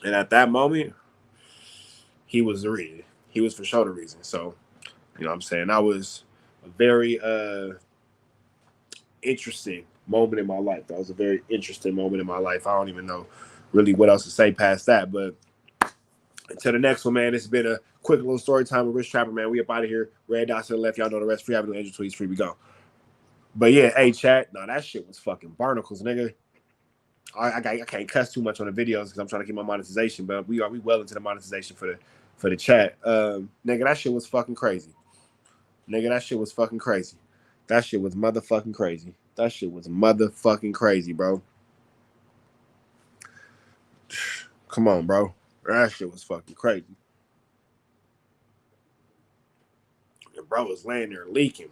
And at that moment, he was the reason. He was for sure the reason. So, you know what I'm saying? That was a very interesting moment in my life. I don't even know really what else to say past that. But until the next one, man, it's been a quick little story time with Rich Trapper, man. We up out of here. Red dots to the left. Y'all know the rest. Free Avenue Angel Tweets. Free we go. But yeah, hey, chat. No, that shit was fucking barnacles, nigga. I can't cuss too much on the videos because I'm trying to keep my monetization, but we well into the monetization for the chat. Nigga, that shit was fucking crazy. That shit was motherfucking crazy. That shit was motherfucking crazy, bro. Come on, bro. That shit was fucking crazy. And bro was laying there leaking.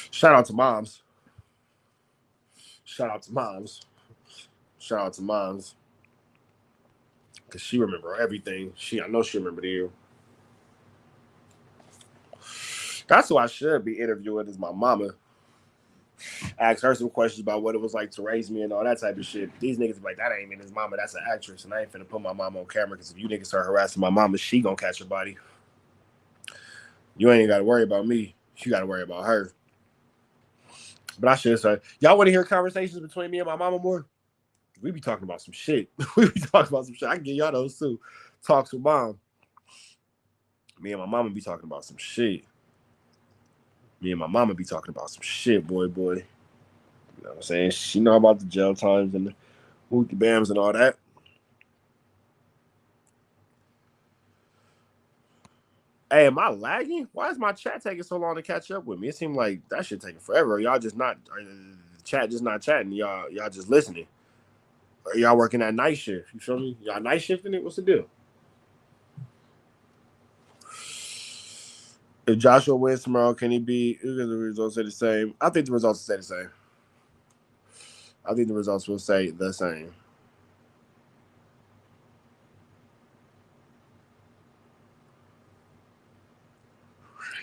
Shout out to moms. Shout out to moms. Shout out to moms. Cause she remember everything. I know she remembered you. That's who I should be interviewing is my mama. Ask her some questions about what it was like to raise me and all that type of shit. These niggas be like, that ain't even his mama, that's an actress, and I ain't finna put my mama on camera because if you niggas start harassing my mama, she gonna catch your body. You ain't gotta worry about me. You gotta worry about her. But I should say, y'all want to hear conversations between me and my mama more? We be talking about some shit. We be talking about some shit. I can give y'all those too. Talks with mom. Me and my mama be talking about some shit. Me and my mama be talking about some shit, boy. You know what I'm saying? She know about the jail times and the wookie bams and all that. Hey, am I lagging? Why is my chat taking so long to catch up with me? It seemed like that shit taking forever. Y'all just not the chat just not chatting. Y'all just listening. Or y'all working that night shift. You feel me? Y'all night shifting it? What's the deal? If Joshua wins tomorrow, can he be? The results say the same. I think the results will say the same. I think the results will say the same.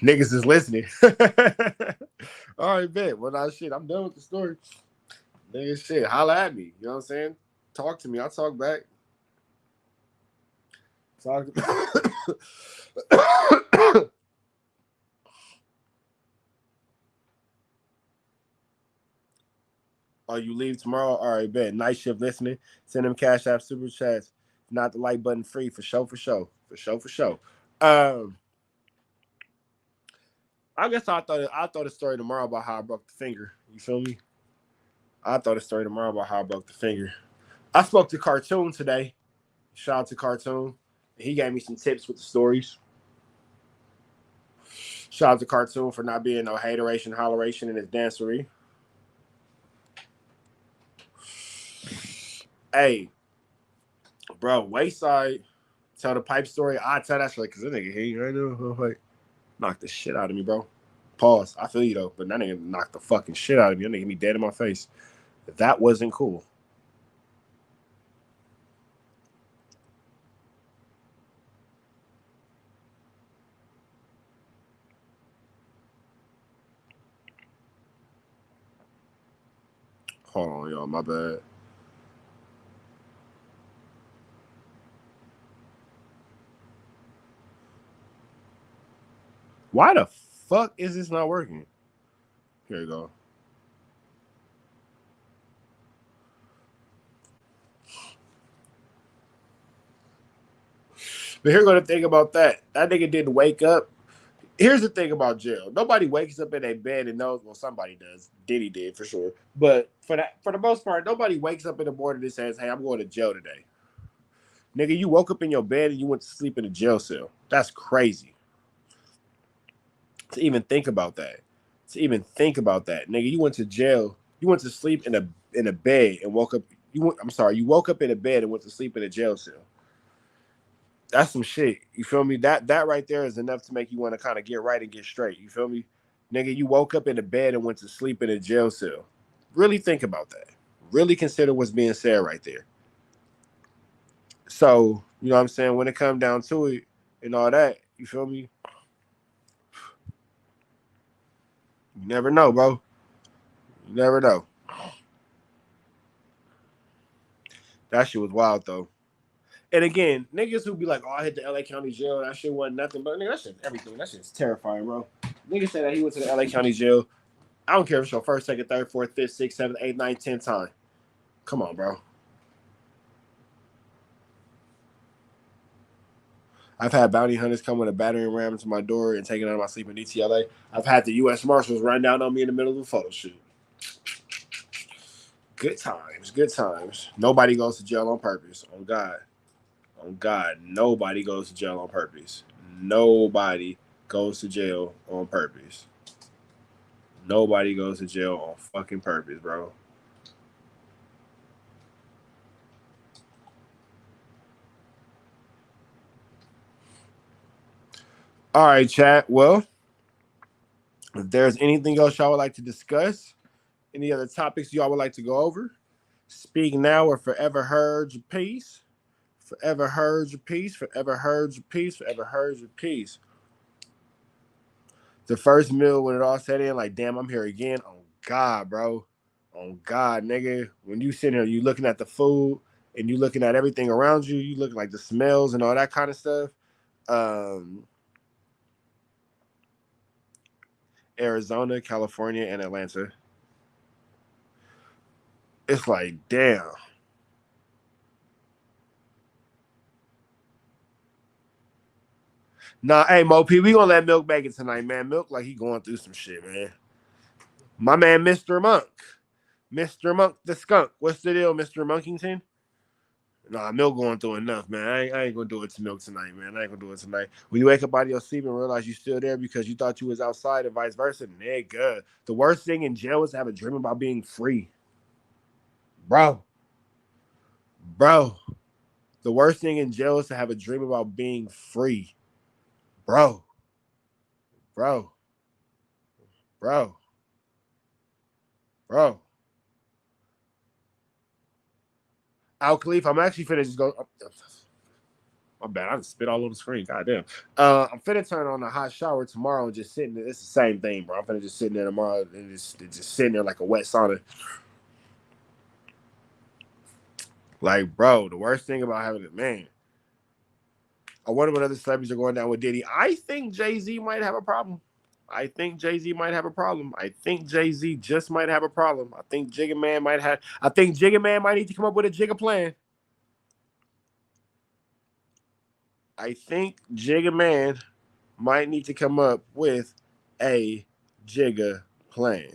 Niggas is listening. All right, bet. Well, now shit, I'm done with the story. Niggas, shit, holla at me. You know what I'm saying? Talk to me. I'll talk back. Talk to Oh, you leave tomorrow? All right, bet. Night shift listening. Send them Cash App super chats. Not the like button free for show. I guess I'll throw the story tomorrow about how I broke the finger. You feel me? I'll throw the story tomorrow about how I broke the finger. I spoke to Cartoon today. Shout out to Cartoon. He gave me some tips with the stories. Shout out to Cartoon for not being no hateration, holleration in his dancery. Hey, bro, Wayside, tell the pipe story. I tell that shit because that nigga hate right now. Like, knock the shit out of me, bro. Pause. I feel you though, but that nigga knocked the fucking shit out of me. That nigga hit me dead in my face. That wasn't cool. Hold on, y'all. My bad. Why the fuck is this not working? Here you go. But here's the thing about that. That nigga didn't wake up. Here's the thing about jail. Nobody wakes up in a bed and knows. Well, somebody does. Diddy did for sure. But for the most part, nobody wakes up in the morning and says, "Hey, I'm going to jail today." Nigga, you woke up in your bed and you went to sleep in a jail cell. That's crazy. To even think about that. Nigga, you went to jail. You went to sleep in a bed and woke up. You woke up in a bed and went to sleep in a jail cell. That's some shit. You feel me? That right there is enough to make you want to kind of get right and get straight. You feel me? Nigga, you woke up in a bed and went to sleep in a jail cell. Really think about that. Really consider what's being said right there. So, you know what I'm saying? When it comes down to it and all that, you feel me? You never know, bro. You never know. That shit was wild though. And again, niggas who be like, "Oh, I hit the LA County jail. That shit wasn't nothing." But nigga, that shit's everything. That shit's terrifying, bro. Nigga said that he went to the LA County jail. I don't care if it's your first, second, third, fourth, fifth, sixth, seventh, eighth, ninth, 10th time. Come on, bro. I've had bounty hunters come with a battering ram to my door and take it out of my sleep in DTLA. I've had the U.S. Marshals run down on me in the middle of a photo shoot. Good times, good times. Nobody goes to jail on purpose. On God. Nobody goes to jail on purpose. Nobody goes to jail on purpose. Nobody goes to jail on fucking purpose, bro. All right, chat. Well, if there's anything else y'all would like to discuss, any other topics y'all would like to go over, speak now or forever heard your peace. Forever heard your peace. Forever heard your peace. Forever heard your peace. The first meal when it all set in, like, damn, I'm here again. Oh God, bro. On God, nigga. When you sit here, you looking at the food and you looking at everything around you, you looking like the smells and all that kind of stuff. Um, Arizona, California, and Atlanta. It's like, damn. Nah, hey Mo P, we gonna let Milk make it tonight, man. Milk like he going through some shit, man. My man, Mr. Monk. Mr. Monk the skunk. What's the deal, Mr. Monkington? Nah, Milk going through enough, man. I ain't gonna do it to Milk tonight, man. I ain't gonna do it tonight. When you wake up out of your sleep and realize you still there because you thought you was outside and vice versa, nigga. The worst thing in jail is to have a dream about being free. Bro. Bro. The worst thing in jail is to have a dream about being free. Bro. Bro. Bro. Bro. Al Khalif, I'm actually finna just go. My bad, I just spit all over the screen. Goddamn. I'm finna turn on a hot shower tomorrow and just sitting there. It's the same thing, bro. I'm finna just sitting there tomorrow and just sitting there like a wet sauna. Like, bro, the worst thing about having it, man. I wonder what other celebrities are going down with Diddy. I think Jay-Z might have a problem. I think Jay-Z might have a problem. I think Jay-Z just might have a problem. I think Jigga Man might have. I think Jigga Man might need to come up with a Jigga plan. I think Jigga Man might need to come up with a Jigga plan.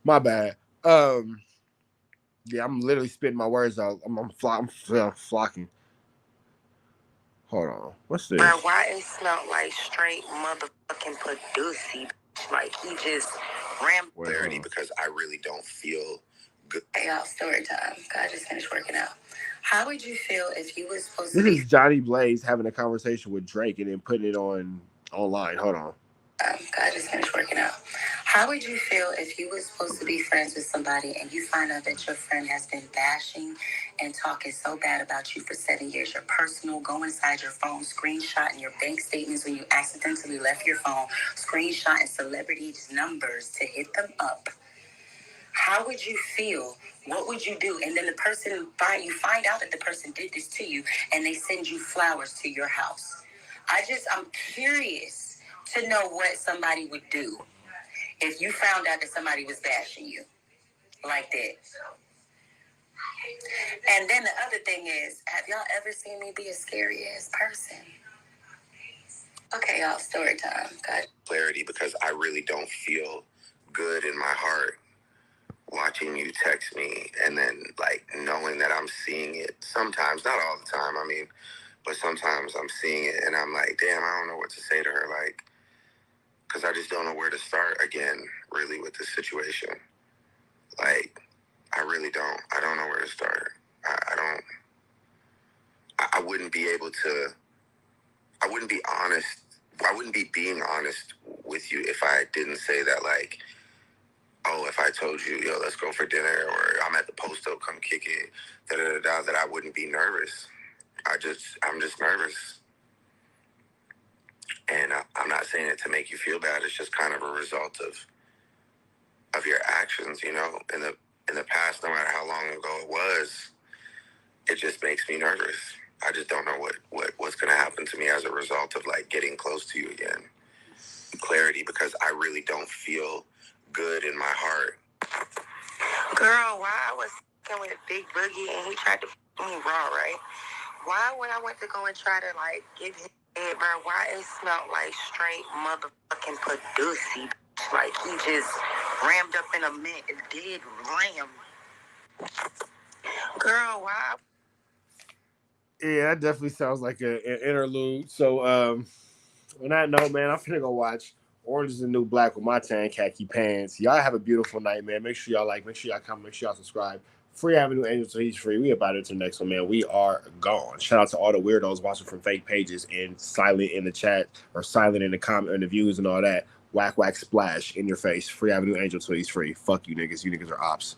My bad. Yeah, I'm literally spitting my words out. I'm flocking. Hold on. What's this? Bro, why it smelled like straight motherfucking Paducey? Like he just ran clarity because I really don't feel good. Hey, y'all, story time. God just finished working out. How would you feel if you was supposed to be? This is Johnny Blaze having a conversation with Drake and then putting it on online. Hold on. God just finished working out. How would you feel if you were supposed to be friends with somebody and you find out that your friend has been bashing and talking so bad about you for 7 years? Your personal, go inside your phone, screenshotting your bank statements when you accidentally left your phone, screenshotting celebrities' numbers to hit them up. How would you feel? What would you do? And then you find out that the person did this to you and they send you flowers to your house. I'm curious to know what somebody would do if you found out that somebody was bashing you like that. And then the other thing is, have y'all ever seen me be a scary ass person? Okay, y'all, story time. God. Clarity, because I really don't feel good in my heart watching you text me and then like knowing that I'm seeing it sometimes, not all the time, I mean, but sometimes I'm seeing it and I'm like, damn, I don't know what to say to her, like, because I just don't know where to start again, really, with this situation. Like, I really don't. I don't know where to start. I don't. I wouldn't be able to. I wouldn't be honest. I wouldn't be being honest with you if I didn't say that, like, oh, if I told you, yo, let's go for dinner, or I'm at the posto, come kick it, that I wouldn't be nervous. I'm just nervous. And I'm not saying it to make you feel bad. It's just kind of a result of your actions, you know, in the past, no matter how long ago it was, it just makes me nervous. I just don't know what's going to happen to me as a result of like getting close to you again. Clarity, because I really don't feel good in my heart. Girl, why I was with Big Boogie and he tried to put me raw, right? Why when I went to go and try to like give him Hey, bro, why it smelled like straight motherfucking Paducey? Like he just rammed up in a mint and did ram. Girl, why? Yeah, that definitely sounds like an interlude. So, on that note, man, I'm finna go watch Orange is the New Black with my tan khaki pants. Y'all have a beautiful night, man. Make sure y'all like, make sure y'all comment, make sure y'all subscribe. Free Avenue Angel, so he's free. We about it to the next one, man. We are gone. Shout out to all the weirdos watching from fake pages and silent in the chat or silent in the comment and the views and all that. Whack, whack, splash in your face. Free Avenue Angel, so he's free. Fuck you niggas. You niggas are ops.